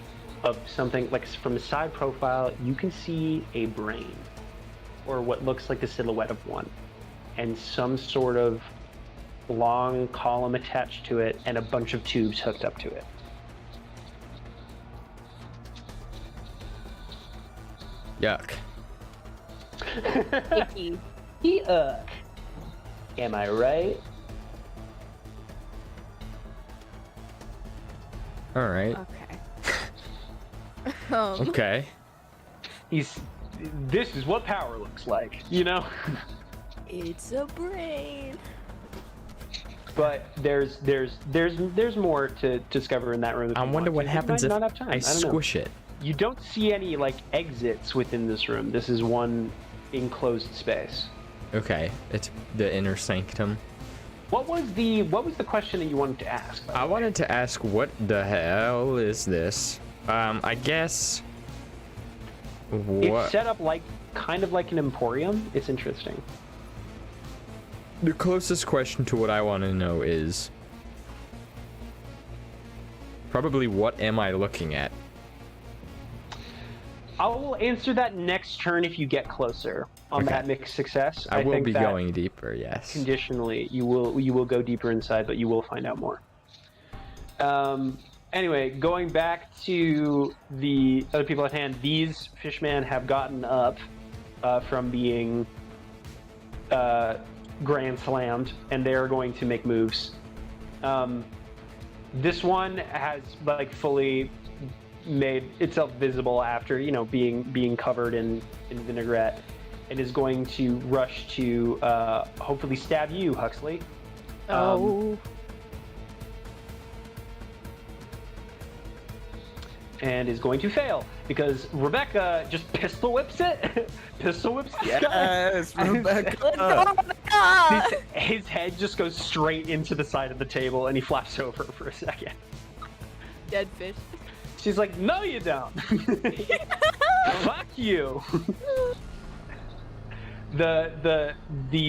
of something, like from the side profile, you can see a brain, or what looks like the silhouette of one, and some sort of long column attached to it, and a bunch of tubes hooked up to it. Yuck. Icky. Yuck. Am I right? All right. Okay. Okay. This is what power looks like, you know? It's a brain. But there's more to discover in that room. I wonder what happens if I squish it. You don't see any like exits within this room. This is one enclosed space. Okay, it's the inner sanctum. What was the question that you wanted to ask? I wanted to ask, what the hell is this? I guess. What? It's set up like kind of like an emporium. It's interesting. The closest question to what I want to know is probably, what am I looking at? I will answer that next turn if you get closer on Okay. that mixed success. I will think be that going deeper, yes. Conditionally, you will go deeper inside, but you will find out more. Anyway, going back to the other people at hand, these fishmen have gotten up from being grand slammed, and they are going to make moves. This one has like fully made itself visible after, you know, being covered in vinaigrette, and is going to rush to hopefully stab you, Huxley. And is going to fail because Rebecca just pistol whips it. Pistol whips this guy. Yes, Rebecca. His head just goes straight into the side of the table, and he flaps over for a second. Dead fish. She's like, "No, you don't. Fuck you." The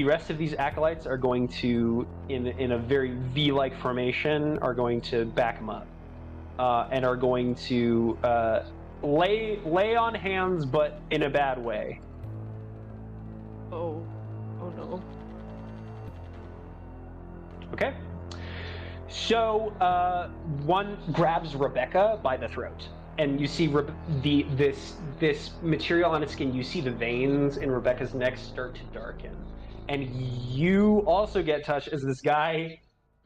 rest of these acolytes are going to, in a very V-like formation, are going to back him up, and are going to lay on hands, but in a bad way. Oh no. Okay. So one grabs Rebecca by the throat, and you see this material on its skin. You see the veins in Rebecca's neck start to darken, and you also get touched as this guy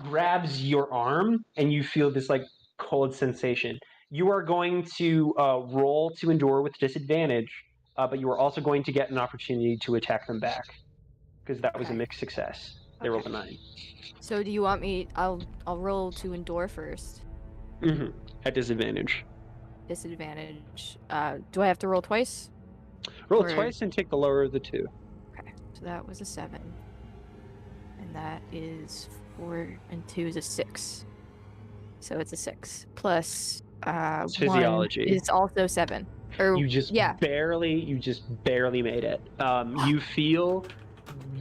grabs your arm, and you feel this like cold sensation. You are going to roll to endure with disadvantage, but you are also going to get an opportunity to attack them back because that was a mixed success. They rolled a 9. So do you want me? I'll roll to endure first. Mm-hmm. At disadvantage. Disadvantage. Do I have to roll twice? Roll twice and take the lower of the two. Okay. So that was a 7, and that is 4 and 2 is a 6. So it's a 6 plus Physiology. 1 is also 7. Or You just yeah. barely made it. You feel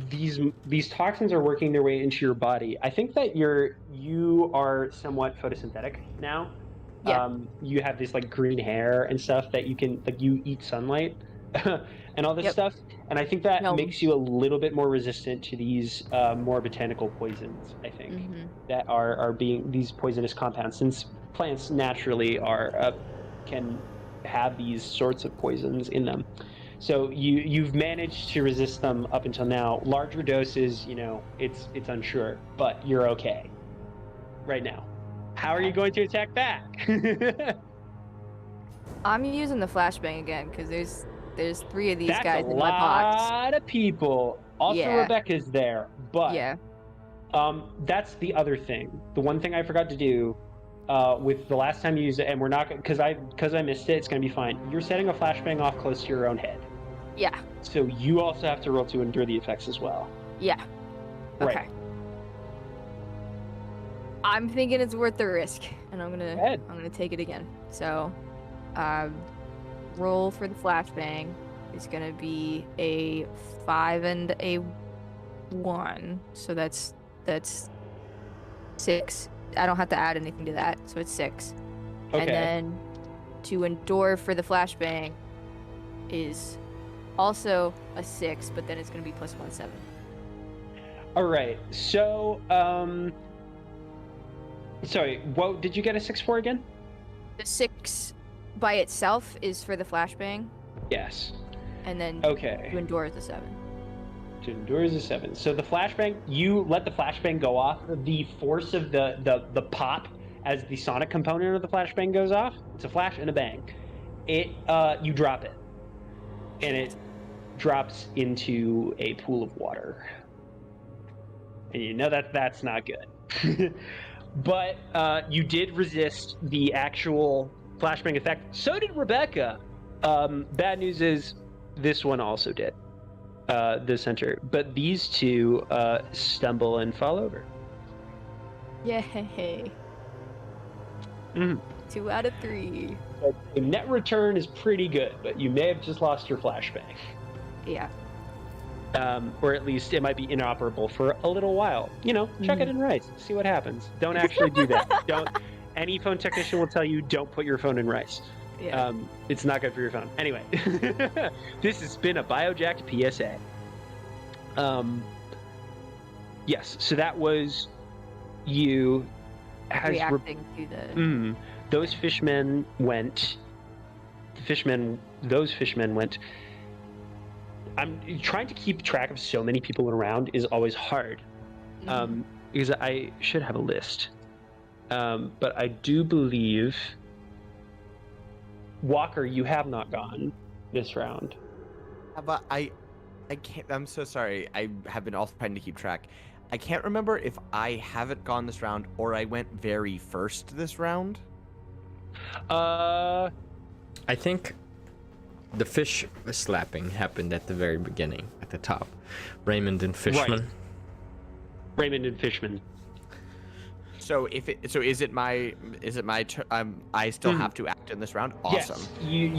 these toxins are working their way into your body. I think that you are somewhat photosynthetic now. Yeah. You have this like green hair and stuff that you can like you eat sunlight and all this Yep. stuff. And I think that No. makes you a little bit more resistant to these more botanical poisons. I think Mm-hmm. that are being these poisonous compounds, since plants naturally are can have these sorts of poisons in them. So you've managed to resist them up until now. Larger doses, it's unsure, but you're okay right now. How are you going to attack back? I'm using the flashbang again because there's 3 of these That's guys a in my box. lot of people. Also, Yeah. Rebecca's there, but Yeah. that's the other thing. The one thing I forgot to do with the last time you used it, and we're not because I missed it. It's gonna be fine. You're setting a flashbang off close to your own head, Yeah. so you also have to roll to endure the effects as well. Yeah. Okay. Right. I'm thinking it's worth the risk, and I'm Go ahead. gonna take it again. So, roll for the flashbang is gonna be a 5 and a 1, so that's 6. I don't have to add anything to that, so it's 6. Okay. And then to endure for the flashbang is also a 6, but then it's gonna be plus 1/7. All right. So, sorry. What did you get a 6 for again? The 6 by itself is for the flashbang, Yes. and then Okay. to endure is a 7. To endure is a 7. So the flashbang, you let the flashbang go off. The force of the pop as the sonic component of the flashbang goes off. It's a flash and a bang. You drop it, and it drops into a pool of water. And you know that's not good. But you did resist the actual flashbang effect. So did Rebecca. Bad news is this one also did. The center. But these two stumble and fall over. Yay! Mhm. 2 out of 3. But the net return is pretty good, but you may have just lost your flashbang. Yeah. Or at least it might be inoperable for a little while. Chuck it in rice, see what happens. Don't actually do that. Don't. Any phone technician will tell you don't put your phone in rice. Yeah. It's not good for your phone. Anyway, this has been a BioJacked PSA. Yes, so that was you. Reacting to the. Those fishmen went. Those fishmen went. I'm trying to keep track of so many people around is always hard, because I should have a list, but I do believe. Walker, you have not gone this round. But I can't. I'm so sorry. I have been also trying to keep track. I can't remember if I haven't gone this round or I went very first this round. I think the fish slapping happened at the very beginning, at the top. Raymond and Fishman. Right. Raymond and Fishman. So is it my I still have to act in this round? Awesome. Yes.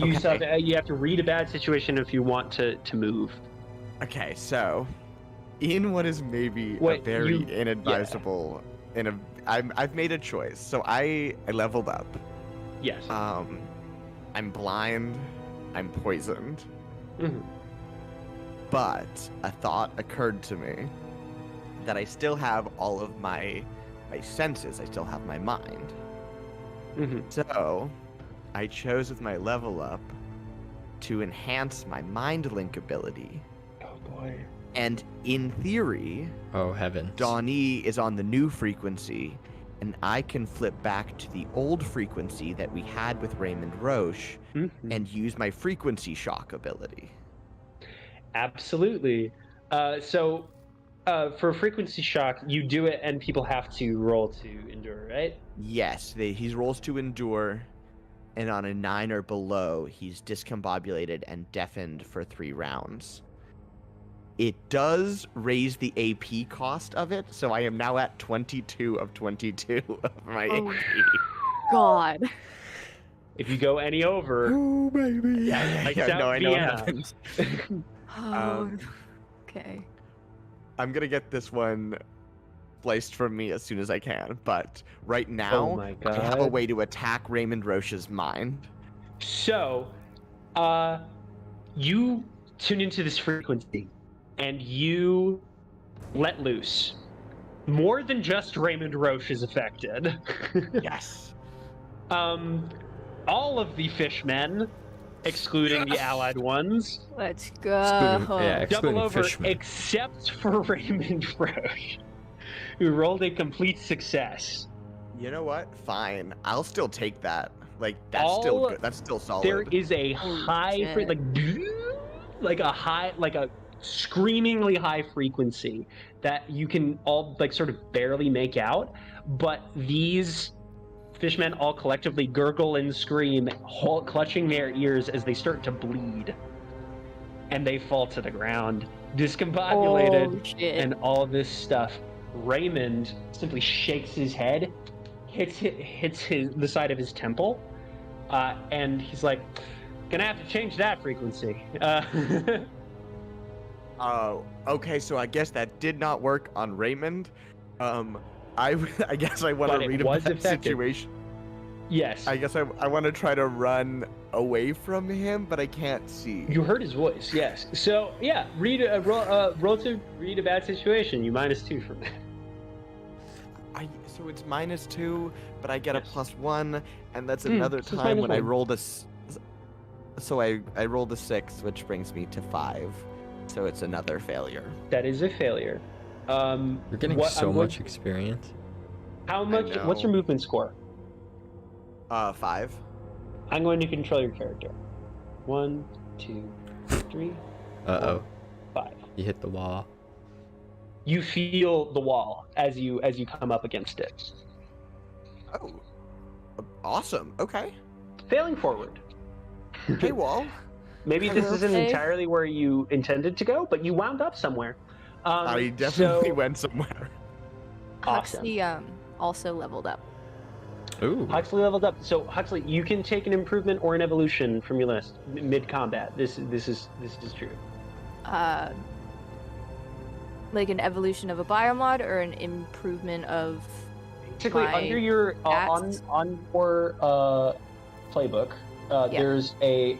You have to read a bad situation if you want to move. Okay, so in what is maybe a very inadvisable I've made a choice. So I leveled up. Yes. I'm blind, I'm poisoned. Mhm. But a thought occurred to me that I still have all of my senses, I still have my mind. Mhm. So, I chose with my level up to enhance my mind link ability. Oh boy. And in theory, Oh heavens. Donnie is on the new frequency, and I can flip back to the old frequency that we had with Raymond Rosche and use my frequency shock ability. Absolutely. So for frequency shock, you do it and people have to roll to endure, right? Yes, he rolls to endure, and on a 9 or below, he's discombobulated and deafened for 3 rounds. It does raise the AP cost of it, so I am now at 22 of 22 of my AP. God. If you go any over, Oh baby. Yeah. Like No, South I know what Vienna. happens. Oh, okay. I'm gonna get this one sliced from me as soon as I can, but right now Oh my I have a God. way to attack Raymond Roche's mind. So, you tune into this frequency, and you let loose. More than just Raymond Rosche is affected. Yes. All of the fishmen, excluding the allied ones, Let's Excluding, go. yeah, double excluding over, fishermen. except for Raymond Rosche, who rolled a complete success. You know what? Fine. I'll still take that. Like that's All- still good. That's still solid. There is a Holy high, shit. like a screamingly high frequency that you can all like sort of barely make out, but these fishmen all collectively gurgle and scream, clutching their ears as they start to bleed, and they fall to the ground, discombobulated, Oh, shit. and all this stuff. Raymond simply shakes his head, hits the side of his temple, and he's like, "Gonna have to change that frequency." Oh, okay. So I guess that did not work on Raymond. I guess I want But to it read was about that effective. situation. Yes, I guess I want to try to run away from him, but I can't see. you heard his voice. Yes. So yeah, roll to read a bad situation. You -2 from that. So it's -2, but I get a Yes. +1, and that's Hmm, another so it's time when I -1. rolled so I rolled a 6, which brings me to 5. So it's another failure. That is a failure. You're getting what- so I'm going- much experience. How much? What's your know. movement score? 5. I'm going to control your character. 1, 2, 3, Uh-oh. 5. You hit the wall. You feel the wall as you come up against it. Oh, awesome. Okay. Failing forward. Hey, wall. Maybe I this will isn't say- entirely where you intended to go, but you wound up somewhere. I definitely so, went somewhere. Awesome. Huxley also leveled up. Ooh. Huxley leveled up. So Huxley, you can take an improvement or an evolution from your list mid combat. This is true. Like an evolution of a biomod or an improvement of Basically, my under your on stats? your playbook, Yeah. there's a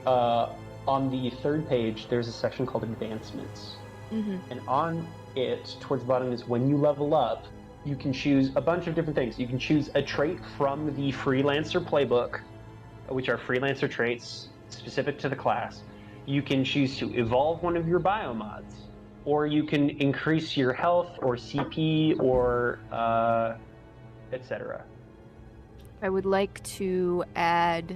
on the third page. There's a section called advancements, Mhm. and on it, towards the bottom, is when you level up. You can choose a bunch of different things. You can choose a trait from the freelancer playbook, which are freelancer traits specific to the class. You can choose to evolve one of your biomods, or you can increase your health or CP or etc. I would like to add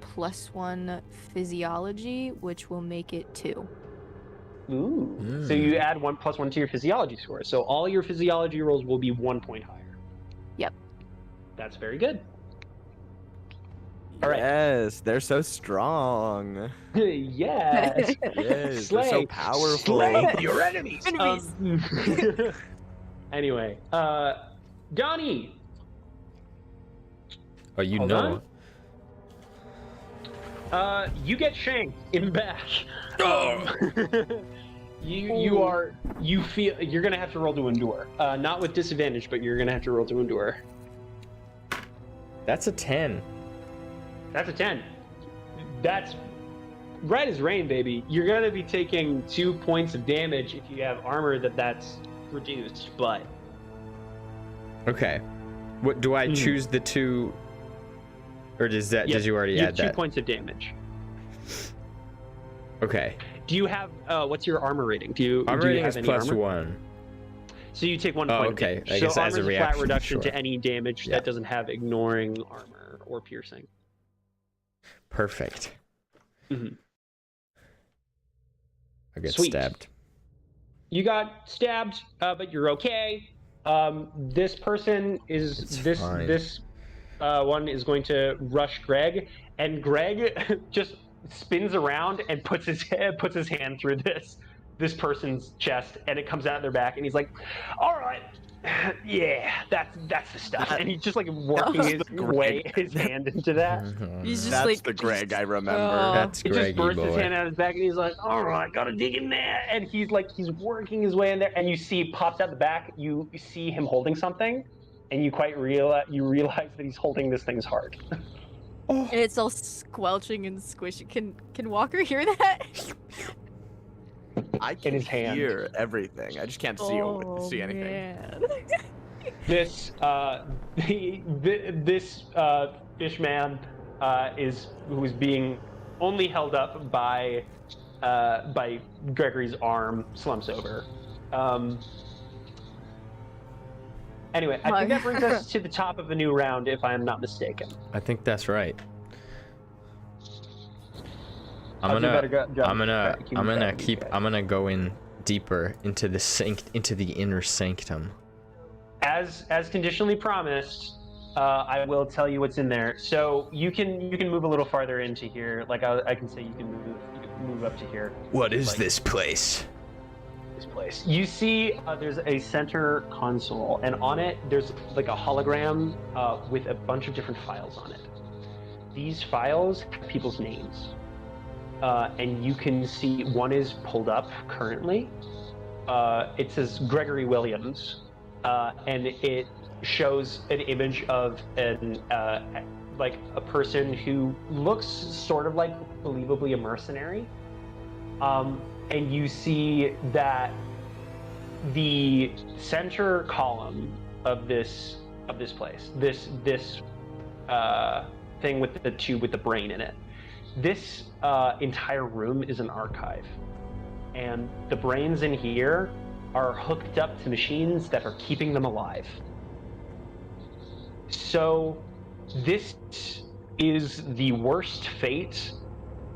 +1 physiology, which will make it 2. Ooh. So you add 1+1 to your physiology score. So all your physiology rolls will be 1 point higher. Yep. That's very good. All right. Yes, they're so strong. Yes. Yes, they're Slay. so powerful. Slay your enemies. Enemies. Anyway, Donnie. Oh, you Hold know. You get shanked in the back. You feel you're gonna have to roll to endure. Not with disadvantage, but you're gonna have to roll to endure. That's a 10. That's a 10. That's right as rain, baby. You're gonna be taking 2 points of damage if you have armor that's reduced, but Okay. What do I choose the 2, or does that? yeah, Did you already you have add 2 that? points of damage. Okay. Do you have what's your armor rating? Do you Armor do you rating have is any plus armor? 1. So you take 1 Oh, point of okay. damage. I guess so as a armor's a flat reaction, reduction sure. to any damage Yeah. that doesn't have ignoring armor or piercing. Perfect. Mhm. I get Sweet. stabbed. You got stabbed, but you're okay. This person is It's this fine. this one is going to rush Greg, and Greg just spins around and puts his hand through this person's chest, and it comes out their back, and he's like, "All right, Yeah, that's the stuff. And he's just like working his hand into that. He's just That's like the Greg I remember. That's It just Greggy bursts his boy. hand out of his back, and he's like, "All right, gotta dig in there." And he's working his way in there, and you see pops out the back. You see him holding something, and you realize that he's holding this thing's heart. and it's all squelching and squishy. Can Walker hear that? I can his hand. hear everything. I just can't see anything. Man. This fish man who's being only held up by Gregory's arm, slumps over. Anyway, I think that brings us to the top of a new round, if I am not mistaken. I think that's right. I'll do a better job. I'm gonna go in deeper into the inner sanctum. As conditionally promised, I will tell you what's in there. So you can move a little farther into here. Like I can say you can move up to here. What is this place? This place. You see, there's a center console, and on it there's like a hologram with a bunch of different files on it. These files have people's names, and you can see one is pulled up currently. It says Gregory Williams. And it shows an image of like a person who looks sort of like believably a mercenary. And you see that the center column of this place, this thing with the tube with the brain in it, this entire room is an archive, and the brains in here are hooked up to machines that are keeping them alive. So this is the worst fate,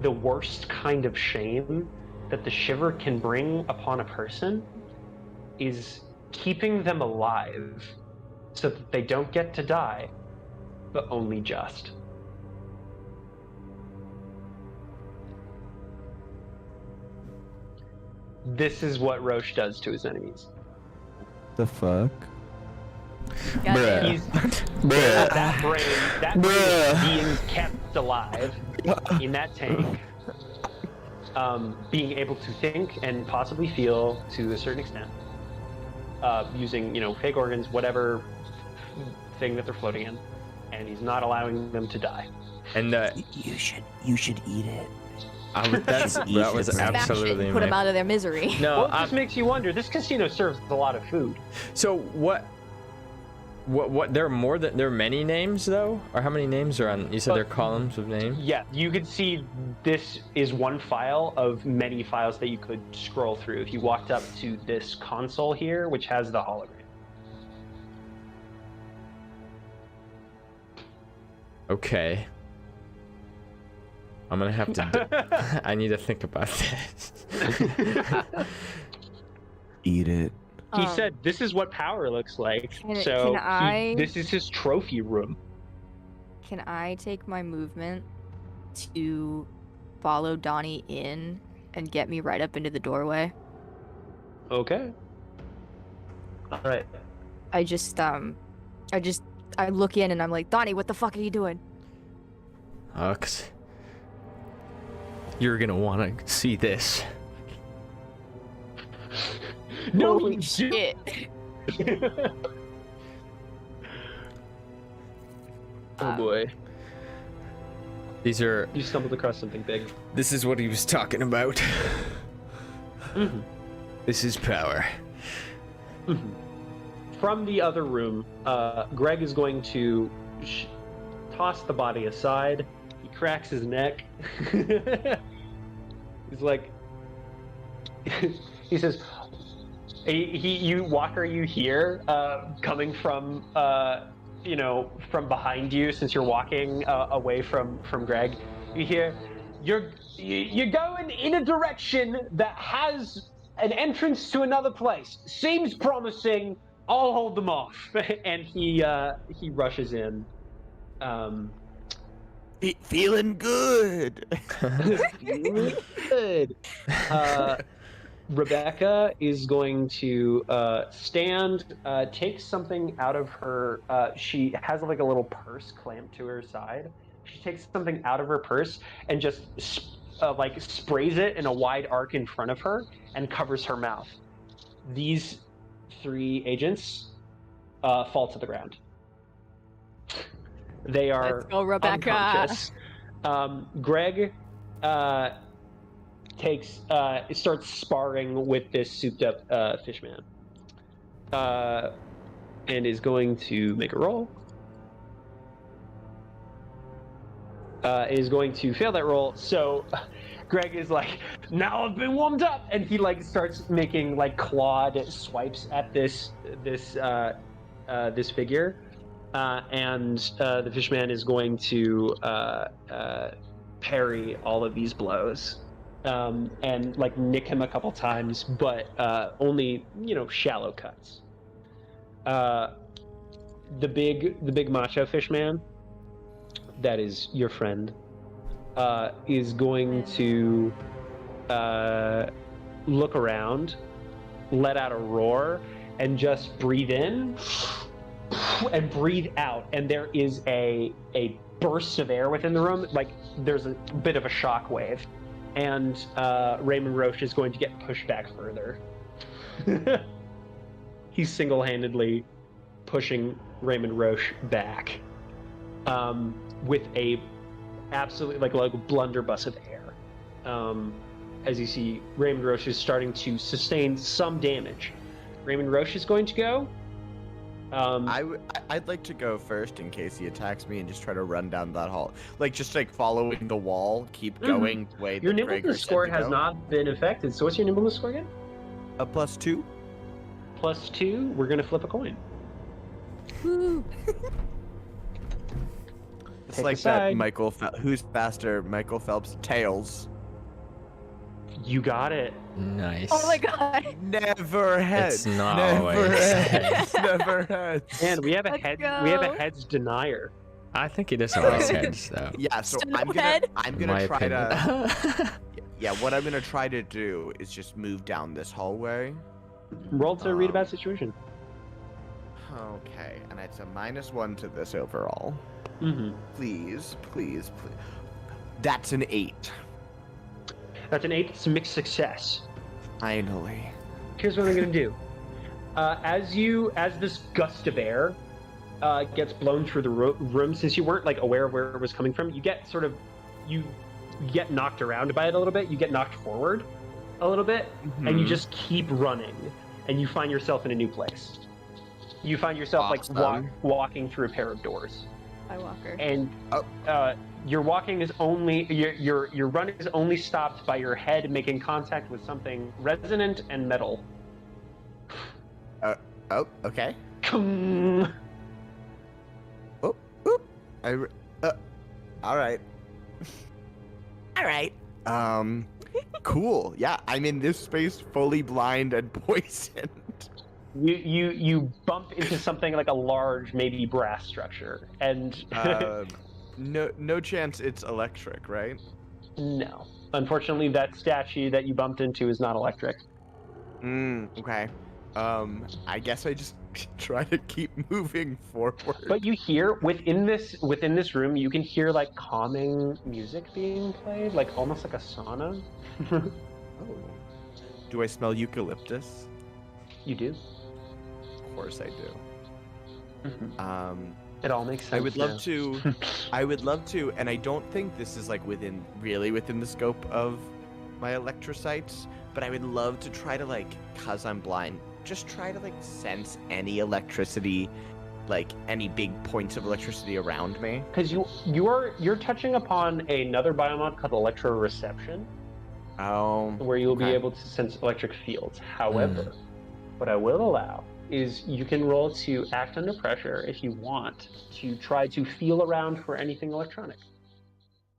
the worst kind of shame that the Shiver can bring upon a person, is keeping them alive so that they don't get to die, but only just. This is what Rosche does to his enemies. The fuck? He's that brain is being kept alive in that tank, being able to think and possibly feel to a certain extent, using fake organs, whatever thing that they're floating in, and he's not allowing them to die. And You should eat it. that was absolutely put them out of their misery. No, Well, it just makes you wonder. This casino serves a lot of food. So what? There are many names though, or how many names are on? You said there are columns of names. Yeah, you could see this is one file of many files that you could scroll through if you walked up to this console here, which has the hologram. Okay. I'm gonna have to. I need to think about this. Eat it. He said this is what power looks like. This is his trophy room. Can I take my movement to follow Donnie in and get me right up into the doorway? Okay. All right. I look in and I'm like, Donnie, what the fuck are you doing? Hux, you're gonna want to see this. No Holy shit. Oh boy. These are. You stumbled across something big. This is what he was talking about. Mm-hmm. This is power. Mm-hmm. From the other room, Greg is going to toss the body aside. He cracks his neck. He's like, he says, Walker, you hear coming from from behind you, since you're walking away from Greg. You hear, you're going in a direction that has an entrance to another place. Seems promising. I'll hold them off. And he rushes in. Feeling good. Good. Rebecca is going to stand, take something out of her. She has like a little purse clamped to her side. She takes something out of her purse and just like sprays it in a wide arc in front of her and covers her mouth. These 3 agents fall to the ground. They are Let's go, Rebecca. unconscious. Greg starts sparring with this souped up fishman, and is going to make a roll. Is going to fail that roll. So Greg is like, now I've been warmed up, and he like starts making like clawed swipes at this figure, and the fishman is going to parry all of these blows. And like nick him a couple times, but only shallow cuts. The big macho fishman, that is your friend, is going to look around, let out a roar, and just breathe in and breathe out, and there is a burst of air within the room. Like there's a bit of a shock wave. And Raymond Rosche is going to get pushed back further. He's single-handedly pushing Raymond Rosche back with a absolutely like a blunderbuss of air. As you see, Raymond Rosche is starting to sustain some damage. Raymond Rosche is going to go. I'd like to go first in case he attacks me and just try to run down that hall. Like, just like following the wall, keep going the way Your that Gregor nimbleness said score to has go. not been affected. So what's your nimbleness score again? A +2. +2. We're going to flip a coin. Woo. It's Take like a that side. who's faster, Michael Phelps, tails. You got it. Nice. Oh my god. Never heads. It's not Never always heads. Never heads. And we have a Let's head. go. We have a heads denier. I think it is always heads, though. Yeah, so Still I'm head? gonna in my try opinion. to yeah, what I'm gonna try to do is just move down this hallway. Roll to read about situation. Okay, and it's a -1 to this overall. Mm-hmm. Please, please, please. That's an 8. That's an 8. It's a mixed success. Finally. Here's what I'm gonna do. As this gust of air gets blown through the room, since you weren't like aware of where it was coming from, you get knocked around by it a little bit. You get knocked forward a little bit, and you just keep running, and you find yourself in a new place. You find yourself Awesome. walking through a pair of doors, Hi, Walker. and your walking is only your run is only stopped by your head making contact with something resonant and metal. Oh, okay. Kung. Oh, all right. All right. Cool. Yeah, I'm in this space fully blind and poisoned. You bump into something like a large, maybe brass structure, and No chance it's electric, right? no. Unfortunately, that statue that you bumped into is not electric. Okay. I guess I just try to keep moving forward. But you hear within this room, you can hear like calming music being played, like almost like a sauna. Oh. Do I smell eucalyptus? You do. Of course I do. Mhm. It all makes sense. I would love now. to. I would love to, and I don't think this is like within the scope of my electrocytes, but I would love to try to like, cause I'm blind, just try to like sense any electricity, like any big points of electricity around me. Because you're touching upon another biomod called electroreception, Oh. where you will be okay. able to sense electric fields. However, what I will allow is you can roll to act under pressure if you want to try to feel around for anything electronic.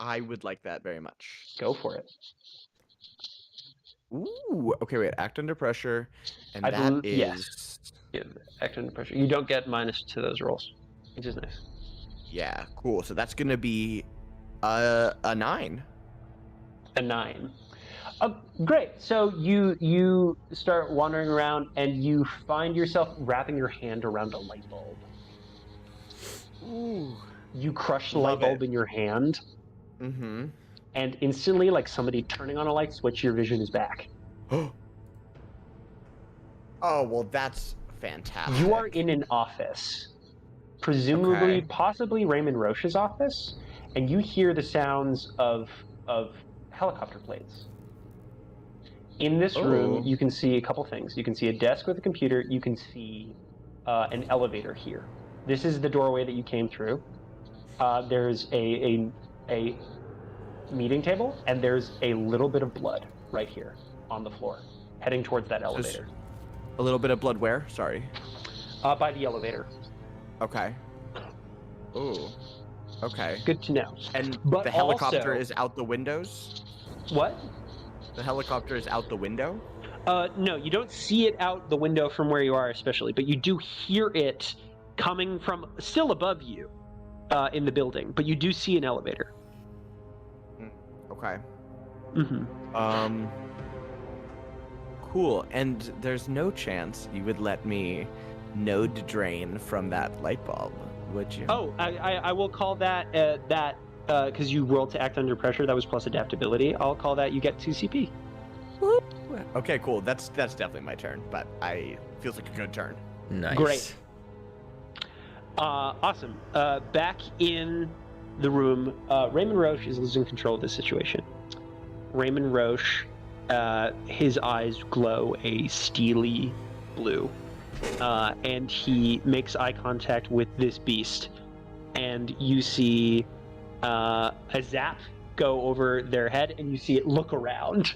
I would like that very much. Go for it. Ooh. Okay, wait. Act under pressure, and I that bel- is. yes. Yeah, act under pressure. You don't get minus to those rolls, which is nice. Yeah. Cool. So that's gonna be a 9. A 9. Great. So you start wandering around, and you find yourself wrapping your hand around a light bulb. Ooh. You crush the Love light bulb it. in your hand, Mm-hmm. and instantly, like somebody turning on a light switch, your vision is back. Oh, well, that's fantastic. You are in an office, presumably, Okay. possibly Raymond Rosche's office, and you hear the sounds of helicopter planes. In this room, Oh. you can see a couple things. You can see a desk with a computer. You can see an elevator here. This is the doorway that you came through. There's a meeting table, and there's a little bit of blood right here on the floor, heading towards that elevator. A little bit of blood where? Sorry. By the elevator. Okay. Ooh. Okay. Good to know. And But the helicopter also- is out the windows? What? The helicopter is out the window? No, you don't see it out the window from where you are, especially, but you do hear it coming from still above you in the building. But you do see an elevator. Okay. Mm-hmm. Cool. And there's no chance you would let me node drain from that light bulb, would you? Oh, I will call that because you rolled to act under pressure. That was plus adaptability. I'll call that you get 2 CP. Okay, cool. That's definitely my turn, but feels like a good turn. Nice. Great. Awesome. Back in the room, Raymond Rosche is losing control of the situation. Raymond Rosche, his eyes glow a steely blue, and he makes eye contact with this beast, and you see a zap go over their head, and you see it look around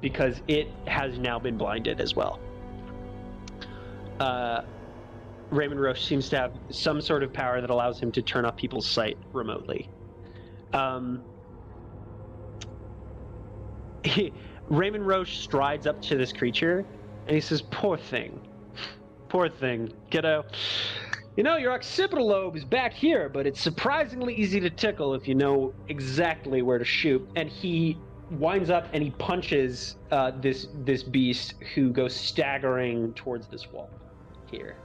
because it has now been blinded as well. Raymond Rosche seems to have some sort of power that allows him to turn off people's sight remotely. Raymond Rosche strides up to this creature, and he says, "Poor thing. Poor thing, kiddo. You know, your occipital lobe is back here, but it's surprisingly easy to tickle if you know exactly where to shoot." And he winds up and he punches this beast, who goes staggering towards this wall here.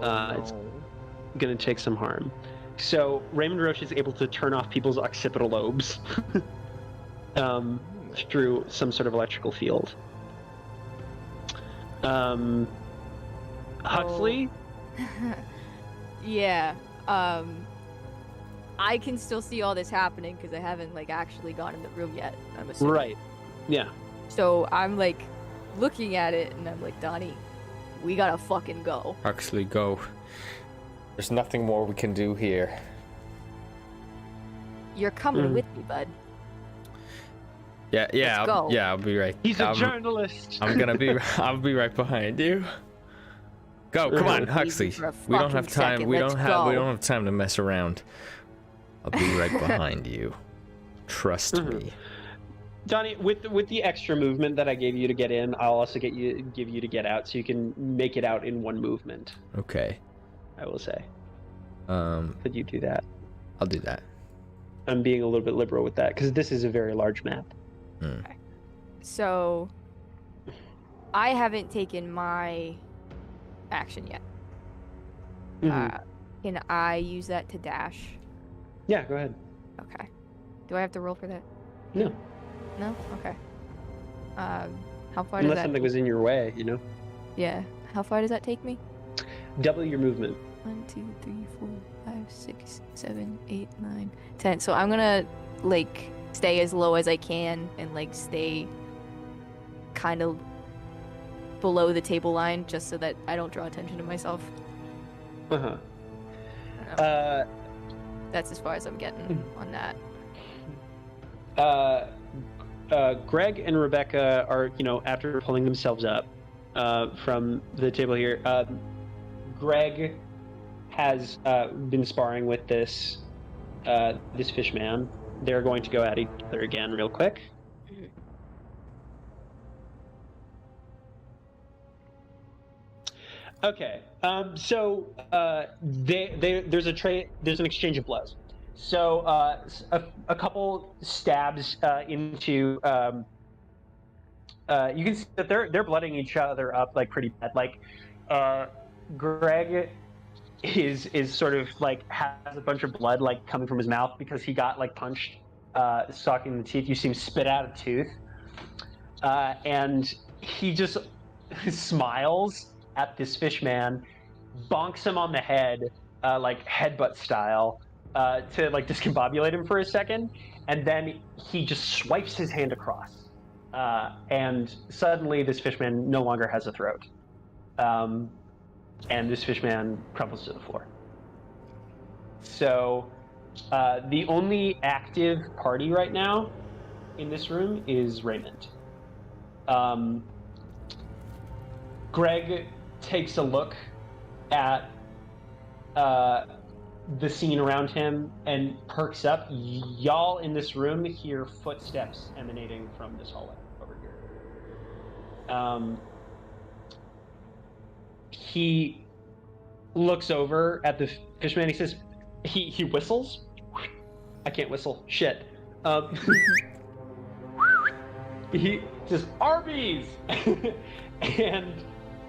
It's going to take some harm. So Raymond Rosche is able to turn off people's occipital lobes through some sort of electrical field. Huxley? Yeah. I can still see all this happening because I haven't actually gone in the room yet. I'm assuming. Right. Yeah. So I'm looking at it, and I'm like, Donnie, we gotta fucking go. Huxley, go. There's nothing more we can do here. You're coming with me, bud. Yeah, Let's go. I'll be right. He's a journalist. I'll be right behind you. Go, come on, Huxley. For a We don't have fucking time. second. We Let's don't have time to mess around. I'll be right behind you. Trust me. Donnie, with the extra movement that I gave you to get in, I'll also give you to get out, so you can make it out in one movement. Okay. I will say. Could you do that? I'll do that. I'm being a little bit liberal with that because this is a very large map. Okay. So, I haven't taken my action yet. Can I use that to dash? Yeah, go ahead. Okay. Do I have to roll for that? No. No? Okay. How far Unless does that... something was in your way, you know? Yeah. How far does that take me? Double your movement. 1, 2, 3, 4, 5, 6, 7, 8, 9, 10. So I'm gonna stay as low as I can and stay kind of below the table line, just so that I don't draw attention to myself. That's as far as I'm getting on that. Greg and Rebecca are, after pulling themselves up from the table here, Greg has been sparring with this fish man. They're going to go at each other again real quick. Okay. So there's an exchange of blows. So a couple stabs into you can see that they're blooding each other up like pretty bad. Like, Greg is sort of like has a bunch of blood like coming from his mouth because he got like punched, stalking the teeth. You see him spit out a tooth, and he just smiles at this fish man, bonks him on the head, like headbutt style, to like discombobulate him for a second, and then he just swipes his hand across, and suddenly this fishman no longer has a throat, and this fishman crumples to the floor. So the only active party right now in this room is Raymond. Greg takes a look at the scene around him and perks up. Y'all in this room hear footsteps emanating from this hallway over here. He looks over at the fishman. He says, he whistles. I can't whistle. Shit. He says, Arby's! And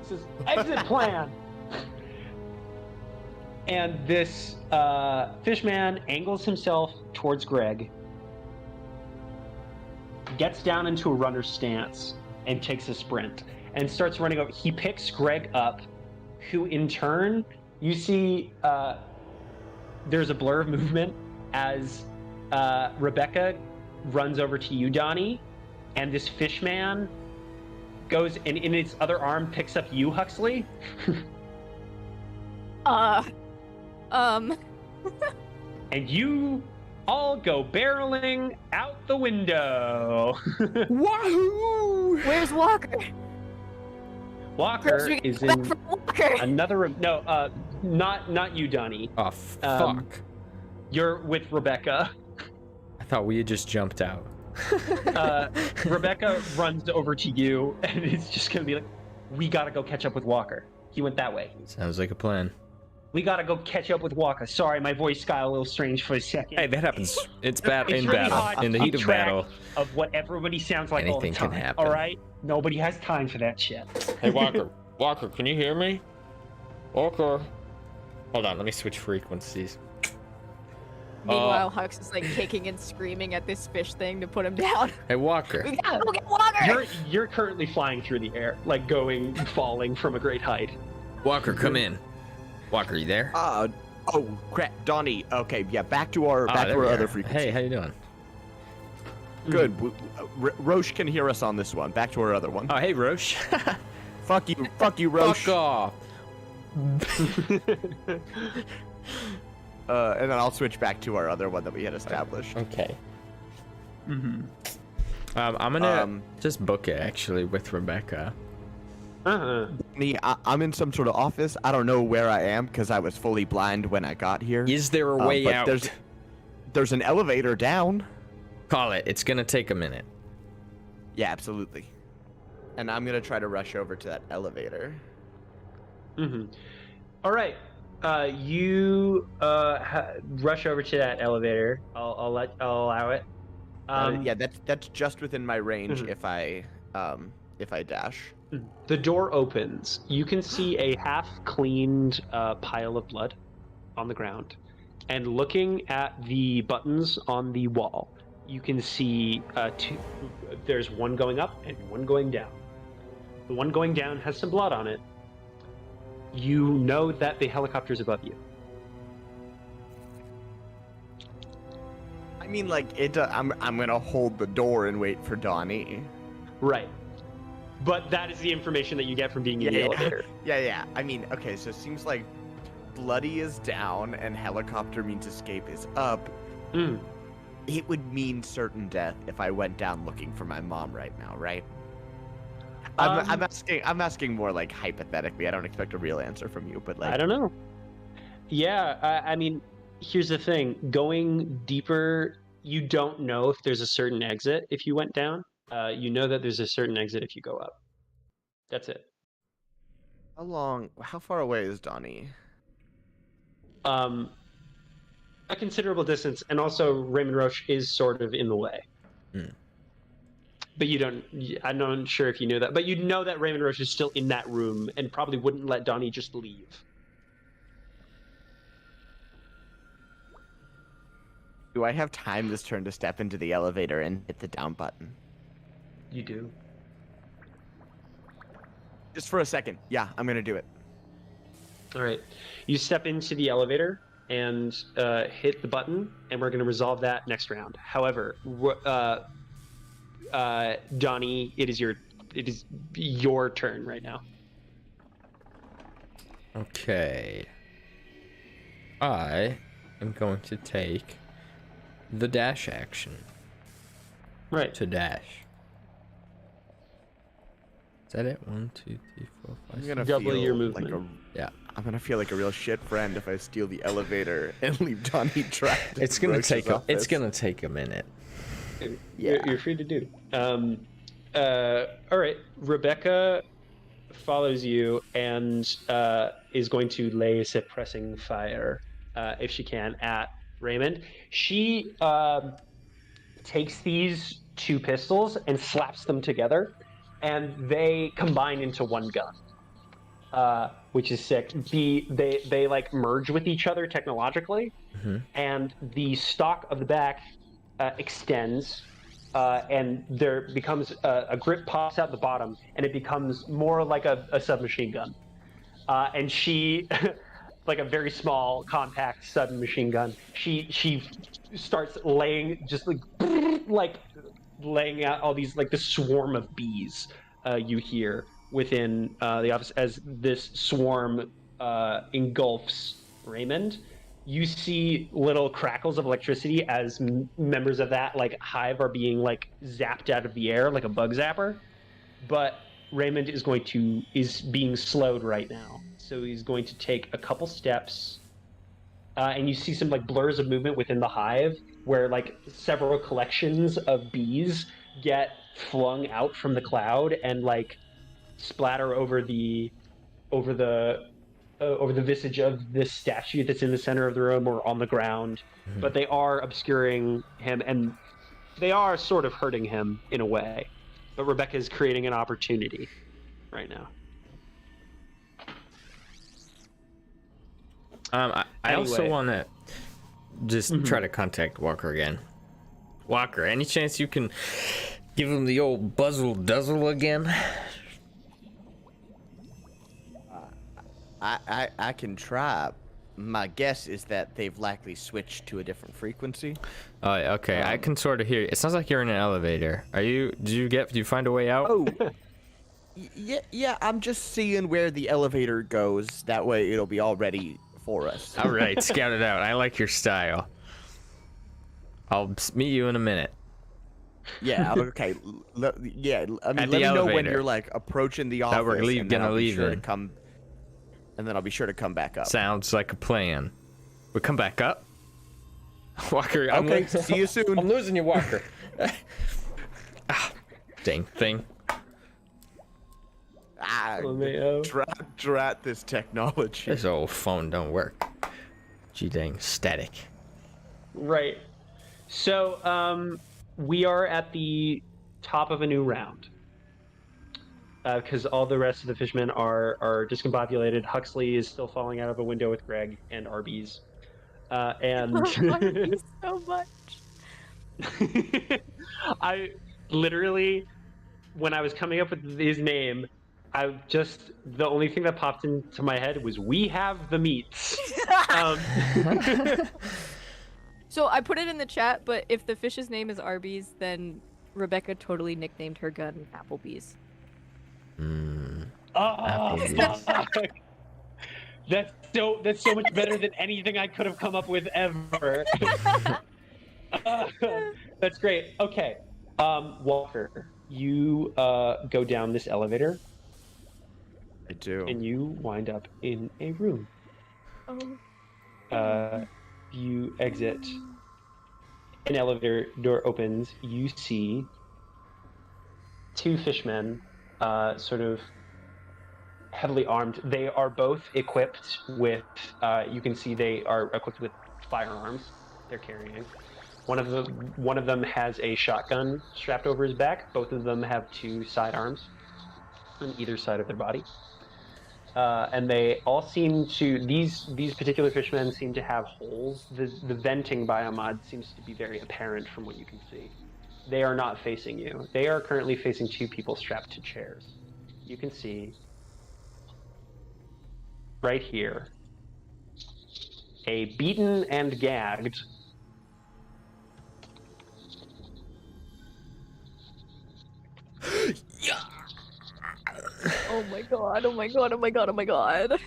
says, exit plan! And this fishman angles himself towards Greg, gets down into a runner's stance, and takes a sprint, and starts running over. He picks Greg up, who in turn, you see there's a blur of movement as Rebecca runs over to you, Donnie, and this fishman goes and in its other arm picks up you, Huxley. And you all go barreling out the window. Wahoo! Where's Walker? Walker is in Walker. another room. No, not you, Donnie. Oh, fuck. You're with Rebecca. I thought we had just jumped out. Rebecca runs over to you, and it's just gonna be like, we gotta go catch up with Walker. He went that way. Sounds like a plan. We gotta go catch up with Walker. Sorry, my voice got a little strange for a second. Hey, that happens. It's bad It's in really battle. hard In the to heat keep of track battle. of what everybody sounds like all the Anything time. can happen. All right, nobody has time for that shit. Hey, Walker. Walker, can you hear me? Walker. Hold on, let me switch frequencies. Meanwhile, Hux is like kicking and screaming at this fish thing to put him down. Hey, Walker. We gotta go get Walker! You're currently flying through the air, like falling from a great height. Walker, come in. Walker, you there? Oh crap, Donnie. Okay, yeah, back to our there we other are. frequency. Hey, how you doing? Good. Roche can hear us on this one. Back to our other one. Oh, hey, Rosche. Fuck you, Roche. Fuck off. And then I'll switch back to our other one that we had established. Okay. Mm-hmm. I'm gonna just book it actually with Rebecca. I'm in some sort of office. I don't know where I am because I was fully blind when I got here. Is there a way but out? There's an elevator down. Call it. It's gonna take a minute. Yeah, absolutely. And I'm gonna try to rush over to that elevator. Mm-hmm. All right. You rush over to that elevator. I'll allow it. Yeah, that's just within my range Mhm. if I dash. The door opens. You can see a half-cleaned pile of blood on the ground. And looking at the buttons on the wall, you can see two. There's one going up and one going down. The one going down has some blood on it. You know that the helicopter's above you. I mean, like I'm gonna hold the door and wait for Donnie. Right. But that is the information that you get from being in the elevator. Yeah. I mean, okay, so it seems like bloody is down and helicopter means escape is up. Mm. It would mean certain death if I went down looking for my mom right now, right? I'm asking more like hypothetically. I don't expect a real answer from you, but like I don't know. Yeah, I mean, here's the thing. Going deeper, you don't know if there's a certain exit if you went down. You know that there's a certain exit if you go up. That's it. how far away is Donnie? A considerable distance, and also Raymond Rosche is sort of in the way. Mm. But you don't. I'm not sure if you knew that, but you know that Raymond Rosche is still in that room and probably wouldn't let Donnie just leave. Do I have time this turn to step into the elevator and hit the down button? You do. Just for a second. Yeah, I'm gonna do it. All right. You step into the elevator and hit the button, and we're going to resolve that next round. However, Donnie, it is your turn right now. Okay. I am going to take the dash action Right. to dash. Is that it? 1, 2, 3, 4, 5. I'm gonna Double feel your like movement. Yeah. I'm gonna feel like a real shit friend if I steal the elevator and leave Donnie trapped. in It's gonna Roche's take office. a minute. Yeah. You're free to do. All right. Rebecca follows you and is going to lay suppressing fire, if she can, at Raymond. She takes these 2 pistols and slaps them together, and they combine into one gun, which is sick. They like merge with each other technologically, and the stock of the back extends, and there becomes a grip pops out the bottom, and it becomes more like a submachine gun. And she, like a very small, compact submachine gun, she starts laying just like laying out all these, like, the swarm of bees you hear within the office as this swarm engulfs Raymond. You see little crackles of electricity as members of that like hive are being like zapped out of the air like a bug zapper. But Raymond is being slowed right now, so he's going to take a couple steps, and you see some like blurs of movement within the hive where like several collections of bees get flung out from the cloud and like splatter over the visage of this statue that's in the center of the room or on the ground. But they are obscuring him, and they are sort of hurting him in a way. But Rebecca is creating an opportunity right now. I also Anyway. want to just try to contact Walker again. Walker, any chance you can give him the old buzzle duzzle again? I can try. My guess is that they've likely switched to a different frequency. Oh, okay. I can sort of hear you. It sounds like you're in an elevator. Did you find a way out? Oh, yeah. I'm just seeing where the elevator goes. That way, it'll be all ready for us. All right, scout it out. I like your style. I'll meet you in a minute. Yeah. Okay. Yeah. I mean, At let the me know when elevator. you're like approaching the office. That we're and then gonna I'll be leave sure to in. come. And then I'll be sure to come back up. Sounds like a plan. We come back up. Walker, Okay. See you soon. I'm losing you, Walker. Dang thing. Drat this technology. This old phone don't work. Gee dang, static. Right. So we are at the top of a new round. Because all the rest of the fishmen are discombobulated. Huxley is still falling out of a window with Greg and Arby's. And Arby's so much. I literally, when I was coming up with his name, the only thing that popped into my head was "We have the meats." So I put it in the chat, but if the fish's name is Arby's, then Rebecca totally nicknamed her gun Applebee's. Oh, fuck. That's so much better than anything I could have come up with ever. That's great. Okay, Walker, you go down this elevator. I do. And you wind up in a room. Oh. You exit. An elevator door opens. You see 2 fishmen, sort of heavily armed. They are both equipped with, you can see they are equipped with firearms they're carrying. One of them has a shotgun strapped over his back. Both of them have 2 sidearms on either side of their body. And they all seem to, these particular fishmen seem to have holes. The venting biomod seems to be very apparent from what you can see. They are not facing you. They are currently facing 2 people strapped to chairs. You can see right here a beaten and gagged Oh my god, oh my god, oh my god, oh my god.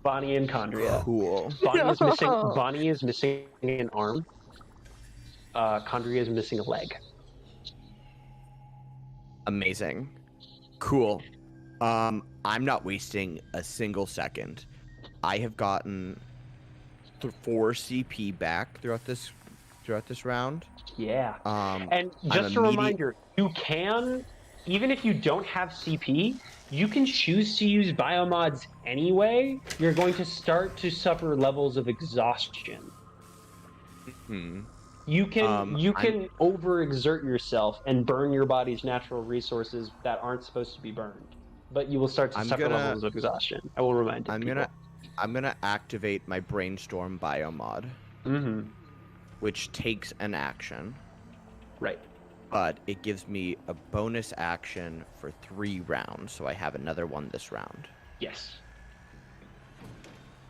Bonnie and Chondria. Cool. Bonnie is missing an arm. Chondria is missing a leg. Amazing. Cool. I'm not wasting a single second. I have gotten 4 CP back throughout this round. Yeah. And I'm just a reminder, you can, even if you don't have CP, you can choose to use biomods anyway. You're going to start to suffer levels of exhaustion. Hmm. You can overexert yourself and burn your body's natural resources that aren't supposed to be burned. But you will start to suffer levels of exhaustion. I will remind you. I'm gonna activate my brainstorm biomod, which takes an action. Right. But it gives me a bonus action for 3 rounds, so I have another one this round. Yes.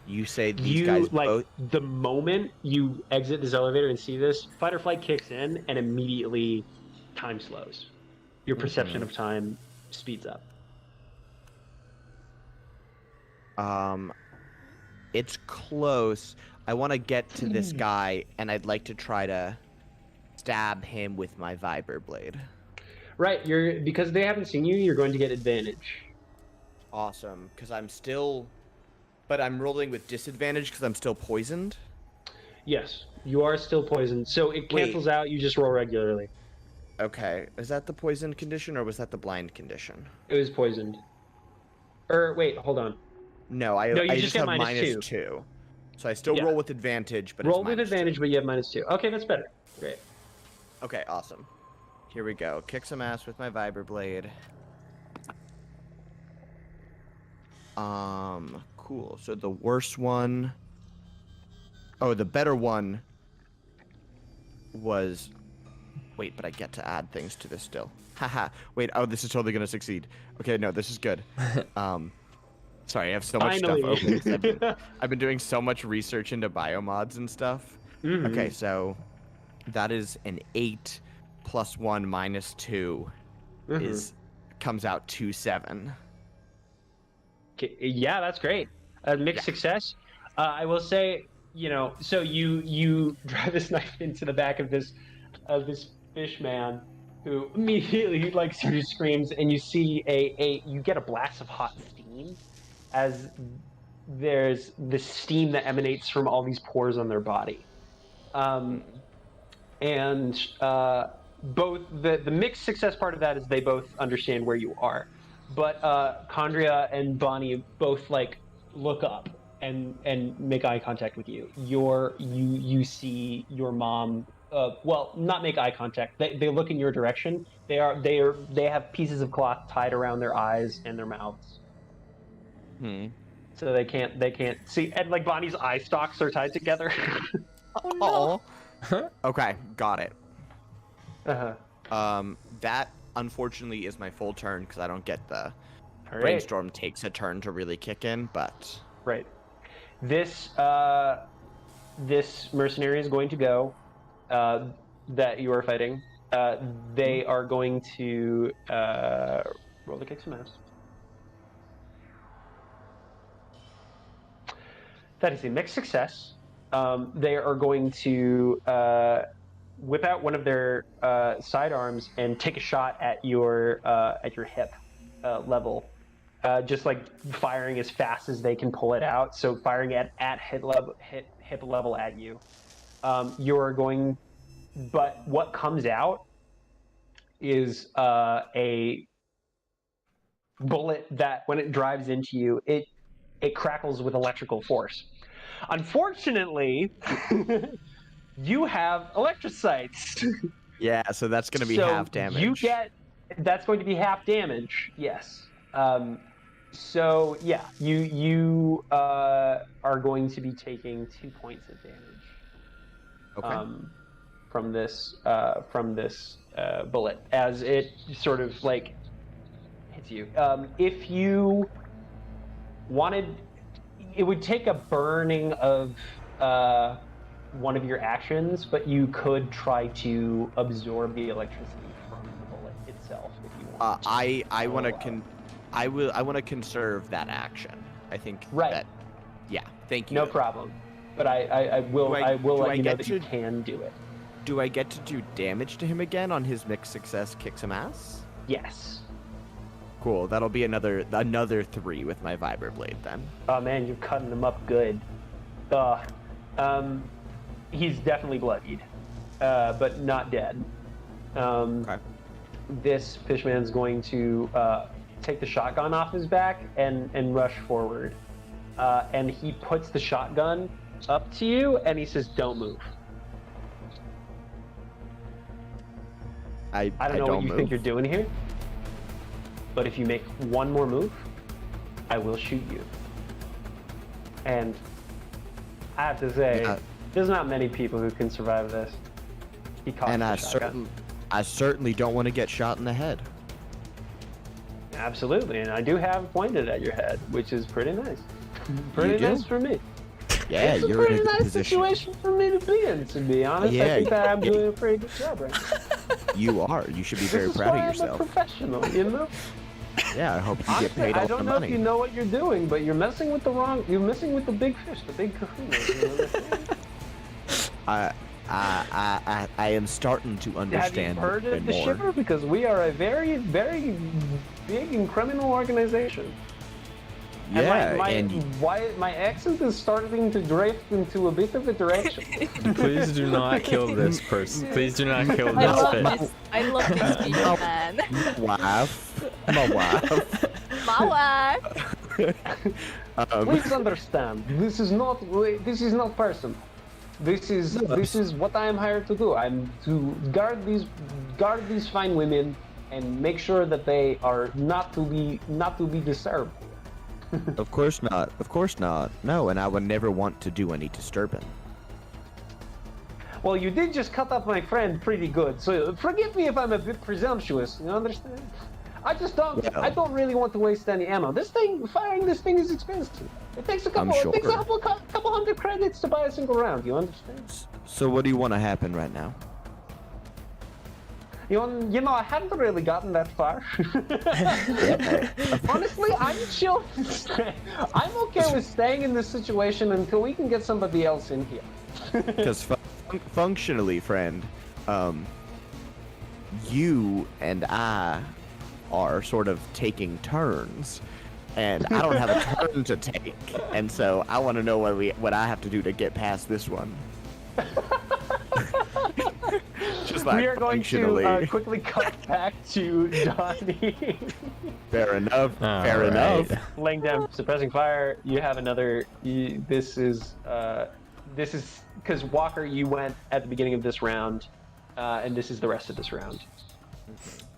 You say these guys both... the moment you exit this elevator and see this, fight or flight kicks in, and immediately time slows. Your perception of time speeds up. It's close. I want to get to this guy, and I'd like to try to stab him with my Viper blade. Right, because they haven't seen you, you're going to get advantage. Awesome, because but I'm rolling with disadvantage because I'm still poisoned? Yes, you are still poisoned, so it cancels out, you just roll regularly. Okay, is that the poisoned condition, or was that the blind condition? It was poisoned. Wait, hold on. No, I just have -2. So I still roll with advantage, but roll with advantage, but you have -2. Okay, that's better. Great. Okay, awesome. Here we go. Kick some ass with my Viper blade. Cool. So the worst one... Oh, the better one was... Wait, but I get to add things to this still. Haha. Wait, oh, this is totally going to succeed. Okay, no, this is good. Sorry, I have so much stuff open. I've been doing so much research into biomods and stuff. Okay, so that is an 8 + 1 - 2 comes out to 7. Okay, yeah, that's great. Mixed success. I will say, so you drive this knife into the back of this fish man, who immediately sort of screams, and you see you get a blast of hot steam as there's this steam that emanates from all these pores on their body. And both the mixed success part of that is they both understand where you are, but Chondria and Bonnie both look up and make eye contact with you. You see your mom. Well, not make eye contact. They look in your direction. They have pieces of cloth tied around their eyes and their mouths. So they can't see. And Bonnie's eye stalks are tied together. Oh no. Okay, got it. That unfortunately is my full turn because I don't get the brainstorm takes a turn to really kick in, but right. This mercenary is going to go that you are fighting. They are going to roll to kick some ass. That is a mixed success. They are going to whip out one of their sidearms and take a shot at your hip level, just firing as fast as they can pull it out. So firing at hip level at you. You're going, but what comes out is a bullet that, when it drives into you, it crackles with electrical force. Unfortunately, you have electrocytes. Yeah, so that's going to be So half damage. that's going to be half damage. Yes. So yeah, you are going to be taking 2 points of damage. Okay. From this bullet as it sort of like hits you. If you wanted, it would take a burning of one of your actions, but you could try to absorb the electricity from the bullet itself if you want. I want to conserve that action. I think. Right. That, yeah. Thank you. No problem. But I will let you know that you can do it. Do I get to do damage to him again on his mixed success kicks some ass? Yes. Cool. That'll be another 3 with my vibroblade then. Oh man, you're cutting him up good. He's definitely bloodied, but not dead. Okay. This fishman's going to take the shotgun off his back and rush forward. And he puts the shotgun up to you and he says, "Don't move." I don't know what you think you're doing here, but if you make one more move, I will shoot you. And I have to say, there's not many people who can survive this. He caught the shotgun. I certainly don't want to get shot in the head. Absolutely, and I do have pointed at your head, which is pretty nice. Pretty nice for me. Yeah, it's you're a pretty in a good nice position. situation for me to be in, to be honest. Yeah, I think that I'm doing a pretty good job right now. You are. You should be very proud of yourself. I'm a professional, you know? Yeah, I hope you Honestly, get paid I all the don't know money. if you know what you're doing, but you're messing with the big fish, the big kahuna. You understand? I am starting to understand. Have you heard of the more. Shiver? Because we are a very, very big and criminal organization. Yeah, my accent is starting to drift into a bit of a direction. Please do not kill this person. Please do not kill I this love fish. this. I love this people, man. My wife. My wife. Please understand, this is not personal. This is what I am hired to do. I'm to guard these fine women and make sure that they are not to be disturbed. Of course not. Of course not. No, and I would never want to do any disturbing. Well, you did just cut off my friend pretty good, so forgive me if I'm a bit presumptuous. You understand? I just don't. Yeah. I don't really want to waste any ammo. Firing this thing is expensive. It takes a couple. Sure. It takes a couple hundred credits to buy a single round. You understand? So what do you want to happen right now? You know, I hadn't really gotten that far. Honestly, I'm chill. I'm okay with staying in this situation until we can get somebody else in here. Because functionally, friend, you and I are sort of taking turns, and I don't have a turn to take, and so I want to know what I have to do to get past this one. Just like we are going to quickly cut back to Donnie. Fair enough. Fair enough. Laying down, suppressing fire. You have another. This is because Walker, you went at the beginning of this round, and this is the rest of this round.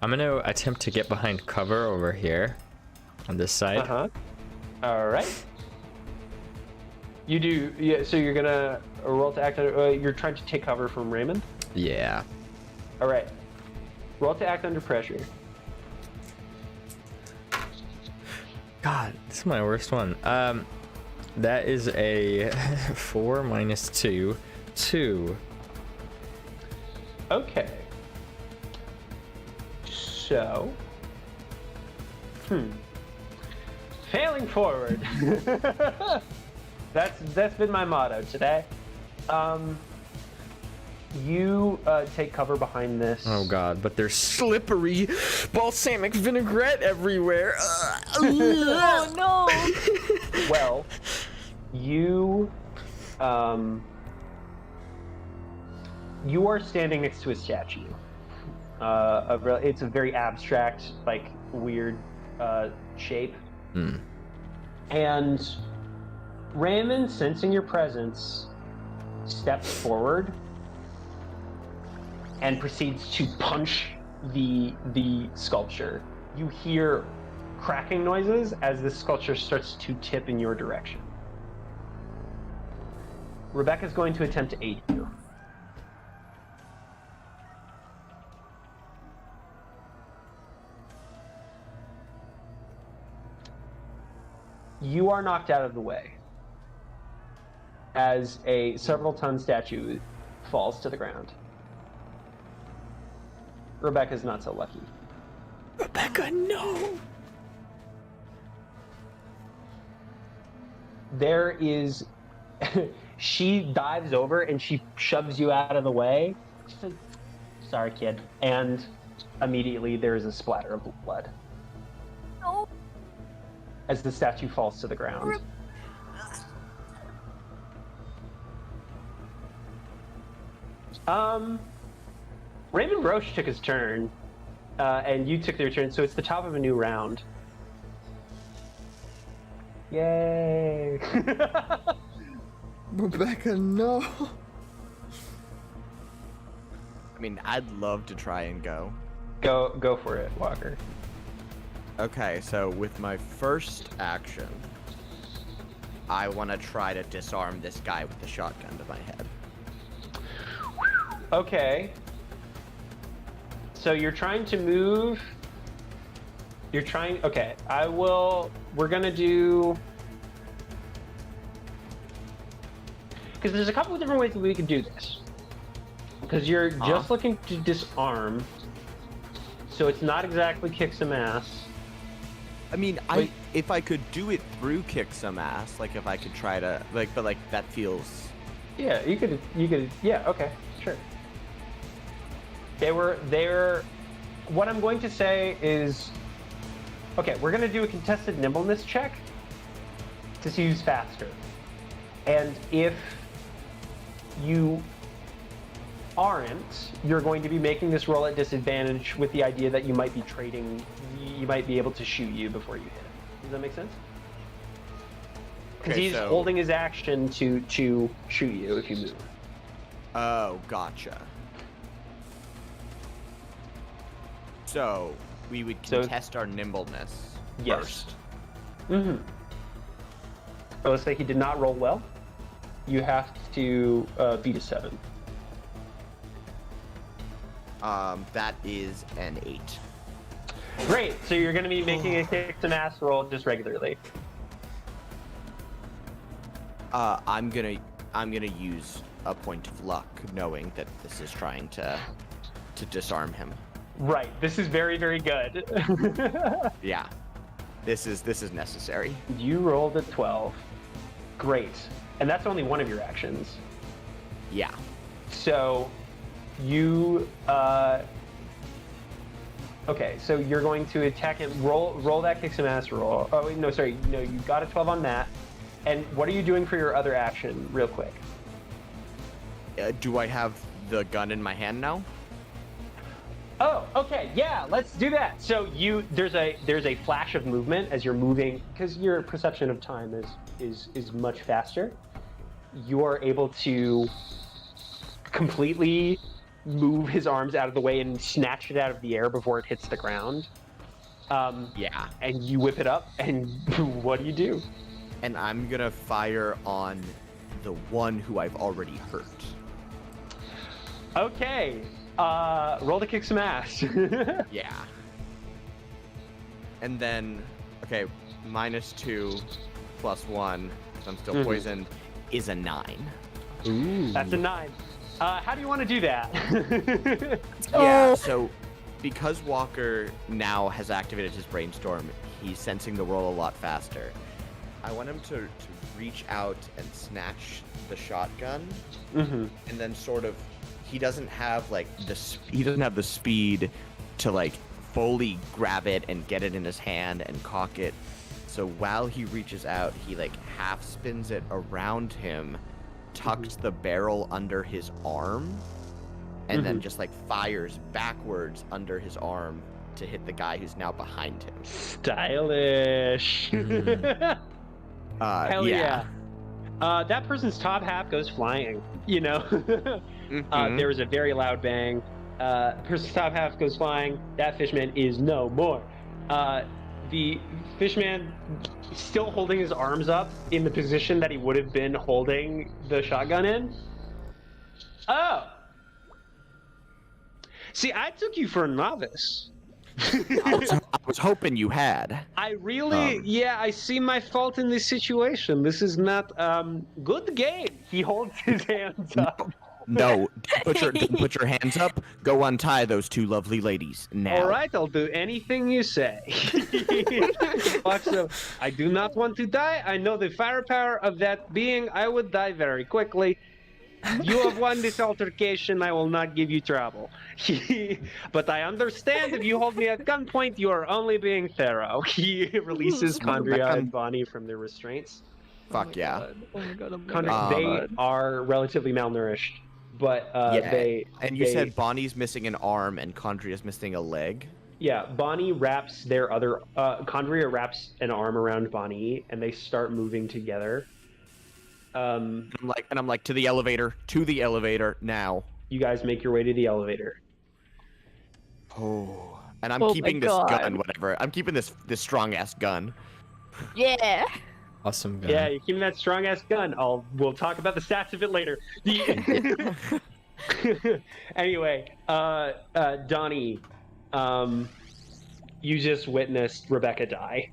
I'm gonna attempt to get behind cover over here, on this side. All right. You do. Yeah. So you're gonna roll to act. You're trying to take cover from Raymond. Yeah. All right. Roll to act under pressure. God, this is my worst one. That is a 4 minus 2, 2. Okay. So. Failing forward. That's been my motto today. You take cover behind this. Oh God, but there's slippery balsamic vinaigrette everywhere. Oh no! Well, you are standing next to a statue. It's a very abstract, like weird shape. And Raymond, sensing your presence, steps forward and proceeds to punch the sculpture. You hear cracking noises as the sculpture starts to tip in your direction. Rebecca's going to attempt to aid you. You are knocked out of the way as a several-ton statue falls to the ground. Rebecca's not so lucky. Rebecca, no! There is... she dives over and she shoves you out of the way. She's like, sorry, kid. And immediately there is a splatter of blood. No. As the statue falls to the ground. Raymond Rosche took his turn, and you took their turn, so it's the top of a new round. Yay! Rebecca, no! I mean, I'd love to try and go. Go for it, Walker. Okay, so with my first action, I want to try to disarm this guy with the shotgun to my head. Okay. So you're trying to move. Okay, we're gonna do... Because there's a couple of different ways that we can do this. Because you're just looking to disarm, so it's not exactly kick some ass. I mean, if I could do it through kick some ass, like if I could try to, but that feels... Yeah, you could, yeah, okay, sure. What I'm going to say is, okay, we're going to do a contested nimbleness check to see who's faster. And if you aren't, you're going to be making this roll at disadvantage with the idea that you might be you might be able to shoot you before you hit him. Does that make sense? Because he's holding his action to shoot you if you move. Oh, gotcha. So, we would contest our nimbleness first. Mm-hmm. So let's say he did not roll well. You have to beat a 7. That is an 8. Great. So you're going to be making a kick some ass roll just regularly. I'm gonna use a point of luck, knowing that this is trying to disarm him. Right. This is very, very good. Yeah. This is necessary. You rolled a 12. Great. And that's only one of your actions. Yeah. So you okay, so you're going to attack him. Roll that kick some ass roll. Oh wait, no, sorry. No, you got a 12 on that. And what are you doing for your other action, real quick? Do I have the gun in my hand now? Oh, okay, yeah, let's do that. So there's a flash of movement as you're moving, because your perception of time is much faster. You are able to completely move his arms out of the way and snatch it out of the air before it hits the ground. Yeah. And you whip it up, and what do you do? And I'm gonna fire on the one who I've already hurt. Okay. Roll to kick some ass. Yeah. And then, okay, -2 + 1, 'cause I'm still poisoned, is a 9. Ooh. That's a 9. How do you want to do that? Yeah, so because Walker now has activated his brainstorm, he's sensing the roll a lot faster. I want him to reach out and snatch the shotgun, and then sort of, he doesn't have the speed to fully grab it and get it in his hand and cock it. So while he reaches out, he half spins it around him, tucks the barrel under his arm, and then just fires backwards under his arm to hit the guy who's now behind him. Stylish. Hell yeah. That person's top half goes flying, you know? There was a very loud bang. Person's top half goes flying. That fishman is no more. The fishman still holding his arms up in the position that he would have been holding the shotgun in. Oh! See, I took you for a novice. I was hoping you had. I really, I see my fault in this situation. This is not good game. He holds his hands up. No, don't put your hands up. Go untie those two lovely ladies now. All right, I'll do anything you say. Also, I do not want to die. I know the firepower of that being. I would die very quickly. You have won this altercation. I will not give you trouble. But I understand if you hold me at gunpoint, you are only being thorough. He releases Chondria and Bonnie from their restraints. Fuck yeah. Oh my god, I'm Chondria, they are relatively malnourished, but they. And you said Bonnie's missing an arm and Chondria's missing a leg. Yeah, Bonnie wraps their other. Chondria wraps an arm around Bonnie, and they start moving together. I'm like to the elevator now. You guys make your way to the elevator. Oh, and I'm Oh my keeping this God. gun, whatever. I'm keeping this strong ass gun. Yeah. Awesome gun. Yeah, you're keeping that strong ass gun. We'll talk about the stats of it later. Anyway, Donnie, you just witnessed Rebecca die.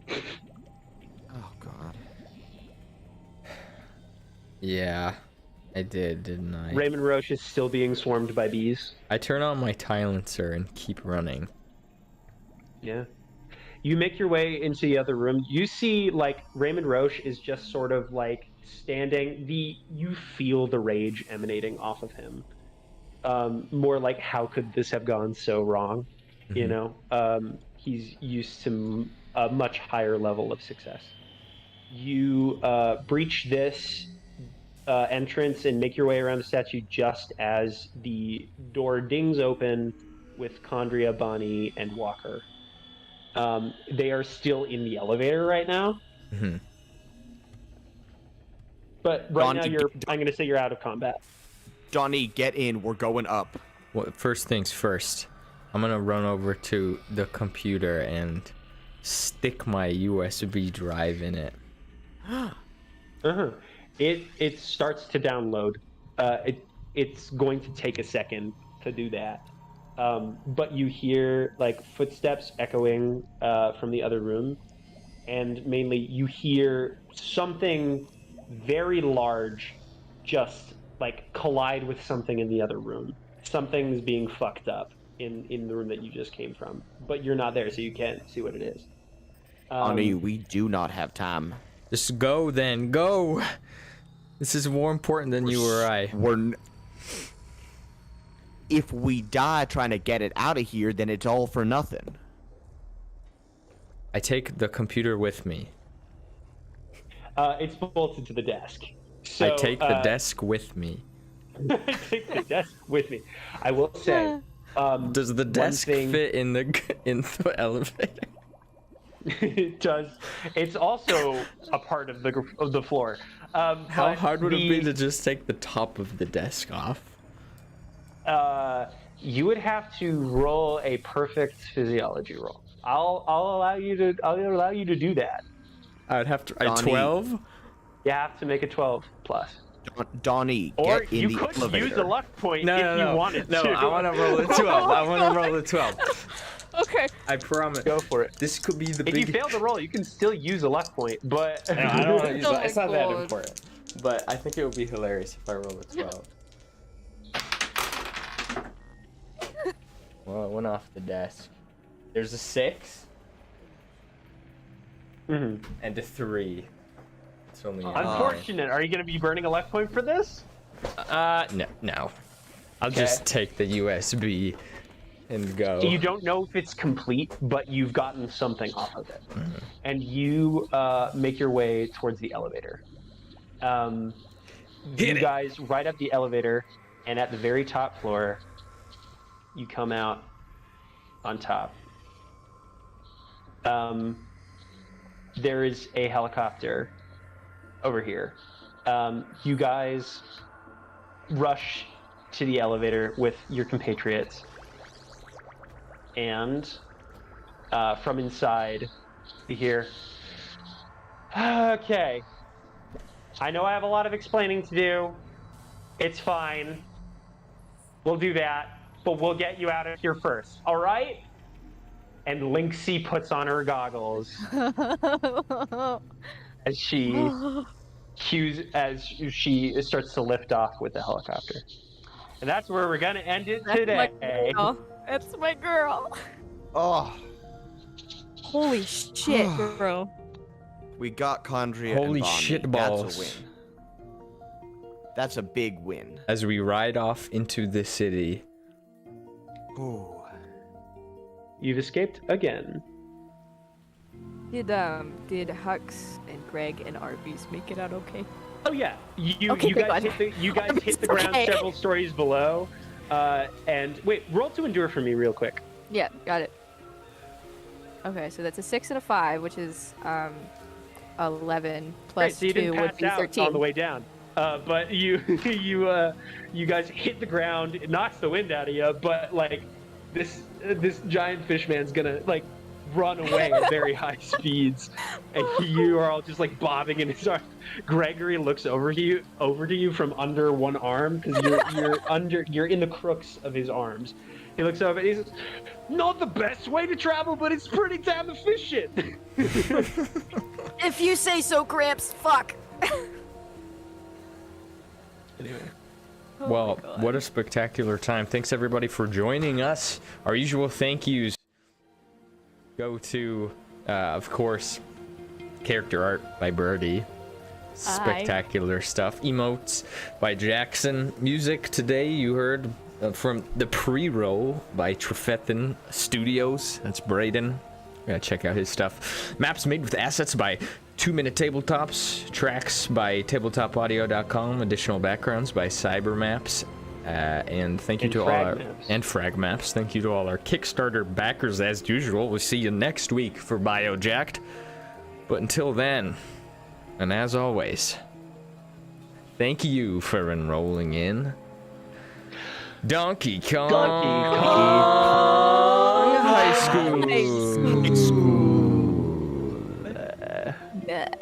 Oh God. Yeah, I did, didn't I? Raymond Rosche is still being swarmed by bees. I turn on my silencer and keep running. Yeah. You make your way into the other room. You see, like, Raymond Rosche is just sort of, like, standing. You feel the rage emanating off of him. More like, how could this have gone so wrong? You know? He's used to a much higher level of success. You breach this entrance and make your way around the statue just as the door dings open with Chondria, Bonnie, and Walker. They are still in the elevator right now. But right now I'm going to say you're out of combat. Donnie, get in. We're going up. Well, first things first. I'm gonna run over to the computer and stick my USB drive in it. It starts to download. It's going to take a second to do that. But you hear like footsteps echoing from the other room, and mainly you hear something very large just like collide with something in the other room. Something's being fucked up in the room that you just came from, but you're not there, so you can't see what it is. Donnie, we do not have time. Just go then, go! This is more important than you or I. If we die trying to get it out of here, then it's all for nothing. I take the computer with me. It's bolted to the desk. So, I take the desk with me. I take the desk with me. I will say. Does the desk fit in the elevator? It does. It's also a part of the floor. How hard would it be to just take the top of the desk off? You would have to roll a perfect physiology roll. I'll allow you to do that. I would have to. Donnie. 12. You have to make a 12 plus. Donnie, Or get in you the could elevator. use a luck point if you wanted No, to. I want to roll a 12. I want to roll a 12. Okay. I promise. Go for it. This could be the If big. you fail the roll, you can still use a luck point, but No, I don't want to use Oh that. It's my not that God. important. But I think it would be hilarious if I roll a 12. Well, it went off the desk. There's a 6 and a 3. It's only a Unfortunate. Are you going to be burning a luck point for this? No. I'll just take the USB and go. You don't know if it's complete, but you've gotten something off of it. And you make your way towards the elevator. You guys ride up the elevator, and at the very top floor, you come out on top. There is a helicopter over here. You guys rush to the elevator with your compatriots. and from inside, you hear, okay, I know I have a lot of explaining to do. It's fine. We'll do that, but we'll get you out of here first, all right? And Linksy puts on her goggles as she starts to lift off with the helicopter. And that's where we're gonna end it today. That's my girl. Oh, Holy shit, bro. we got Chondria. Holy and Bonnie. shit balls. That's a win. That's a big win. As we ride off into the city. Ooh. You've escaped again. Did Hux and Greg and Arby's make it out okay? Oh yeah, you Okay, guys good. hit the ground Okay. several stories below. And wait, roll to endure for me real quick. Yeah, got it. Okay, so that's a 6 and a 5, which is 11 plus Great, so you 2 didn't would pass be out 13. on the way down. But you guys hit the ground. It knocks the wind out of you. But like this giant fish man's gonna like run away at very high speeds, and you are all just like bobbing in his arms. Gregory looks over to you from under one arm because you're in the crooks of his arms. He looks over and he says, "Not the best way to travel, but it's pretty damn efficient." If you say so, Gramps. Fuck. Anyway. Well, what a spectacular time. Thanks everybody for joining us. Our usual thank yous go to, of course, character art by Birdie. Spectacular stuff. Emotes by Jackson. Music today you heard from the pre-roll by Trefethen Studios. That's Braden. Gotta check out his stuff. Maps made with assets by 2 Minute Tabletops. Tracks by tabletopaudio.com. Additional backgrounds by Cybermaps. And thank you to all our Frag Maps. Thank you to all our Kickstarter backers as usual. We'll see you next week for BioJacked. But until then, and as always, thank you for enrolling in Donkey Kong High School. School.